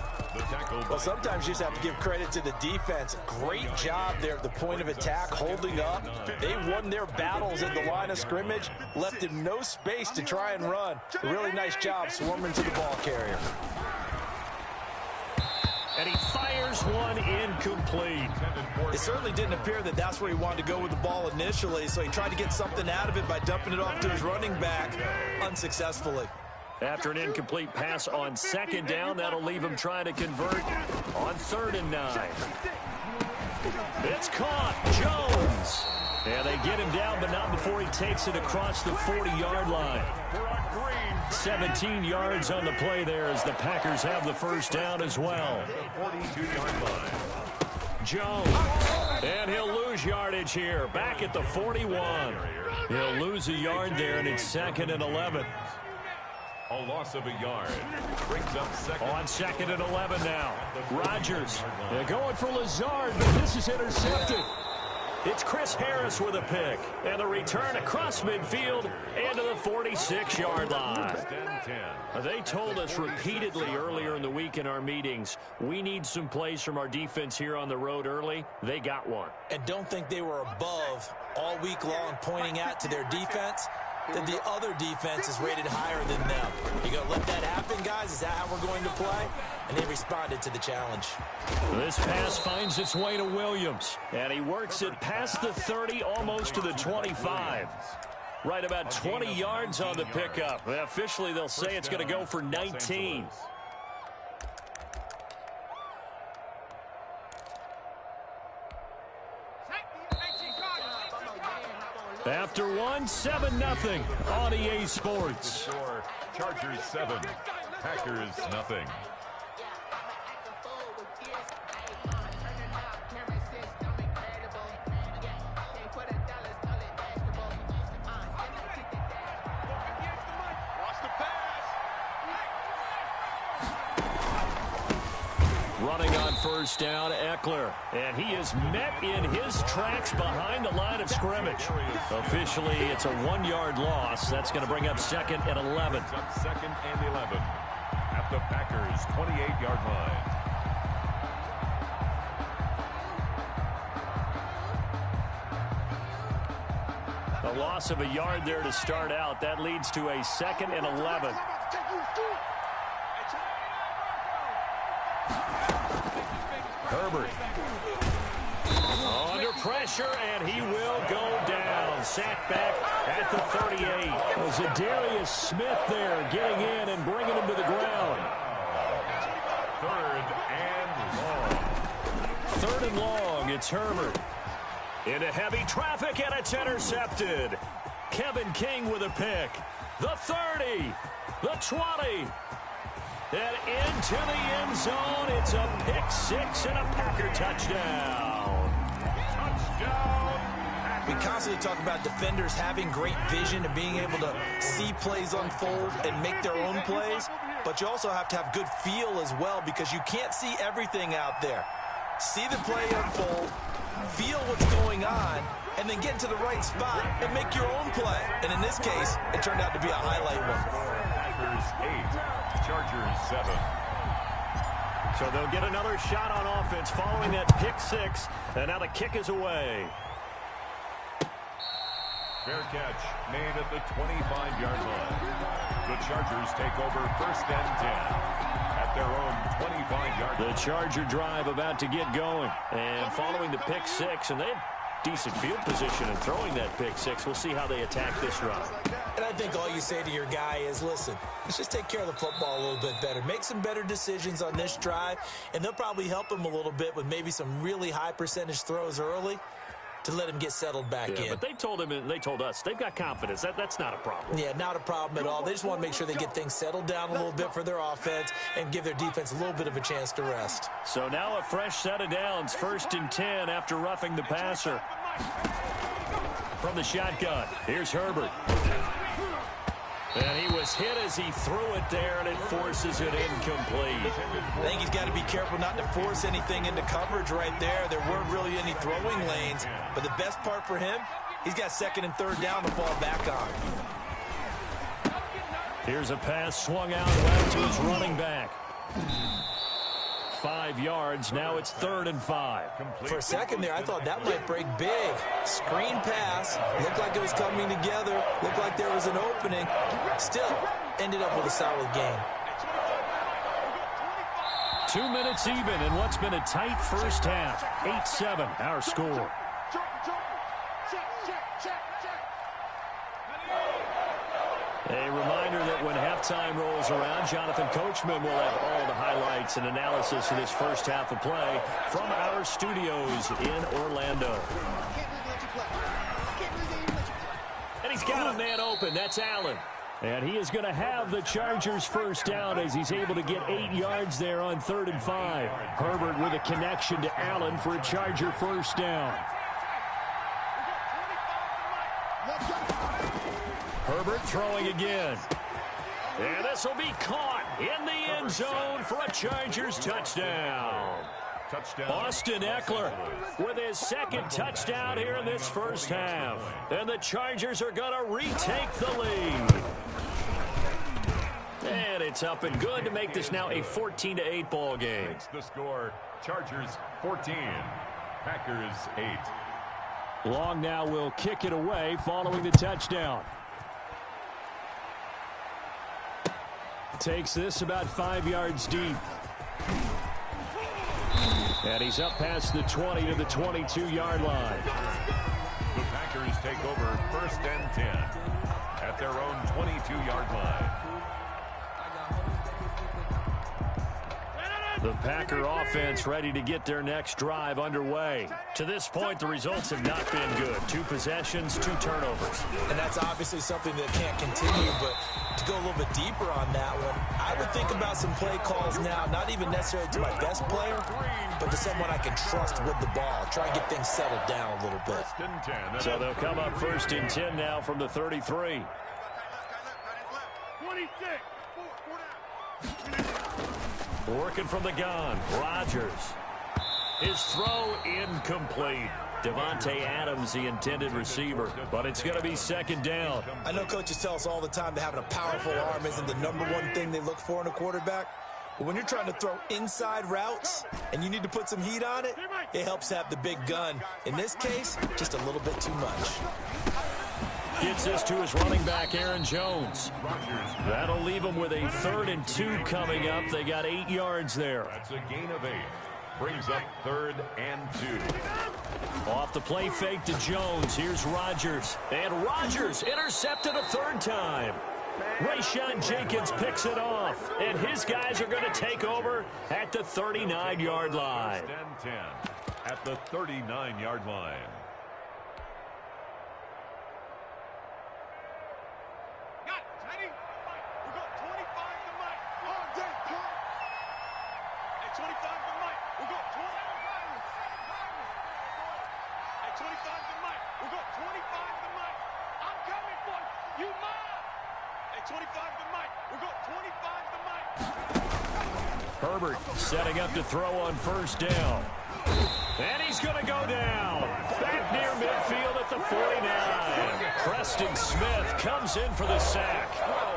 Well, sometimes you just have to give credit to the defense. Great job there at the point of attack, holding up. They won their battles at the line of scrimmage, left him no space to try and run. A really nice job swarming to the ball carrier. And he fires one incomplete. It certainly didn't appear that that's where he wanted to go with the ball initially, so he tried to get something out of it by dumping it off to his running back unsuccessfully. After an incomplete pass on 2nd down, that'll leave him trying to convert on 3rd and 9. It's caught. Jones. And they get him down, but not before he takes it across the 40-yard line. 17 yards on the play there as the Packers have the first down as well. 42-yard line. Jones. And he'll lose yardage here. Back at the 41. He'll lose a yard there, and it's 2nd and 11. A loss of a yard. Brings up 2nd. On 2nd and 11 now. Rodgers. They're going for Lazard, but this is intercepted. It's Chris Harris with a pick. And the return across midfield and to the 46-yard line. They told us repeatedly earlier in the week in our meetings, we need some plays from our defense here on the road early. They got one. And don't think they were above all week long pointing out to their defense that the other defense is rated higher than them. You going to let that happen, guys? Is that how we're going to play? And they responded to the challenge. This pass finds its way to Williams. And he works it past the 30, almost to the 25. Right about 20 yards on the pickup. Officially, they'll say it's going to go for 19. After one, 7-0 on EA Sports. Chargers 7, Packers nothing. Running on first down, Eckler. And he is met in his tracks behind the line of scrimmage. Officially, it's a 1-yard loss. That's going to bring up 2nd and 11. Second and 11 at the Packers' 28-yard line. A loss of a yard there to start out. That leads to a 2nd and 11. Herbert. Under pressure, and he will go down. Sacked back at the 38. Was Zadarius Smith there getting in and bringing him to the ground. 3rd and long. 3rd and long. It's Herbert. Into heavy traffic, and it's intercepted. Kevin King with a pick. The 30. The 20. And into the end zone, it's a pick 6 and a Packer touchdown. We constantly talk about defenders having great vision and being able to see plays unfold and make their own plays, but you also have to have good feel as well because you can't see everything out there. See the play unfold, feel what's going on, and then get into the right spot and make your own play. And in this case, it turned out to be a highlight one. Packers 8, Chargers 7. So they'll get another shot on offense following that pick 6, and now the kick is away. Fair catch made at the 25-yard line. The Chargers take over 1st and 10 at their own 25-yard line. The Charger drive about to get going. And following the pick 6, and they had decent field position in throwing that pick 6. We'll see how they attack this drive. And I think all you say to your guy is, listen, let's just take care of the football a little bit better. Make some better decisions on this drive, and they'll probably help him a little bit with maybe some really high percentage throws early to let him get settled back in. But they told him and they told us they've got confidence. That's not a problem. Yeah, not a problem at all. They just want to make sure they get things settled down a little bit for their offense and give their defense a little bit of a chance to rest. So now a fresh set of downs, 1st and 10 after roughing the passer. From the shotgun, here's Herbert. And he was hit as he threw it there, and it forces it incomplete. I think he's got to be careful not to force anything into coverage right there. There weren't really any throwing lanes. But the best part for him, he's got 2nd and 3rd down to fall back on. Here's a pass swung out left to his running back. 5 yards. Now it's 3rd and 5. For a second there, I thought that might break big. Screen pass. Looked like it was coming together. Looked like there was an opening. Still, ended up with a solid game. 2 minutes even in what's been a tight first half. 8-7, our score. A reminder that when halftime rolls around, Jonathan Coachman will have all the highlights and analysis of this first half of play from our studios in Orlando. And he's got a man open. That's Allen. And he is going to have the Chargers first down as he's able to get 8 yards there on 3rd and 5. Herbert with a connection to Allen for a Charger first down. Herbert throwing again. And this will be caught in the end zone for a Chargers touchdown. Austin Eckler with his 2nd touchdown here in this first half. And the Chargers are going to retake the lead. And it's up and good to make this now a 14-8 ball game. The score, Chargers 14, Packers 8. Long now will kick it away following the touchdown. Takes this about 5 yards deep. And he's up past the 20 to the 22-yard line. The Packers take over 1st and 10 at their own 22-yard line. The Packer offense ready to get their next drive underway. To this point, the results have not been good. 2 possessions, 2 turnovers. And that's obviously something that can't continue, but to go a little bit deeper on that one, I would think about some play calls now, not even necessarily to my best player, but to someone I can trust with the ball. Try and get things settled down a little bit. So they'll come up 1st and 10 now from the 33. 26. Working from the gun, Rodgers. His throw incomplete. Devontae Adams, the intended receiver, but it's going to be 2nd down. I know coaches tell us all the time that having a powerful arm isn't the #1 thing they look for in a quarterback, but when you're trying to throw inside routes and you need to put some heat on it, it helps have the big gun. In this case, just a little bit too much. Gets this to his running back, Aaron Jones. That'll leave him with a 3rd and 2 coming up. They got 8 yards there. That's a gain of 8. Brings up 3rd and 2. Off the play fake to Jones. Here's Rodgers. And Rodgers intercepted a 3rd time. Rayshawn Jenkins picks it off. And his guys are going to take over at the 39-yard line. 1st and 10 at the 39-yard line. Herbert setting up to throw on 1st down. And he's going to go down. Back near midfield at the 49. Preston Smith comes in for the sack.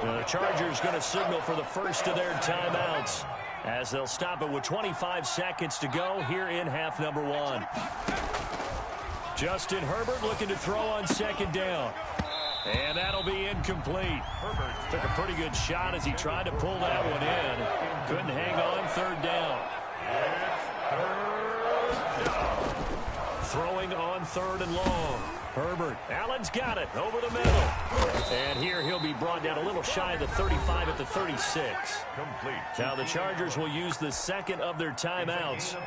The Chargers going to signal for the first of their timeouts as they'll stop it with 25 seconds to go here in half number 1. Justin Herbert looking to throw on 2nd down. And that'll be incomplete. Herbert took a pretty good shot as he tried to pull that one in. Couldn't hang on. 3rd down. Throwing on 3rd and long. Herbert. Allen's got it over the middle. And here he'll be brought down a little shy of the 35 at the 36. Complete. Now the Chargers will use the 2nd of their timeouts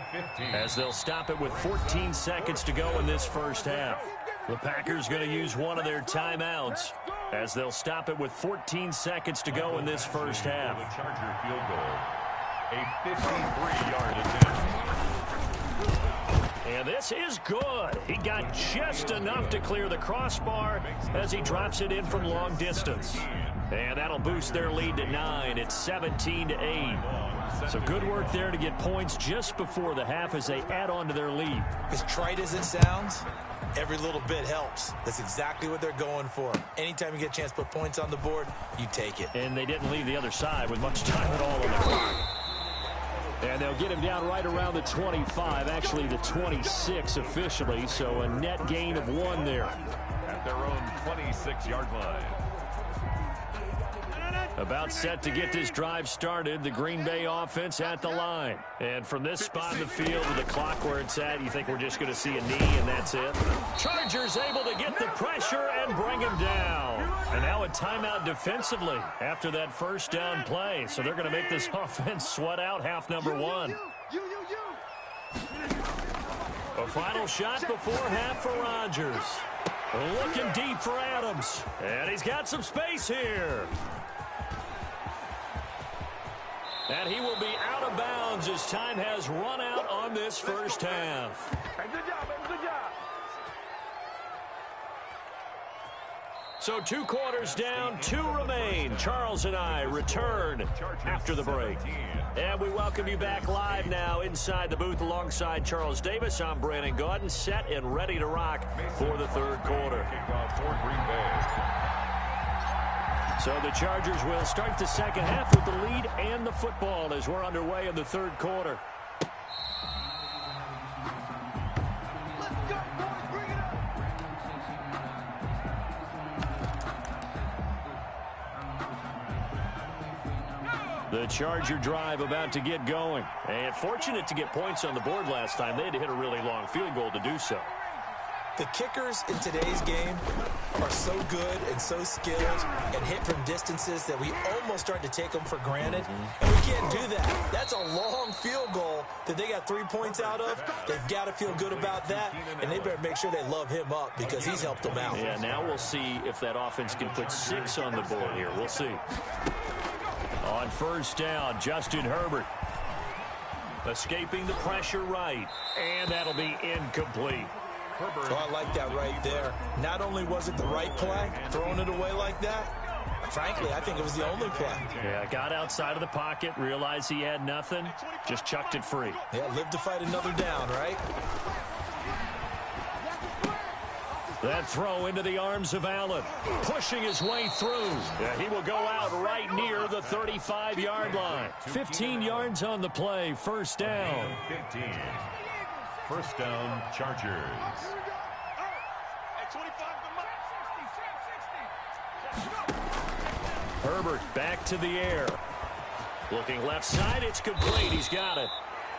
as they'll stop it with 14 seconds to go in this 1st half. The Packers going to use one of their timeouts as they'll stop it with 14 seconds to go in this 1st half. The Charger field goal. A 53-yard attempt. And this is good. He got just enough to clear the crossbar as he drops it in from long distance. And that'll boost their lead to 9. It's 17-8. So good work there to get points just before the half as they add on to their lead. As trite as it sounds, every little bit helps. That's exactly what they're going for. Anytime you get a chance to put points on the board, you take it. And they didn't leave the other side with much time at all on the clock. And they'll get him down right around the 25, actually the 26 officially, so a net gain of 1 there. At their own 26-yard line. About set to get this drive started, the Green Bay offense at the line. And from this spot in the field with the clock where it's at, you think we're just going to see a knee and that's it? Chargers able to get the pressure and bring him down. And now a timeout defensively after that 1st down play. So they're going to make this offense sweat out half number 1. A final shot before half for Rodgers. Looking deep for Adams. And he's got some space here. And he will be out of bounds as time has run out on this 1st half. Good job, man. Good job. So 2 quarters down, 2 remain. Charles and I return after the break. And we welcome you back live now inside the booth alongside Charles Davis. I'm Brandon Gaudin, set and ready to rock for the 3rd quarter. Kickoff for Green Bay. So the Chargers will start the 2nd half with the lead and the football as we're underway in the 3rd quarter. Let's go, boys. Bring it up. The Charger drive about to get going. And fortunate to get points on the board last time. They had to hit a really long field goal to do so. The kickers in today's game are so good and so skilled and hit from distances that we almost start to take them for granted. And we can't do that. That's a long field goal that they got 3 points out of. They've got to feel good about that, and they better make sure they love him up because he's helped them out. Yeah, now we'll see if that offense can put 6 on the board here. We'll see. On first down, Justin Herbert. Escaping the pressure right, and that'll be incomplete. Oh, I like that right there. Not only was it the right play, throwing it away like that, frankly, I think it was the only play. Yeah, got outside of the pocket, realized he had nothing, just chucked it free. Yeah, live to fight another down, right? That throw into the arms of Allen, pushing his way through. Yeah, he will go out right near the 35-yard line. 15 yards on the play, first down. 15. First down, Chargers. Herbert back to the air. Looking left side, it's complete. He's got it.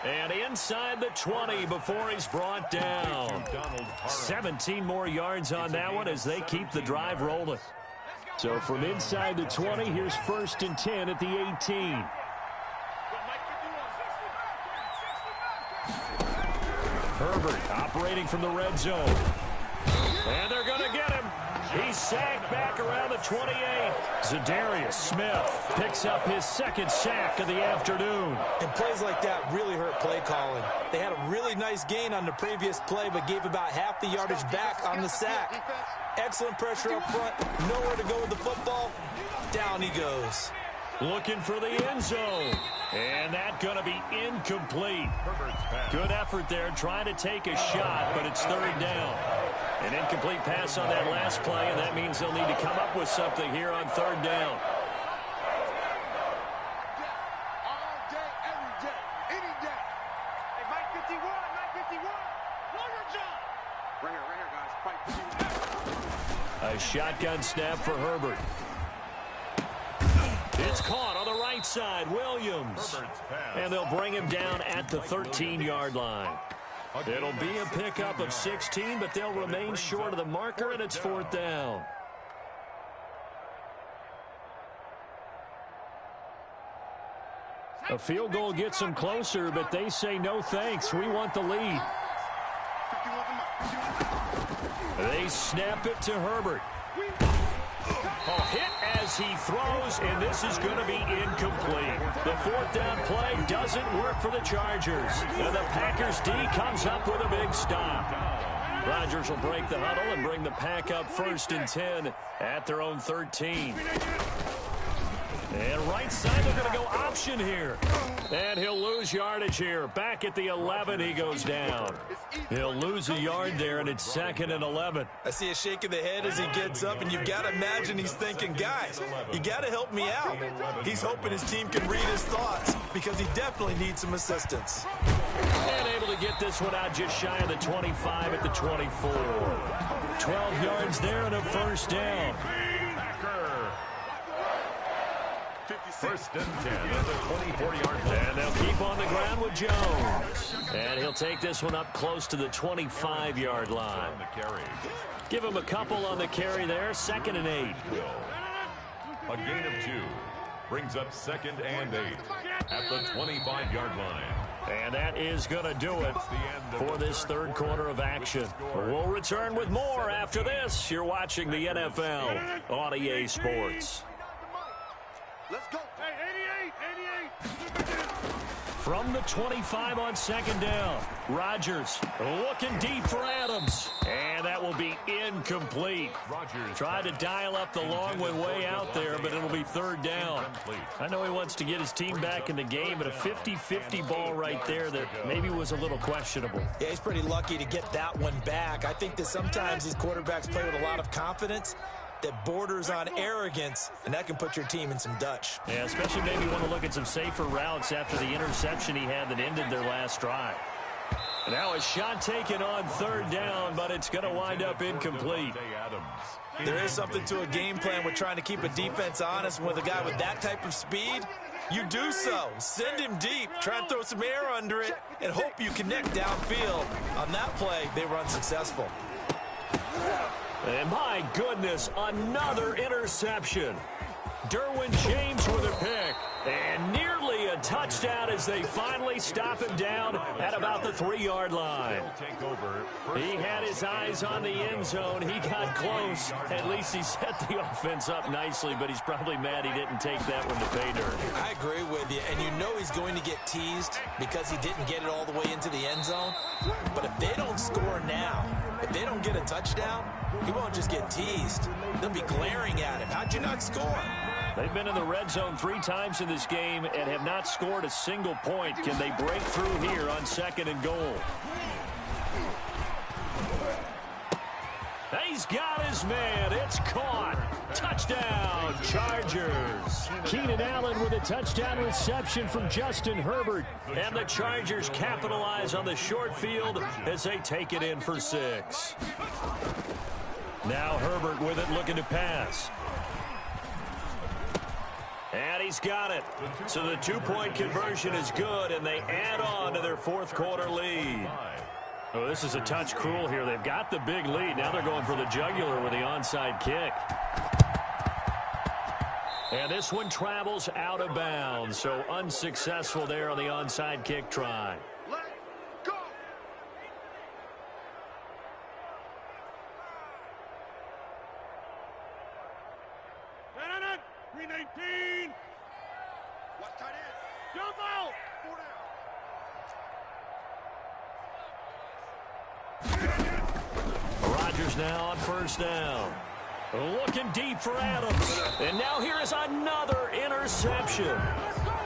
And inside the 20 before he's brought down. 17 more yards on that one as they keep the drive rolling. So from inside the 20, here's first and 10 at the 18. Herbert operating from the red zone. And they're going to get him. He's sacked back around the 28. Zadarius Smith picks up his second sack of the afternoon. And plays like that really hurt play calling. They had a really nice gain on the previous play, but gave about half the yardage back on the sack. Excellent pressure up front. Nowhere to go with the football. Down he goes. Looking for the end zone. And that's going to be incomplete. Good effort there trying to take a shot, but it's third down. An incomplete pass on that last play, and that means they'll need to come up with something here on third down. All day, every day, any day. Hey, Mike 51, Mike 51. One more job. Right here, guys. Fight. A shotgun snap for Herbert. It's caught on the right side, Williams. And they'll bring him down at the 13-yard line. It'll be a pickup of 16, but they'll remain short of the marker, and it's fourth down. A field goal gets them closer, but they say no thanks. We want the lead. They snap it to Herbert. A hit as he throws, and this is going to be incomplete. The fourth down play doesn't work for the Chargers. And the Packers D comes up with a big stop. Rodgers will break the huddle and bring the pack up first and 10 at their own 13. And right side, they're going to go option here. And he'll lose yardage here. Back at the 11, he goes down. He'll lose a yard there, and it's second and 11. I see a shake of the head as he gets up, and you've got to imagine he's thinking, guys, you got to help me out. He's hoping his team can read his thoughts because he definitely needs some assistance. And able to get this one out just shy of the 25 at the 24. 12 yards there and a first down. First and 10 at the 24-yard line. And they'll keep on the ground with Jones. And he'll take this one up close to the 25-yard line. Give him a couple on the carry there. Second and 8. A gain of 2 brings up second and 8 at the 25-yard line. And that is going to do it for this third quarter of action. We'll return with more after this. You're watching the NFL on EA Sports. Let's go. Hey, 88. From the 25 on second down, Rodgers looking deep for Adams. And that will be incomplete. Rodgers tried to dial up the long way out there, but it'll be third down. I know he wants to get his team back in the game, but a 50-50 ball right there that maybe was a little questionable. Yeah, he's pretty lucky to get that one back. I think that sometimes these quarterbacks play with a lot of confidence that borders on arrogance, and that can put your team in some Dutch. Yeah, especially maybe want to look at some safer routes after the interception he had that ended their last drive. Now a shot taken on third down, but it's going to wind up incomplete. There is something to a game plan with trying to keep a defense honest. With a guy with that type of speed, you do so. Send him deep, try and throw some air under it, and hope you connect downfield. On that play, they were unsuccessful. And my goodness, another interception. Derwin James with a pick. And nearly a touchdown as they finally stop him down at about the 3-yard line. He had his eyes on the end zone. He got close. At least he set the offense up nicely, but he's probably mad he didn't take that one to pay dirt. I agree with you, and you know he's going to get teased because he didn't get it all the way into the end zone. But if they don't score now, if they don't get a touchdown, he won't just get teased. They'll be glaring at him. How'd you not score? They've been in the red zone 3 times in this game and have not scored a single point. Can they break through here on 2nd and goal? He's got his man. It's caught. Touchdown, Chargers. Keenan Allen with a touchdown reception from Justin Herbert. And the Chargers capitalize on the short field as they take it in for 6. Now Herbert with it, looking to pass. And he's got it. So the 2-point conversion is good, and they add on to their 4th quarter lead. Oh, this is a touch cruel here. They've got the big lead. Now they're going for the jugular with the onside kick. And this one travels out of bounds, so unsuccessful there on the onside kick try. Go! 319! Watch tight end. Jump out! 4 down. Rodgers now on 1st down. Looking deep for Adams. And now here is another interception.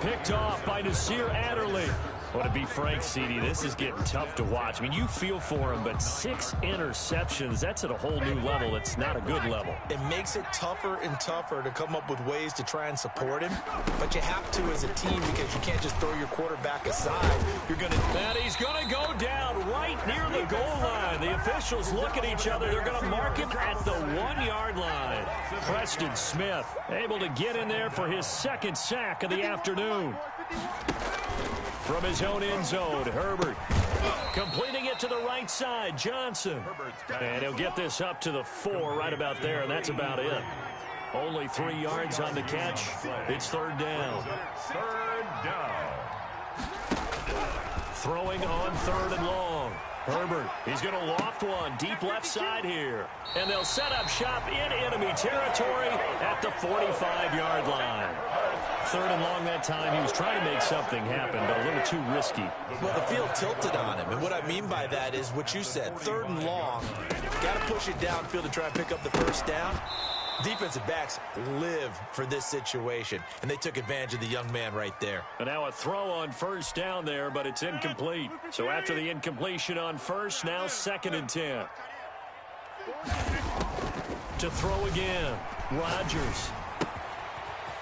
Picked off by Nasir Adderley. Well, to be frank, CD, this is getting tough to watch. I mean, you feel for him, but 6 interceptions, that's at a whole new level. It's not a good level. It makes it tougher and tougher to come up with ways to try and support him. But you have to as a team because you can't just throw your quarterback aside. You're going to... And he's going to go down right near the goal line. The officials look at each other. They're going to mark him at the 1-yard line. Preston Smith able to get in there for his 2nd sack of the afternoon. From his own end zone, Herbert completing it to the right side, Johnson. And he'll get this up to the 4 right about there, and that's about it. Only 3 yards on the catch. It's 3rd down. 3rd down. Throwing on 3rd and long. Herbert, he's going to loft one deep left side here. And they'll set up shop in enemy territory at the 45-yard line. 3rd and long that time. He was trying to make something happen, but a little too risky. Well, the field tilted on him, and what I mean by that is what you said. 3rd and long, got to push it downfield to try and pick up the 1st down. Defensive backs live for this situation, and they took advantage of the young man right there. And now a throw on 1st down there, but it's incomplete. So after the incompletion on 1st, now 2nd and 10. To throw again, Rodgers.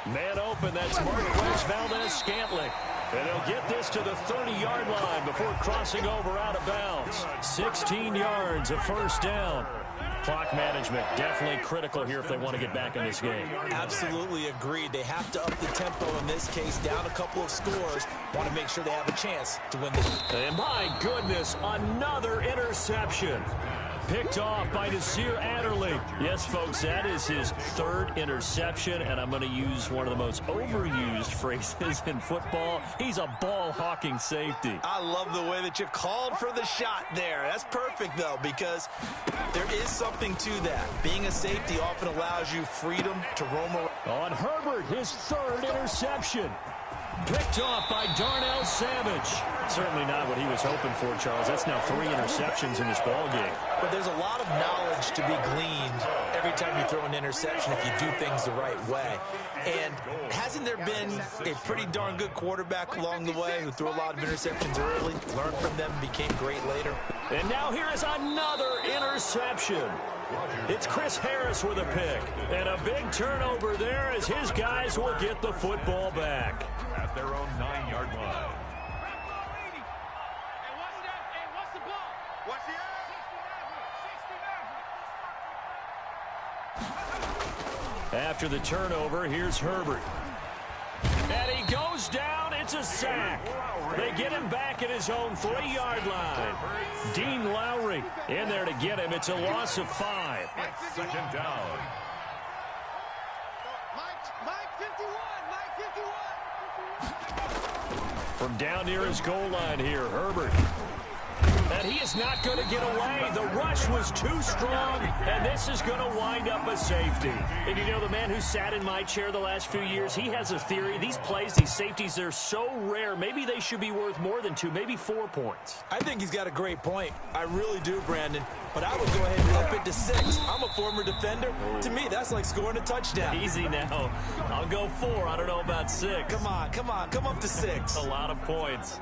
Man open, that's Marquez Valdez-Scantling. And they'll get this to the 30-yard line before crossing over out of bounds. 16 yards of 1st down. Clock management definitely critical here if they want to get back in this game. Absolutely agreed. They have to up the tempo in this case, down a couple of scores. Want to make sure they have a chance to win this. And my goodness, another interception. Picked off by Nasir Adderley. Yes, folks, that is his 3rd interception, and I'm going to use one of the most overused phrases in football. He's a ball-hawking safety. I love the way that you called for the shot there. That's perfect, though, because there is something to that. Being a safety often allows you freedom to roam around. On Herbert, his 3rd interception. Picked off by Darnell Savage. Certainly not what he was hoping for, Charles. That's now 3 interceptions in this ballgame. But there's a lot of knowledge to be gleaned every time you throw an interception if you do things the right way. And hasn't there been a pretty darn good quarterback along the way who threw a lot of interceptions early, learned from them, became great later? And now here is another interception. It's Chris Harris with a pick. And a big turnover there as his guys will get the football back. At their own 9-yard line. After the turnover, here's Herbert. And he goes down it's a sack. They get him back at his own 3-yard line. Dean Lowry in there to get him. It's a loss of 5. Second down. Mike 51, Mike 51. From down near his goal line here, Herbert. And he is not going to get away. The rush was too strong, and this is going to wind up a safety. And you know, the man who sat in my chair the last few years, he has a theory. These plays, these safeties, they're so rare. Maybe they should be worth more than 2, maybe 4 points. I think he's got a great point. I really do, Brandon. But I would go ahead and up it to 6. I'm a former defender. To me, that's like scoring a touchdown. Easy now. I'll go 4. I don't know about 6. Come on. Come up to 6. A lot of points.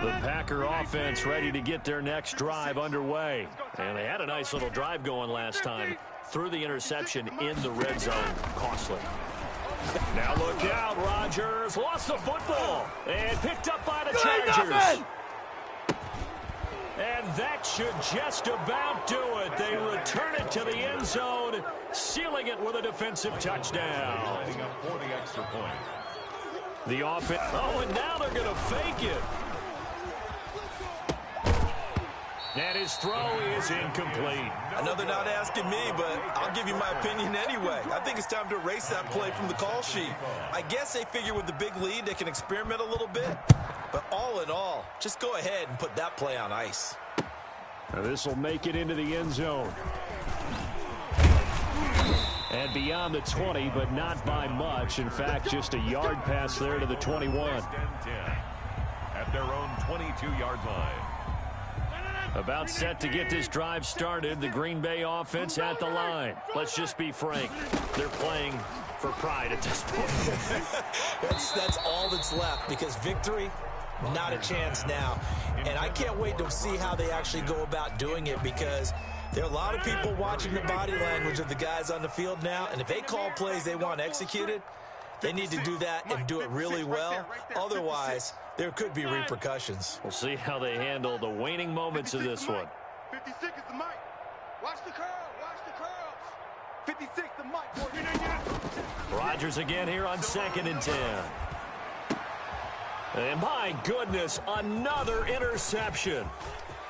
The Packer offense ready to get their next drive underway. And they had a nice little drive going last time. Threw the interception in the red zone. Costly. Now look out, Rodgers. Lost the football. And picked up by the Chargers. And that should just about do it. They return it to the end zone, sealing it with a defensive touchdown. Lining up for the extra point. The offense. Oh, and now they're going to fake it. And his throw is incomplete. I know they're not asking me, but I'll give you my opinion anyway. I think it's time to erase that play from the call sheet. I guess they figure with the big lead they can experiment a little bit. But all in all, just go ahead and put that play on ice. Now this will make it into the end zone. And beyond the 20, but not by much. In fact, just a yard pass there to the 21. At their own 22-yard line. About set to get this drive started. The Green Bay offense at the line. Let's just be frank. They're playing for pride at this point. That's all that's left, because victory, not a chance now. And I can't wait to see how they actually go about doing it, because there are a lot of people watching the body language of the guys on the field now. And if they call plays they want executed, they need to do that and do it really well. Otherwise, there could be repercussions. We'll see how they handle the waning moments of this one. 56 is the mic. Watch the curl. Watch the curls. 56 the mic. Rodgers again here on 2nd and 10. And my goodness, another interception.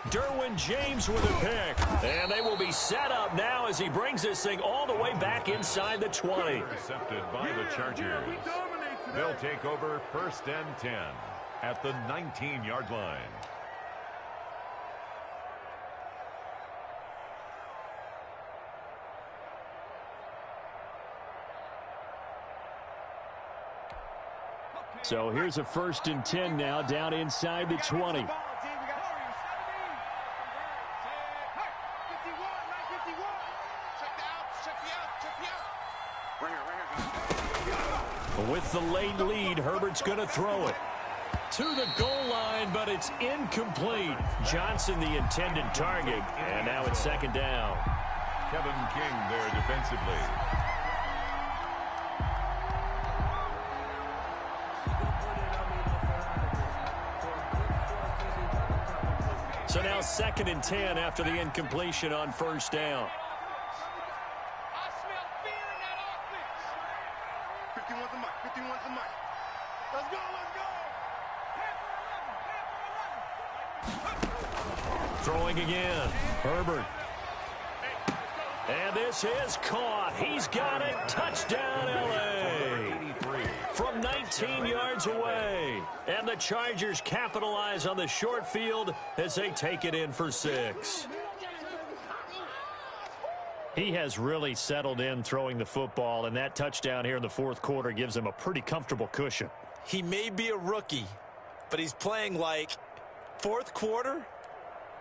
Derwin James with a pick. And they will be set up now as he brings this thing all the way back inside the 20. Intercepted by the Chargers. They'll take over 1st and 10 at the 19-yard line. So here's a 1st and 10 now down inside the 20. With the late lead, Herbert's going to throw it to the goal line, but it's incomplete. Johnson, the intended target, and now it's 2nd down. Kevin King there defensively. So now 2nd and 10 after the incompletion on 1st down. 51's the mic. 51's the mic. Let's go. Throwing again. Herbert. And this is caught. He's got it. Touchdown, L.A. From 19 yards away. And the Chargers capitalize on the short field as they take it in for 6. He has really settled in throwing the football, and that touchdown here in the 4th quarter gives him a pretty comfortable cushion. He may be a rookie, but he's playing like 4th quarter,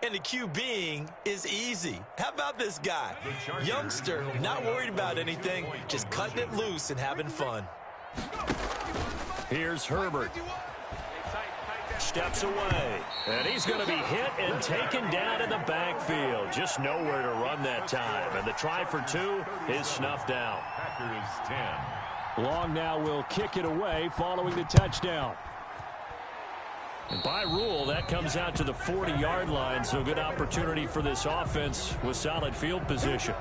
and the QBing is easy. How about this guy? Youngster, not worried about anything, just cutting it loose and having fun. Here's Herbert. Steps away, and he's going to be hit and taken down in the backfield. Just nowhere to run that time, and the try for 2 is snuffed out. Packers 10. Long now will kick it away following the touchdown. And by rule, that comes out to the 40-yard line, so good opportunity for this offense with solid field position.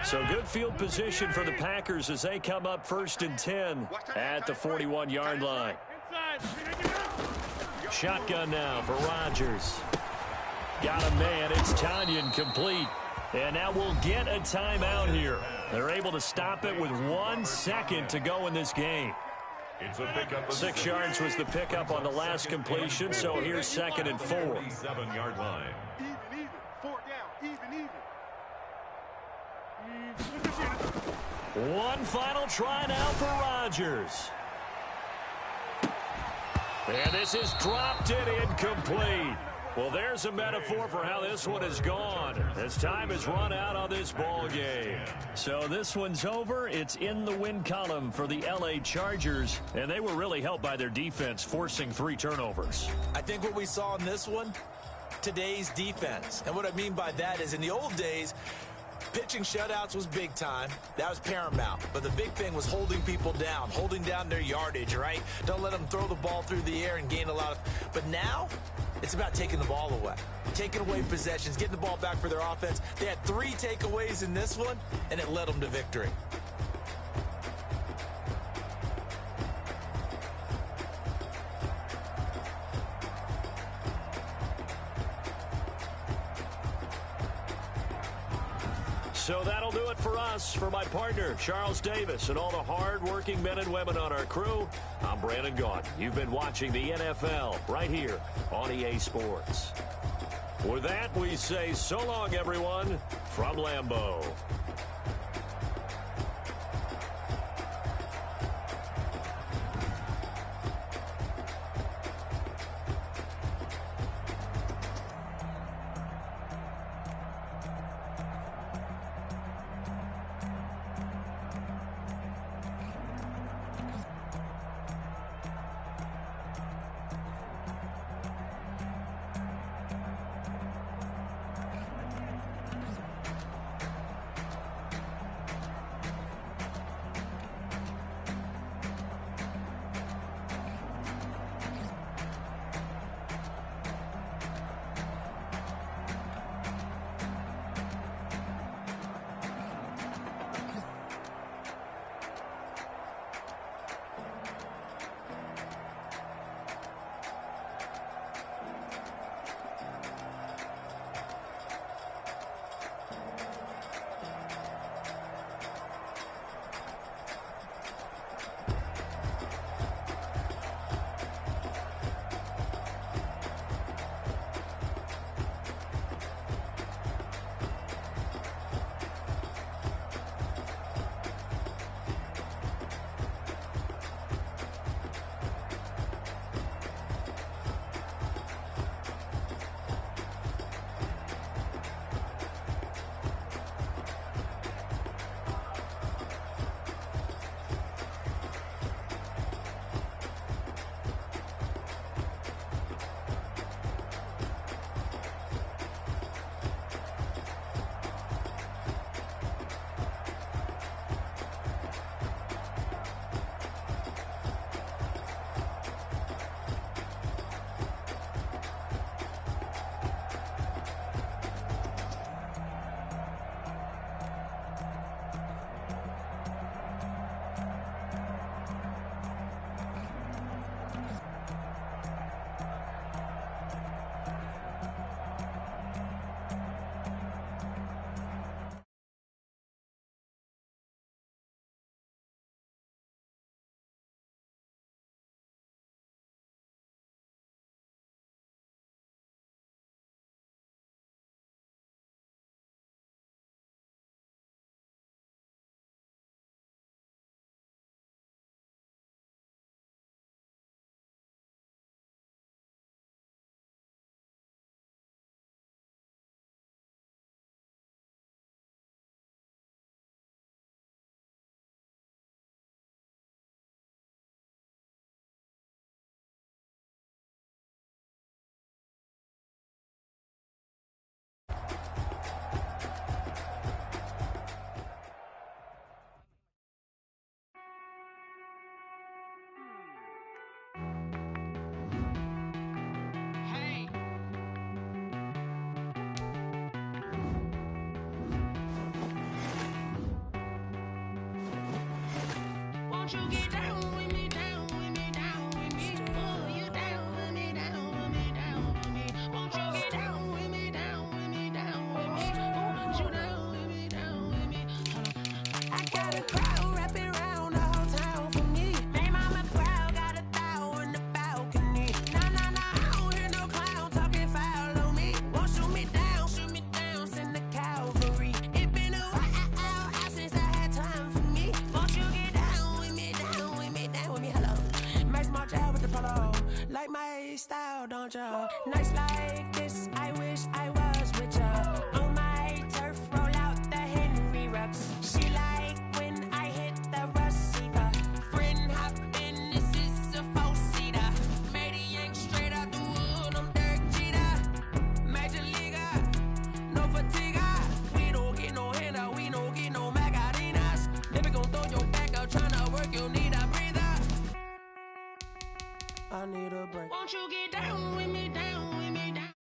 So good field position for the Packers as they come up 1st and 10 at the 41-yard line. Shotgun now for Rodgers. Got a man. It's Tanyan complete. And now we'll get a timeout here. They're able to stop it with 1 second to go in this game. 6 yards was the pickup on the last completion, so here's 2nd and 4. 47-yard line. Even. 4 down. Even. One final try now for Rodgers. And this is dropped it incomplete. Well, there's a metaphor for how this one has gone as time has run out on this ball game. So this one's over. It's in the win column for the L.A. Chargers, and they were really helped by their defense, forcing 3 turnovers. I think what we saw in this one, today's defense. And what I mean by that is in the old days, pitching shutouts was big time. That was paramount. But the big thing was holding people down, holding down their yardage, right? Don't let them throw the ball through the air and gain a lot of... But now, it's about taking the ball away. Taking away possessions, getting the ball back for their offense. They had 3 takeaways in this one, and it led them to victory. So that'll do it for us. For my partner, Charles Davis, and all the hard-working men and women on our crew, I'm Brandon Gaughan. You've been watching the NFL right here on EA Sports. With that, we say so long, everyone, from Lambeau. Won't you get down with me, down with me, down with me? Oh, you down with me, down with me, down with me. Won't you get down with me, down with me, down with me? Oh, you down with me, down with me. I got a crowd wrapping around the whole town for me. Hey, mama proud, got a thou on the balcony. Nah, nah, nah, I don't hear no clown talking foul on me. Won't shoot me down, send the cavalry. It been a while since I had time for me. Won't you get down with me, down with me, down with me? Hello. Max my job with the polo. Like my style, don't ya? Nights like this, I wish I was with ya. On my turf, roll out the Henry Rux. She like when I hit the receiver. Friend hop in, this is a four-seater. Made a yank straight out the wood, I'm Derek Jeter. Major leaguer, no fatigue. We don't get no handout, we don't get no Magarinas. Never gon' throw your back out, tryna work, you need a breather. I need a break. Won't you get down with me, down with me, down?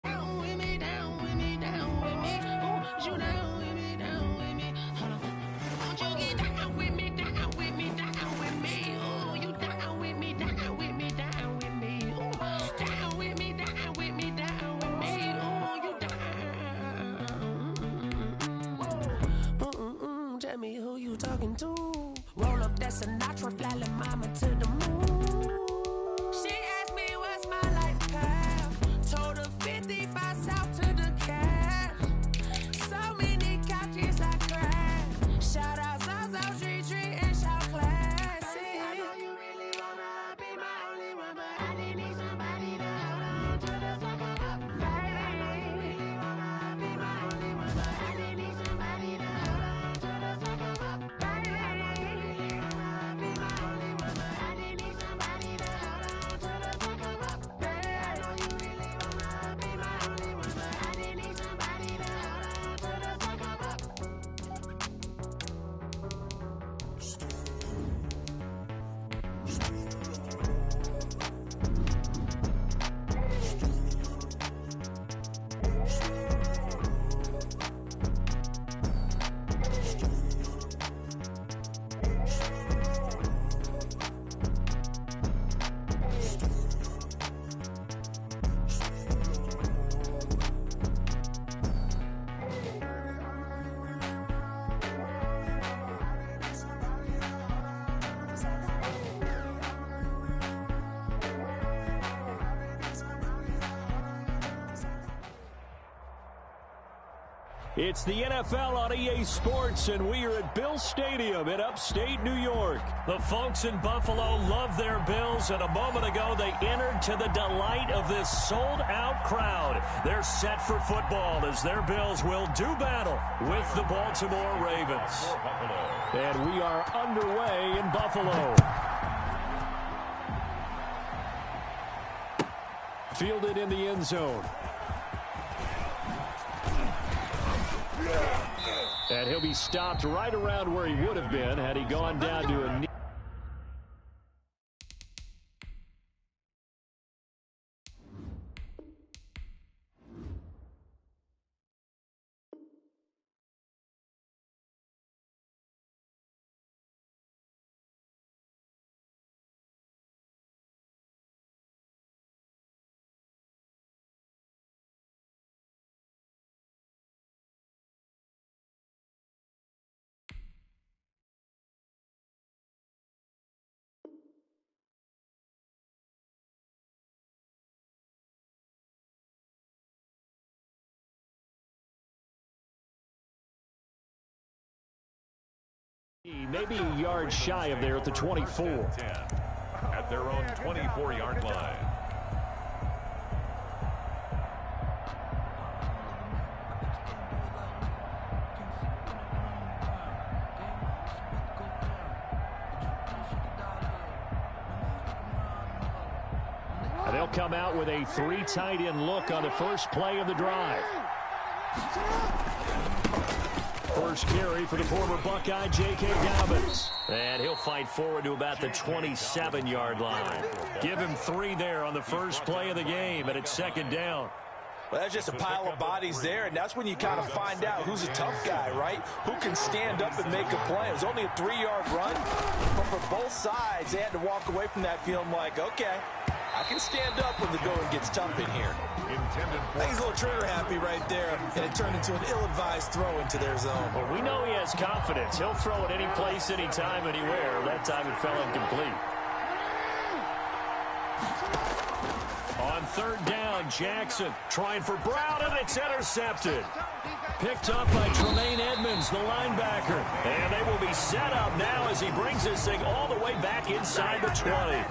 Down with me, down with me, down with me. Ooh, you down with me, down with me. Hold on. Won't you get down with me, down with me, down with me? Ooh, you down with me, down with me, down with me. Ooh, down with me, down with me, down with me. Ooh, you down. Tell me who you talking to. Roll up that Sinatra, fly la mama to the moon. She asked me what's my life path. Told her 55 south to the cash. So many couches I crashed. Shout out South Street and shout classy. I know you really wanna be my only one, but I didn't need somebody to hold on to the second up. Baby, I know you really wanna be my only one, but I didn't need somebody to hold on to the second up. Baby, I know you really wanna be my only one, but I didn't need somebody to hold on to the second up. Baby, I know you really wanna be my only one, but I didn't need somebody to hold on to the second up. It's the NFL on EA Sports, and we are at Bill Stadium in upstate New York. The folks in Buffalo love their Bills, and a moment ago they entered to the delight of this sold-out crowd. They're set for football as their Bills will do battle with the Baltimore Ravens. And we are underway in Buffalo. Fielded in the end zone. And he'll be stopped right around where he would have been had he gone down to a knee. Maybe a yard shy of there at the 24. At their own 24-yard line. And they'll come out with a 3 tight end look on the first play of the drive. First carry for the former Buckeye, J.K. Dobbins. And he'll fight forward to about the 27-yard line. Give him 3 there on the first play of the game, and it's second down. Well, that's just a pile of bodies there, and that's when you kind of find out who's a tough guy, right? Who can stand up and make a play. It was only a 3-yard run, but for both sides, they had to walk away from that feeling like, okay, I can stand up when the going gets tough in here. I think he's a little trigger happy right there, and it turned into an ill-advised throw into their zone. Well, we know he has confidence. He'll throw it any place, anytime, anywhere. That time it fell incomplete. On third down, Jackson trying for Brown, and it's intercepted. Picked up by Tremaine Edmonds, the linebacker. And they will be set up now as he brings this thing all the way back inside the 20.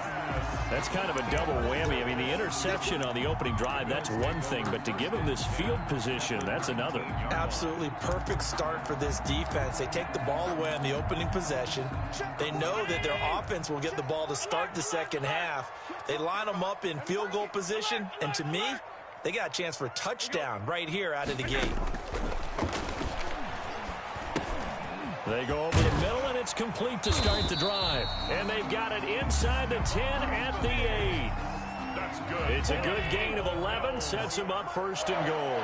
That's kind of a double whammy. I mean, the interception on the opening drive, that's one thing. But to give him this field position, that's another. Absolutely perfect start for this defense. They take the ball away on the opening possession. They know that their offense will get the ball to start the second half. They line them up in field goal position. And to me, they got a chance for a touchdown right here out of the gate. They go over the middle, and it's complete to start the drive. And they've got it inside the 10 at the 8. That's good. It's a good gain of 11, sets them up first and goal.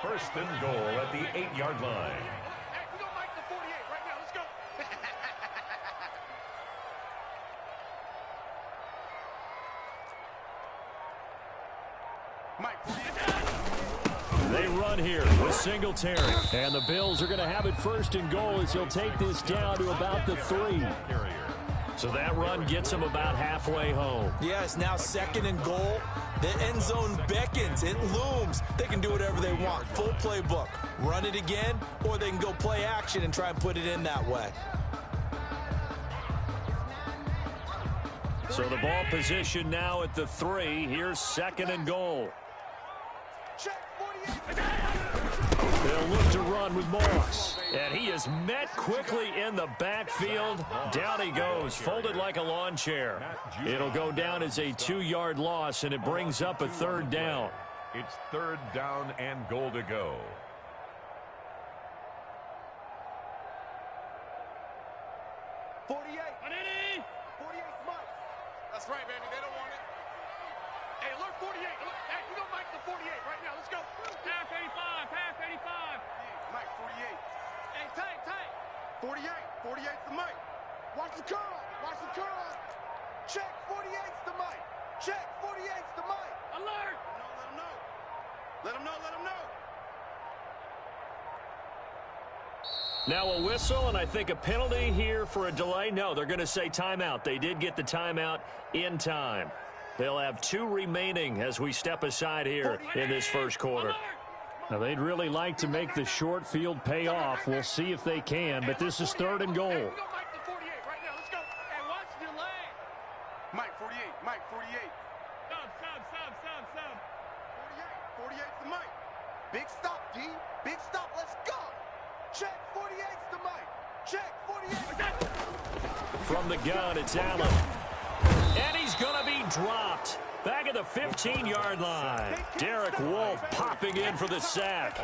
First and goal at the 8-yard line. They run here with Singletary. And the Bills are going to have it first and goal as he'll take this down to about the 3. So that run gets them about halfway home. Yeah, it's now second and goal. The end zone beckons. It looms. They can do whatever they want. Full playbook. Run it again, or they can go play action and try and put it in that way. So the ball position now at the 3. Here's second and goal. They'll look to run with Moss. And he is met quickly in the backfield. Down he goes, folded like a lawn chair. It'll go down as a 2-yard loss, and it brings up a third down. It's third down and goal to go. That's right, baby. They don't want it. Hey, alert 48. Hey, you don't Mike the 48 right now. Let's go. Pass 85. Pass 85. Mike, 48. Hey, tight. 48. 48's the Mike. Watch the curl. Watch the curl. Check. 48's the Mike. Check. 48's the Mike. Alert. Let him know. Let him know. Now a whistle, and I think a penalty here for a delay. No, they're going to say timeout. They did get the timeout in time. They'll have 2 remaining as we step aside here in this first quarter. Now, they'd really like to make the short field pay off. We'll see if they can, but this is third and goal. Mike, 48. Mike, 48. Sub. 48's the Mike. Big stop, D. Big stop. Let's go. Check, 48's the Mike. Check, 48's. From the gun, it's Allen. And he's going to be dropped. Back at the 15-yard line. Derek Wolfe popping in for the sack.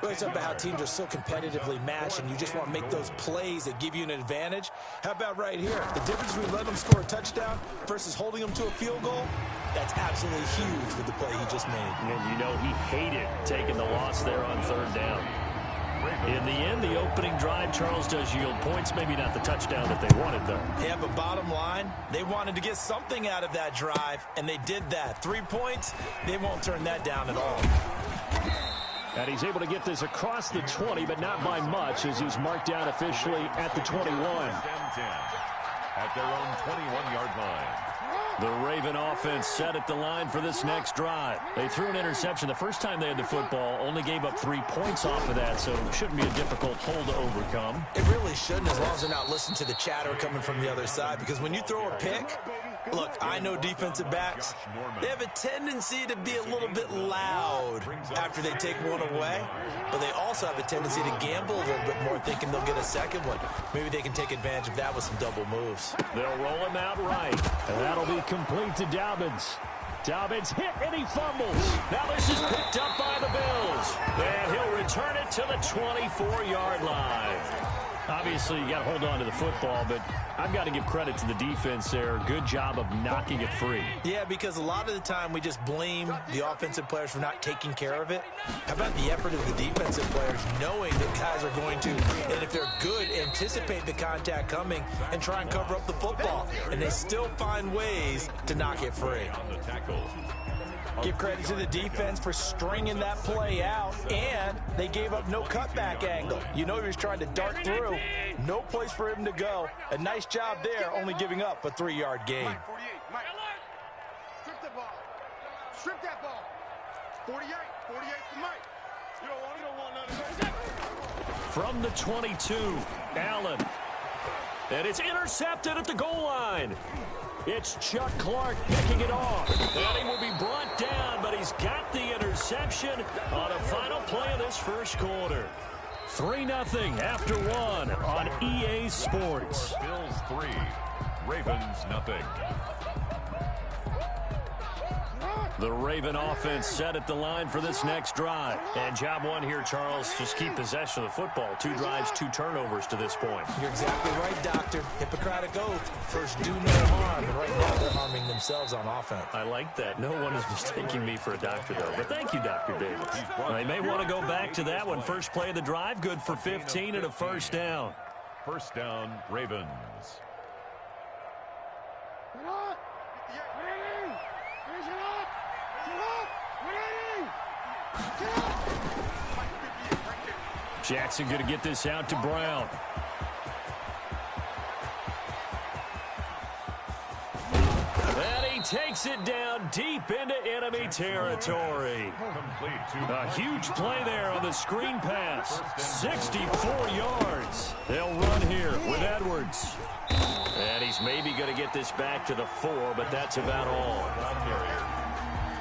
Well, it's about how teams are so competitively matched, and you just want to make those plays that give you an advantage. How about right here? The difference between letting them score a touchdown versus holding them to a field goal, that's absolutely huge with the play he just made. And you know he hated taking the loss there on third down. In the end, the opening drive, Charles, does yield points. Maybe not the touchdown that they wanted, though. Yeah, but bottom line, they wanted to get something out of that drive, and they did that. 3 points, they won't turn that down at all. And he's able to get this across the 20, but not by much, as he's marked down officially at the 21. At their own 21-yard line. The Raven offense set at the line for this next drive. They threw an interception the first time they had the football, only gave up 3 points off of that, so it shouldn't be a difficult hole to overcome. It really shouldn't, as long as they're not listening to the chatter coming from the other side, because when you throw a pick, look, I know defensive backs, they have a tendency to be a little bit loud after they take one away, but they also have a tendency to gamble a little bit more, thinking they'll get a second one. Maybe they can take advantage of that with some double moves. They'll roll him out right, and that'll be complete to Dobbins. Dobbins hit, and he fumbles. Now this is picked up by the Bills, and he'll return it to the 24-yard line. Obviously, you got to hold on to the football, but I've got to give credit to the defense there. Good job of knocking it free. Yeah, because a lot of the time we just blame the offensive players for not taking care of it. How about the effort of the defensive players knowing that guys are going to, and if they're good, anticipate the contact coming and try and cover up the football. And they still find ways to knock it free. Give credit to the defense for stringing that play out, and they gave up no cutback angle. You know he was trying to dart through. No place for him to go. A nice job there, only giving up a 3-yard gain. Mike, 48. Mike, strip that ball. Strip that ball. 48. 48 for Mike. You don't want none of that. From the 22, Allen. And it's intercepted at the goal line. It's Chuck Clark picking it off. And he will be brought down, but he's got the interception on a final play of this first quarter. 3-0 after 1 on EA Sports. Bills 3, Ravens nothing. The Raven offense set at the line for this next drive. And job one here, Charles, just keep possession of the football. 2 drives, 2 turnovers to this point. You're exactly right, Doctor. Hippocratic oath. First, do no harm. And right now, they're harming themselves on offense. I like that. No one is mistaking me for a doctor, though. But thank you, Dr. Davis. They may want to go back to that one. First play of the drive, good for 15 and a first down. First down, Ravens. Jackson going to get this out to Brown. And he takes it down deep into enemy territory. A huge play there on the screen pass. 64 yards. They'll run here with Edwards. And he's maybe going to get this back to the 4, but that's about all.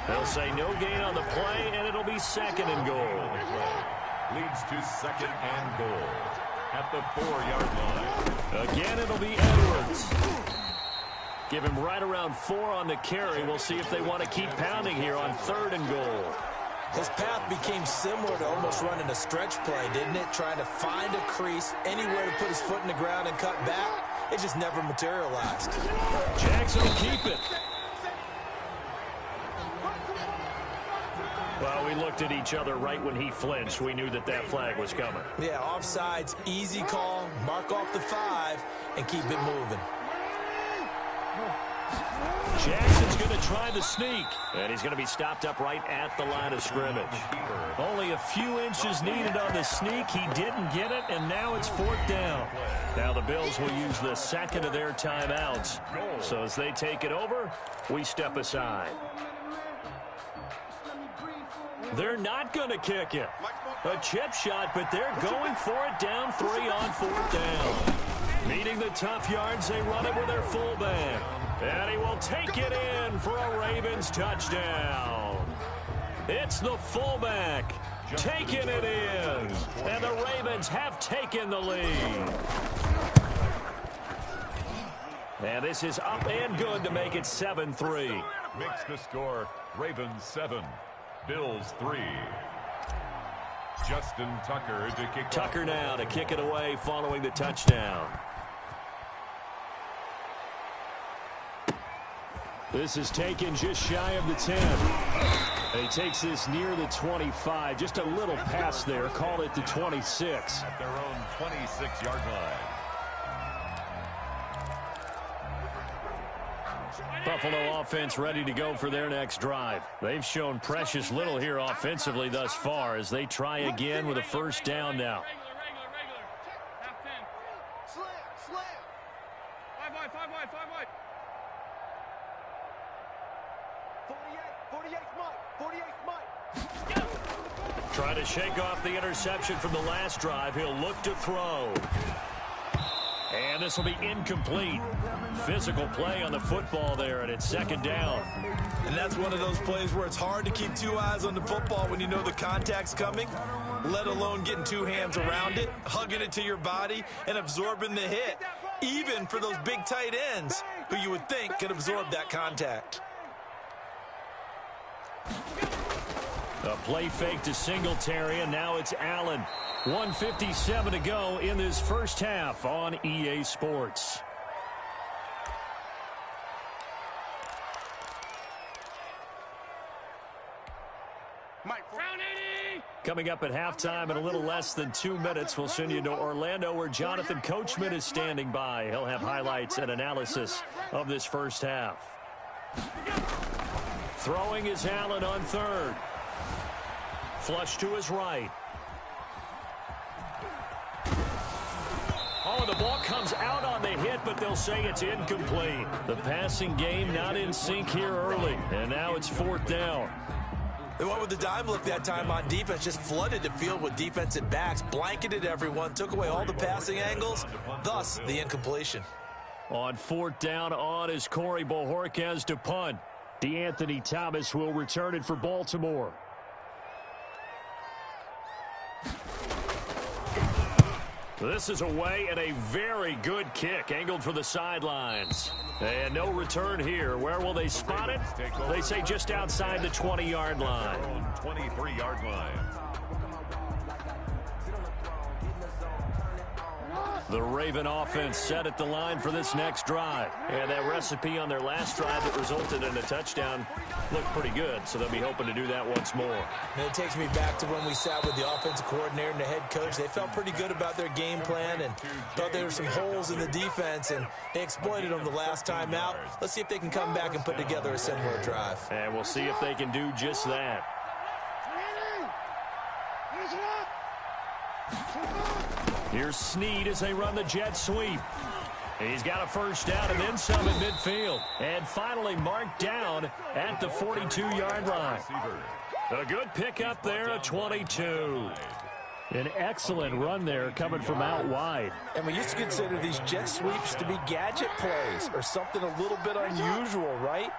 They'll say no gain on the play, and it'll be second and goal. Leads to second and goal at the 4-yard line. Again, it'll be Edwards. Give him right around 4 on the carry. We'll see if they want to keep pounding here on 3rd and goal. His path became similar to almost running a stretch play, didn't it? Trying to find a crease, anywhere to put his foot in the ground and cut back. It just never materialized. Jackson will keep it. Well, we looked at each other right when he flinched. We knew that that flag was coming. Yeah, offsides, easy call, mark off the 5, and keep it moving. Jackson's going to try the sneak, and he's going to be stopped up right at the line of scrimmage. Only a few inches needed on the sneak. He didn't get it, and now it's 4th down. Now the Bills will use the second of their timeouts. So as they take it over, we step aside. They're not going to kick it. A chip shot, but they're going for it down 3 on 4th down. Meeting the tough yards, they run it with their fullback. And he will take it in for a Ravens touchdown. It's the fullback taking it in. And the Ravens have taken the lead. And this is up and good to make it 7-3. Makes the score Ravens 7. Bills 3. Justin Tucker to kick. Tucker now to kick it away following the touchdown. This is taken just shy of the 10. And he takes this near the 25. Just a little pass there. Call it the 26. At their own 26-yard line. Buffalo offense ready to go for their next drive. They've shown precious little here offensively thus far as they try again with a first down now. Regular. Half 10. Slam. 5 wide. 48 Mike. Try to shake off the interception from the last drive. He'll look to throw. And this will be incomplete. Physical play on the football there, and it's second down. And that's one of those plays where it's hard to keep 2 eyes on the football when you know the contact's coming, let alone getting 2 hands around it, hugging it to your body, and absorbing the hit, even for those big tight ends who you would think could absorb that contact. A play fake to Singletary, and now it's Allen. 1:57 to go in this first half on EA Sports. Coming up at halftime in a little less than 2 minutes, we'll send you to Orlando where Jonathan Coachman is standing by. He'll have highlights and analysis of this first half. Throwing is Allen on third. Flush to his right. Oh, the ball comes out on the hit, but they'll say it's incomplete. The passing game not in sync here early, and now it's fourth down. They went with the dime look that time on defense, just flooded the field with defensive backs, blanketed everyone, took away all the passing angles, thus the incompletion. On fourth down on is Corey Bojorquez to punt. DeAnthony Thomas will return it for Baltimore. This is away and a very good kick angled for the sidelines. And no return here. Where will they spot it? They say just outside the 20-yard line. 23-yard line. The Raven offense set at the line for this next drive. And that recipe on their last drive that resulted in a touchdown looked pretty good, so they'll be hoping to do that once more. And it takes me back to when we sat with the offensive coordinator and the head coach. They felt pretty good about their game plan and thought there were some holes in the defense, and they exploited them the last time out. Let's see if they can come back and put together a similar drive. And we'll see if they can do just that. Here's Snead as they run the jet sweep. He's got a first down and then some at midfield. And finally marked down at the 42-yard line. A good pickup there at 22. An excellent run there coming from out wide. And we used to consider these jet sweeps to be gadget plays or something a little bit unusual, right?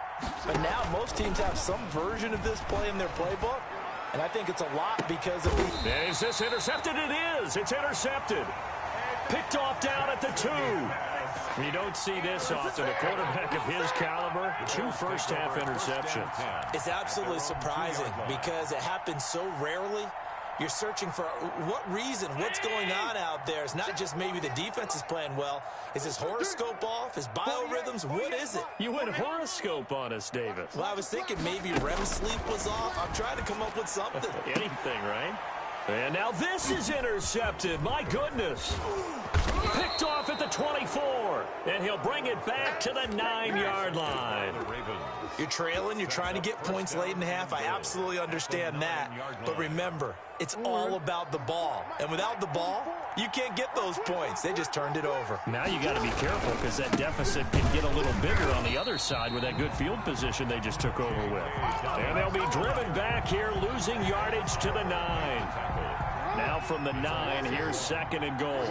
But now most teams have some version of this play in their playbook. And I think it's a lot because of the... Is this intercepted? It is. It's intercepted. Picked off down at the 2. You don't see this often. A quarterback of his caliber, 2 first-half interceptions. It's absolutely surprising because it happens so rarely. You're searching for what reason, what's going on out there. It's not just maybe the defense is playing well. Is his horoscope off? His biorhythms? What is it? You went horoscope on us, David. Well, I was thinking maybe REM sleep was off. I'm trying to come up with something. Anything, right? And now this is intercepted. My goodness. Picked off at the 24. And he'll bring it back to the 9-yard line. You're trailing. You're trying to get points late in half. I absolutely understand that. But remember, it's all about the ball. And without the ball, you can't get those points. They just turned it over. Now you got to be careful because that deficit can get a little bigger on the other side with that good field position they just took over with. And they'll be driven back here, losing yardage to the 9. Now from the 9, here's second and goal.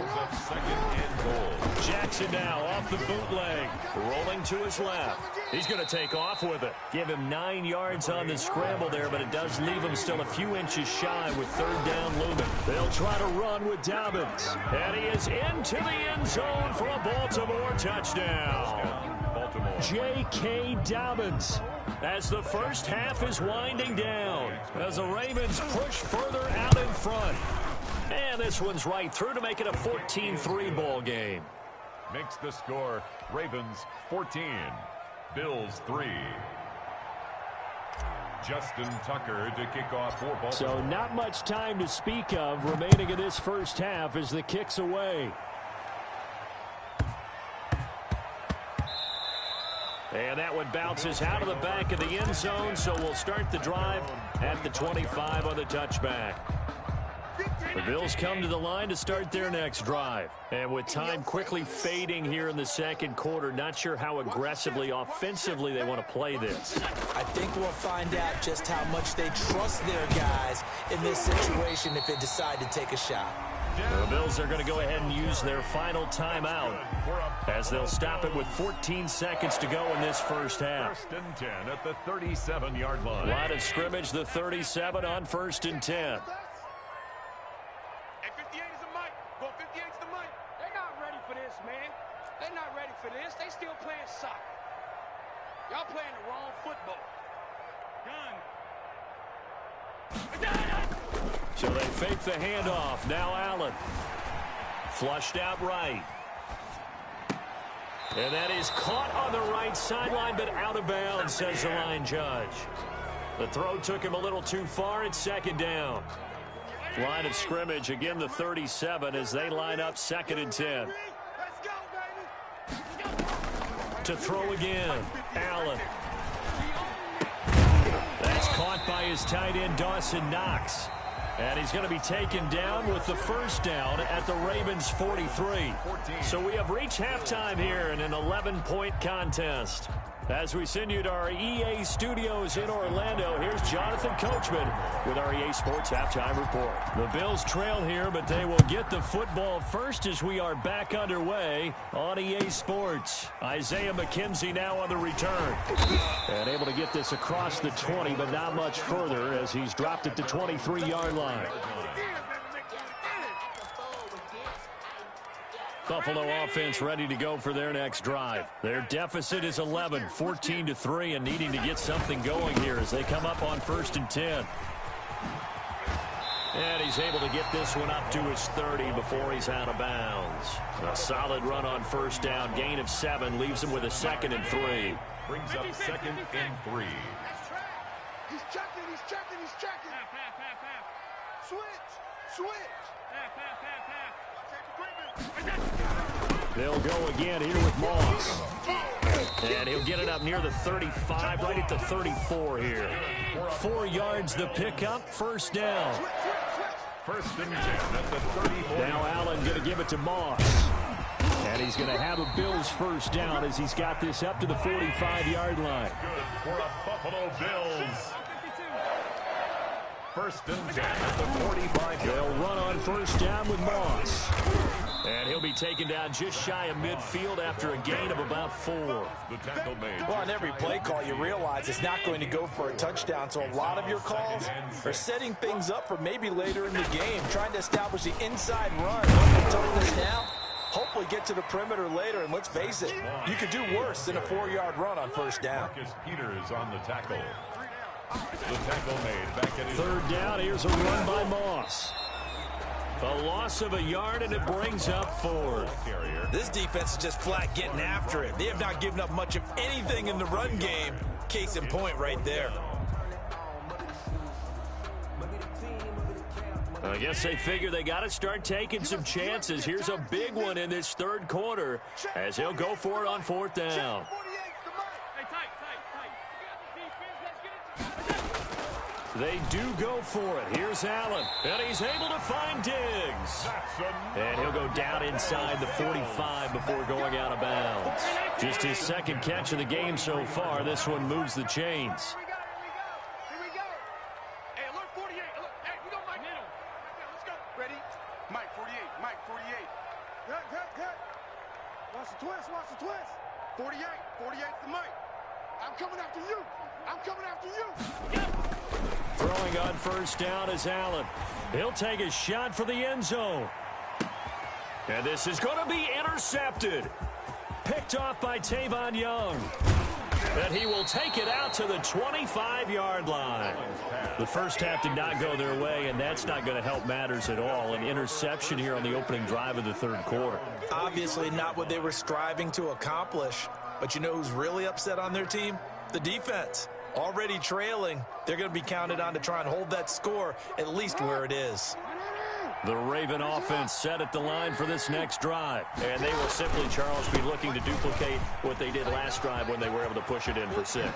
Jackson now off the bootleg, rolling to his left. He's going to take off with it. Give him 9 yards on the scramble there, but it does leave him still a few inches shy with third down looming. They'll try to run with Dobbins. And he is into the end zone for a Baltimore touchdown. J.K. Dobbins as the first half is winding down as the Ravens push further out in front. And this one's right through to make it a 14-3 ball game. Makes the score Ravens 14, Bills 3. Justin Tucker to kick off for Baltimore. So not much time to speak of remaining in this first half as the kick's away. And that one bounces out of the back of the end zone, so we'll start the drive at the 25 on the touchback. The Bills come to the line to start their next drive. And with time quickly fading here in the second quarter, not sure how aggressively, offensively they want to play this. I think we'll find out just how much they trust their guys in this situation if they decide to take a shot. The Bills are going to go ahead and use their final timeout as they'll stop it with 14 seconds to go in this first half. First and 10 at the 37-yard line. Line of scrimmage, the 37 on first and 10. Hey, 58 is the mic. Go 58 is the mic. They're not ready for this, man. They're not ready for this. They still playing soccer. Y'all playing the wrong football. Gun. So they fake the handoff. Now Allen. Flushed out right. And that is caught on the right sideline, but out of bounds, says the line judge. The throw took him a little too far. It's second down. Line of scrimmage, again the 37 as they line up 2nd and 10. To throw again, Allen. That's caught by his tight end, Dawson Knox. And he's going to be taken down with the first down at the Ravens 43. So we have reached halftime here in an 11-point contest. As we send you to our EA studios in Orlando, here's Jonathan Coachman with our EA Sports Halftime Report. The Bills trail here, but they will get the football first as we are back underway on EA Sports. Isaiah McKenzie now on the return. And able to get this across the 20, but not much further as he's dropped it to 23-yard line. Buffalo offense ready to go for their next drive. Their deficit is 11, 14-3, and needing to get something going here as they come up on 1st and 10. And he's able to get this one up to his 30 before he's out of bounds. A solid run on 1st down, gain of 7, leaves him with a 2nd and 3. Brings up 2nd and 3. He's checking, he's checking, he's checking. Switch. They'll go again here with Moss. And he'll get it up near the 35, right at the 34 here. 4 yards the pickup, 1st down. 1st and 10 at the 34. Now Allen going to give it to Moss. And he's going to have a Bills 1st down as he's got this up to the 45-yard line. Good for a Buffalo Bills. 1st and 10 at the 45. They'll run on 1st down with Moss. And he'll be taken down just shy of midfield after a gain of about 4. The tackle made. Well, on every play call, you realize it's not going to go for a touchdown, so a lot of your calls are setting things up for maybe later in the game, trying to establish the inside run. Toughness now, hopefully get to the perimeter later, and let's face it, you could do worse than a 4-yard run on 1st down. Marcus Peters on the tackle. The tackle made back at his 3rd down, here's a run by Moss. A loss of a yard, and it brings up 4. This defense is just flat getting after it. They have not given up much of anything in the run game. Case in point right there. I guess they figure they got to start taking some chances. Here's a big one in this 3rd quarter as he'll go for it on 4th down. They do go for it. Here's Allen, and he's able to find Diggs. And he'll go down inside the 45 before going out of bounds. Just his 2nd catch of the game so far. This one moves the chains. Here we go. Hey, alert 48. Alert. Hey, we got Mike. Let's go. Ready? Mike 48. Mike 48. Cut. Watch the twist. Watch the twist. 48. 48's the Mike. I'm coming after you. I'm coming after you. Throwing on 1st down is Allen. He'll take a shot for the end zone. And this is going to be intercepted. Picked off by Tavon Young. And he will take it out to the 25-yard line. The first half did not go their way, and that's not going to help matters at all. An interception here on the opening drive of the 3rd quarter. Obviously not what they were striving to accomplish. But you know who's really upset on their team? The defense. Already trailing. They're going to be counted on to try and hold that score at least where it is. The Raven offense set at the line for this next drive. And they will simply, Charles, be looking to duplicate what they did last drive when they were able to push it in for 6.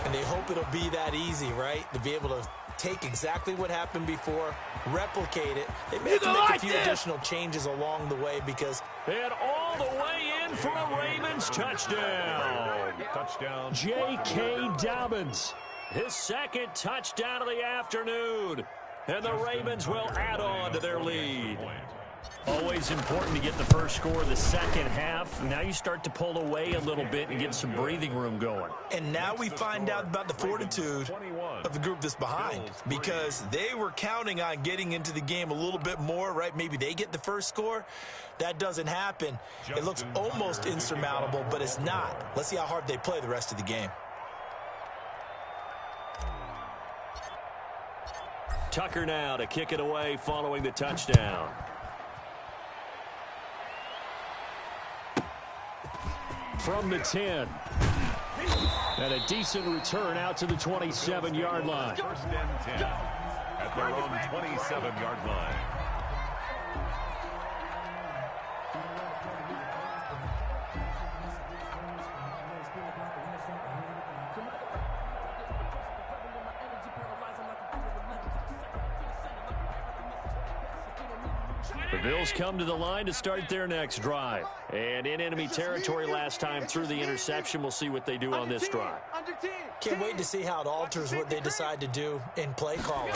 And they hope it'll be that easy, right? To be able to take exactly what happened before, replicate it. They may have to make a few additional changes along the way because... And all the way in for a Ravens touchdown. J.K. Dobbins. His 2nd touchdown of the afternoon. And the Ravens will add on to their lead. Always important to get the first score of the 2nd half. Now you start to pull away a little bit and get some breathing room going. And now we find out about the fortitude of the group that's behind, because they were counting on getting into the game a little bit more, right? Maybe they get the first score. That doesn't happen. It looks almost insurmountable, but it's not. Let's see how hard they play the rest of the game. Tucker now to kick it away following the touchdown. From the 10. And a decent return out to the 27-yard line. First and 10 at their own 27-yard line. The Bills come to the line to start their next drive. And in enemy territory last time through the interception. We'll see what they do on this drive. Can't wait to see how it alters what they decide to do in play calling.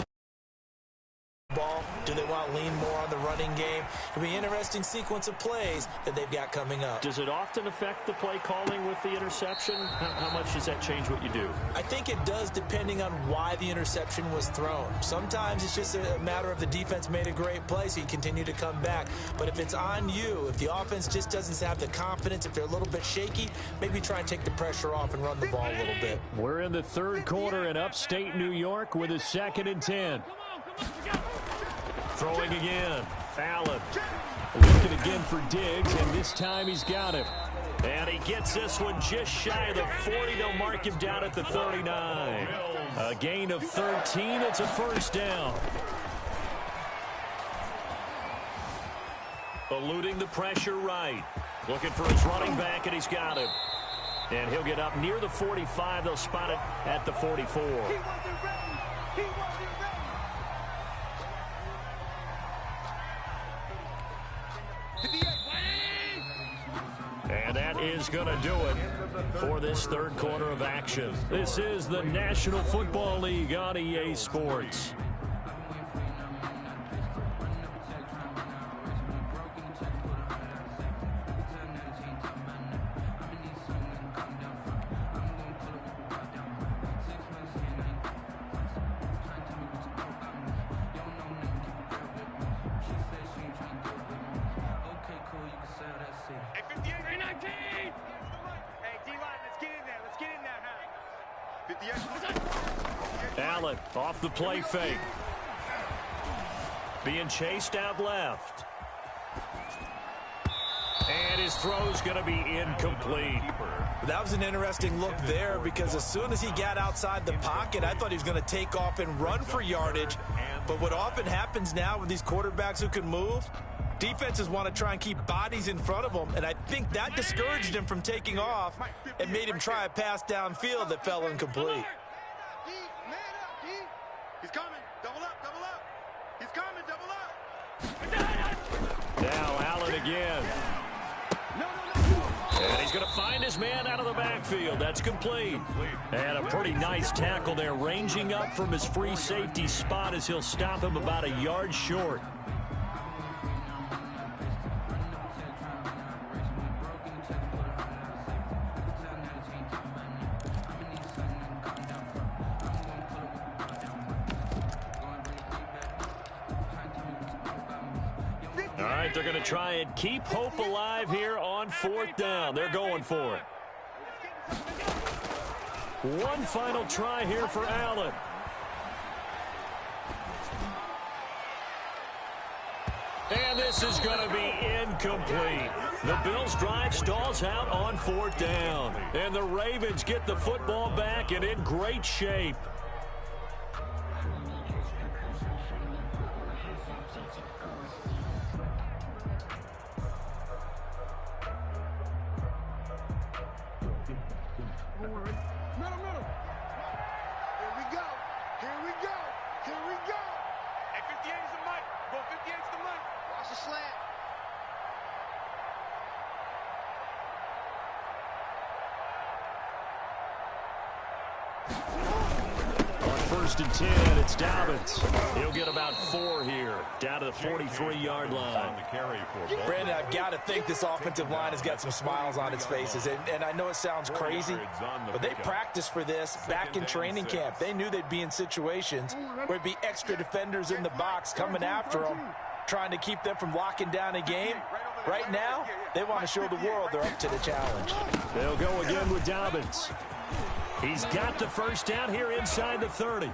Ball. Do they want to lean more on the running game? It'll be an interesting sequence of plays that they've got coming up. Does it often affect the play calling with the interception? How much does that change what you do? I think it does depending on why the interception was thrown. Sometimes it's just a matter of the defense made a great play, so you continue to come back. But if it's on you, if the offense just doesn't have the confidence, if they're a little bit shaky, maybe try and take the pressure off and run the ball a little bit. We're in the third quarter in upstate New York with a 2nd and 10. Throwing again. Allen looking again for Diggs, and this time he's got him. And he gets this one just shy of the 40. They'll mark him down at the 39. A gain of 13. It's a first down. Eluding the pressure right. Looking for his running back, and he's got him. And he'll get up near the 45. They'll spot it at the 44. And that is going to do it for this third quarter of action. This is the National Football League on EA Sports. Allen off the play fake. Being chased out left. And his throw's going to be incomplete. That was an interesting look there because as soon as he got outside the pocket, I thought he was going to take off and run for yardage. But what often happens now with these quarterbacks who can move, defenses want to try and keep bodies in front of them, and I think that discouraged him from taking off and made him try a pass downfield that fell incomplete. He's coming. Double up, double up. He's coming, double up. Now Allen again. And he's going to find his man out of the backfield. That's complete. And a pretty nice tackle there, ranging up from his free safety spot as he'll stop him about a yard short. All right, they're going to try and keep hope alive here on 4th down. They're going for it. One final try here for Allen. And this is going to be incomplete. The Bills' drive stalls out on 4th down. And the Ravens get the football back and in great shape. And 10, it's Dobbins. He'll get about 4 here, down to the 43-yard line. Brandon, I've got to think this offensive line has got some smiles on its faces. And I know it sounds crazy, but they practiced for this back in training camp. They knew they'd be in situations where there'd be extra defenders in the box coming after them, trying to keep them from locking down a game. Right now, they want to show the world they're up to the challenge. They'll go again with Dobbins. He's got the first down here inside the 30.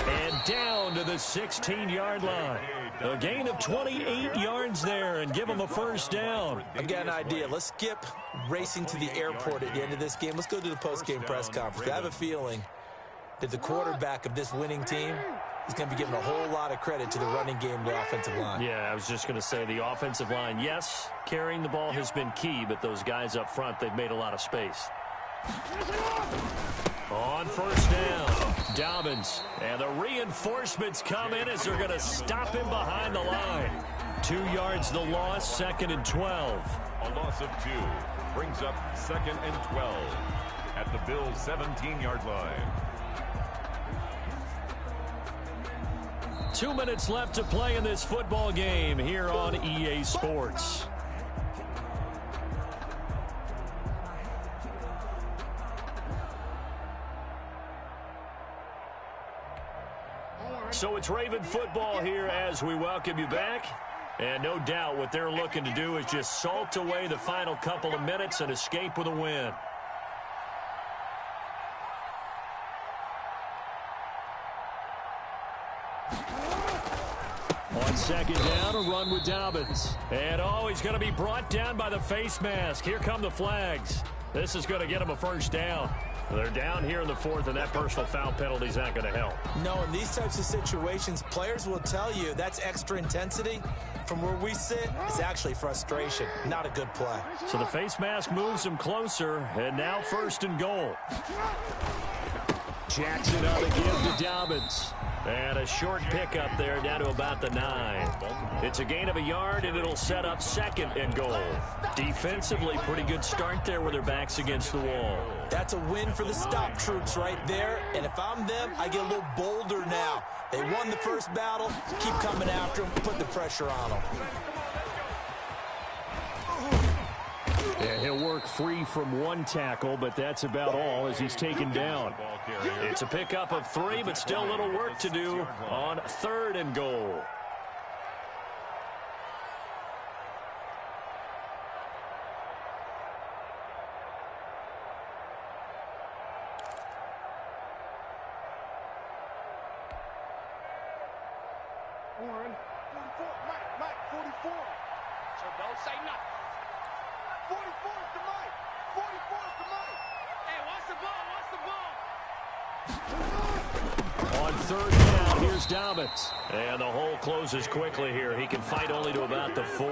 And down to the 16-yard line. A gain of 28 yards there and give them a first down. I've got an idea. Let's skip racing to the airport at the end of this game. Let's go to the post-game press conference. I have a feeling that the quarterback of this winning team is going to be giving a whole lot of credit to the running game and the offensive line. Yeah, I was just going to say the offensive line, yes, carrying the ball has been key, but those guys up front, they've made a lot of space. On first down, Dobbins. And the reinforcements come in as they're going to stop him behind the line. 2 yards the loss, 2nd and 12. A loss of 2 brings up 2nd and 12 at the Bills' 17-yard line. 2 minutes left to play in this football game here on EA Sports. So it's Raven football here as we welcome you back. And no doubt what they're looking to do is just salt away the final couple of minutes and escape with a win. On second down, a run with Dobbins. And he's going to be brought down by the face mask. Here come the flags. This is going to get him a first down. They're down here in the 4th, and that personal foul penalty is not going to help. No, in these types of situations, players will tell you that's extra intensity. From where we sit, it's actually frustration. Not a good play. So the face mask moves him closer, and now 1st and goal. Jackson on the give to Dobbins. And a short pickup there down to about the 9. It's a gain of a yard, and it'll set up 2nd and goal. Defensively, pretty good start there with their backs against the wall. That's a win for the stop troops right there. And if I'm them, I get a little bolder now. They won the first battle. Keep coming after them. Put the pressure on them. And he'll work free from 1 tackle, but that's about all as he's taken down. It's a pickup of 3, but still a little work to do on 3rd and goal. Warren, 44, Mike, 44. So don't say nothing. 44 is the Mike. 44 is the Mike. Hey, watch the ball. On 3rd down, here's Dobbins. And the hole closes quickly here. He can fight only to about the 4.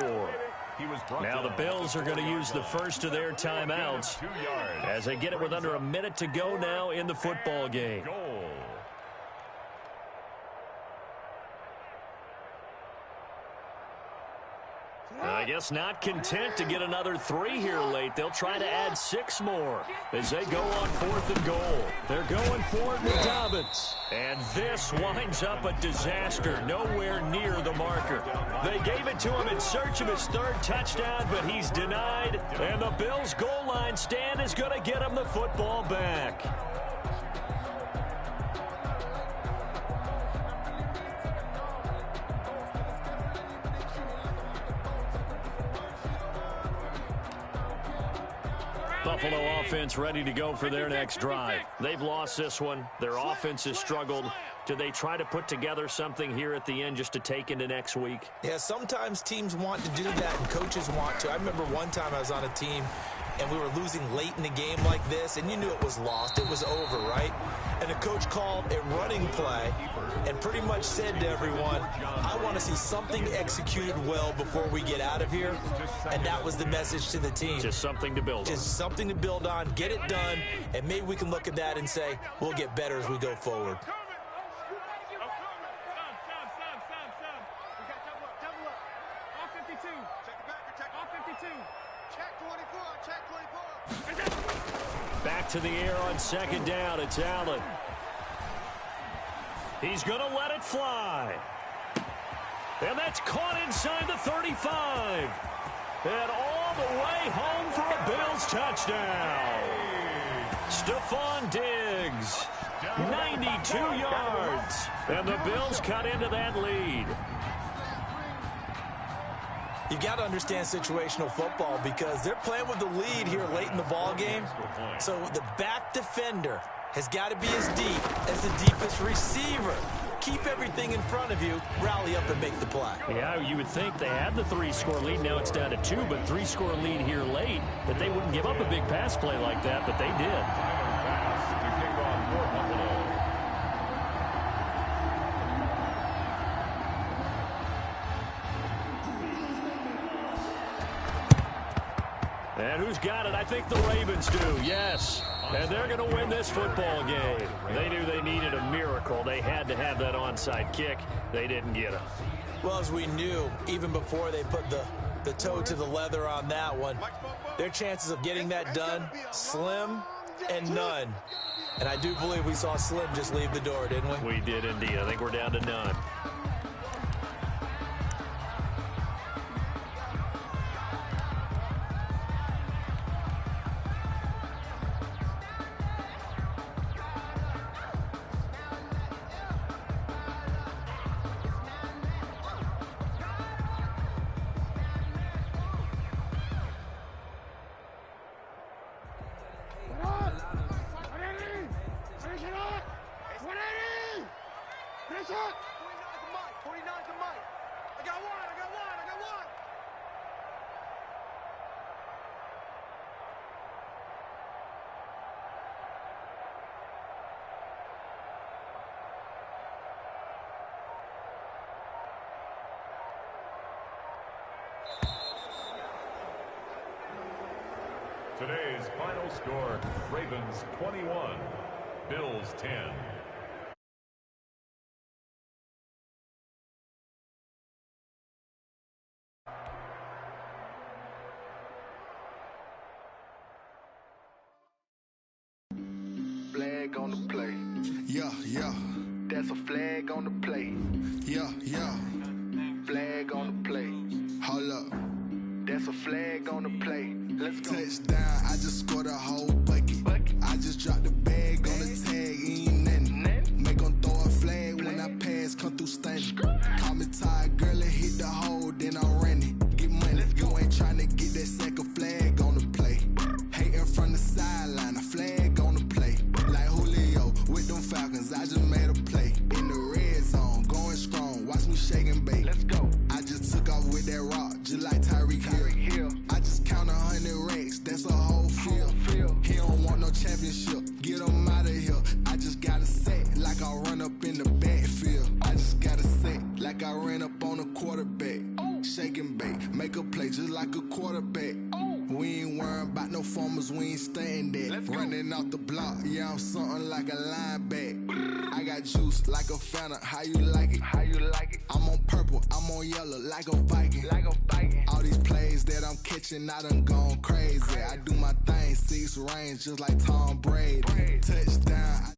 Now the Bills are going to use the first of their timeouts as they get it with under a minute to go now in the football game. I guess not content to get another 3 here late. They'll try to add 6 more as they go on 4th and goal. They're going for it with Dobbins. And this winds up a disaster, nowhere near the marker. They gave it to him in search of his 3rd touchdown, but he's denied. And the Bills' goal line stand is going to get him the football back. Buffalo offense ready to go for their next drive. They've lost this one. Their offense has struggled. Do they try to put together something here at the end just to take into next week? Yeah, sometimes teams want to do that and coaches want to. I remember one time I was on a team and we were losing late in the game like this, and you knew it was lost. It was over, right? And the coach called a running play and pretty much said to everyone, I want to see something executed well before we get out of here. And that was the message to the team. Just something to build on. Just something to build on, get it done, and maybe we can look at that and say, we'll get better as we go forward. Back to the air on 2nd down. It's Allen. He's going to let it fly. And that's caught inside the 35. And all the way home for a Bills touchdown. Stephon Diggs, 92 yards. And the Bills cut into that lead. You got to understand situational football because they're playing with the lead here late in the ball game. So the back defender has got to be as deep as the deepest receiver. Keep everything in front of you, rally up and make the play. Yeah, you would think they had the 3-score lead. Now it's down to 2, but 3-score lead here late, that they wouldn't give up a big pass play like that, but they did. Final pass to kick off for Buffalo. And who's got it? I think the Ravens do, yes. And they're going to win this football game. They knew they needed a miracle. They had to have that onside kick. They didn't get it. Well, as we knew, even before they put the toe to the leather on that one, their chances of getting that done, slim and none. And I do believe we saw Slim just leave the door, didn't we? We did indeed. I think we're down to none. Today's final score, Ravens 21, Bills 10. Flag on the play. Yeah, yeah. That's a flag on the play. Yeah, yeah. Flag on the play. Hold up. That's a flag on the play. Let's go. Touchdown, I just scored a whole bucket. I just dropped the bag on the tag, ain't nothing. Make them throw a flag when I pass, come through stunning. Call me tired, girl, and hit the hole, then I'm running. Get money, you ain't trying to get that second flag on the play. Hating from the sideline, a flag on the play. Like Julio with them Falcons, I just made a play. In the red zone, going strong, watch me shake and bake. Let's go. I just took off with that rock, just like Tyreek Hill. I just count 100 racks, that's a whole field. He don't want no championship, get him out of here. I just got to set like I run up in the backfield. I just got to set like I ran up on a quarterback. Shake and bake, make a play just like a quarterback. We ain't worrying about no formers, we ain't staying there. Running off the block, yeah, I'm something like a linebacker. I got juice like a Fanta, how you like it? How you like it? I'm on purple, I'm on yellow like a Viking. Like a Viking. All these plays that I'm catching, I done gone crazy. I do my thing, 6 range just like Tom Brady. Touchdown.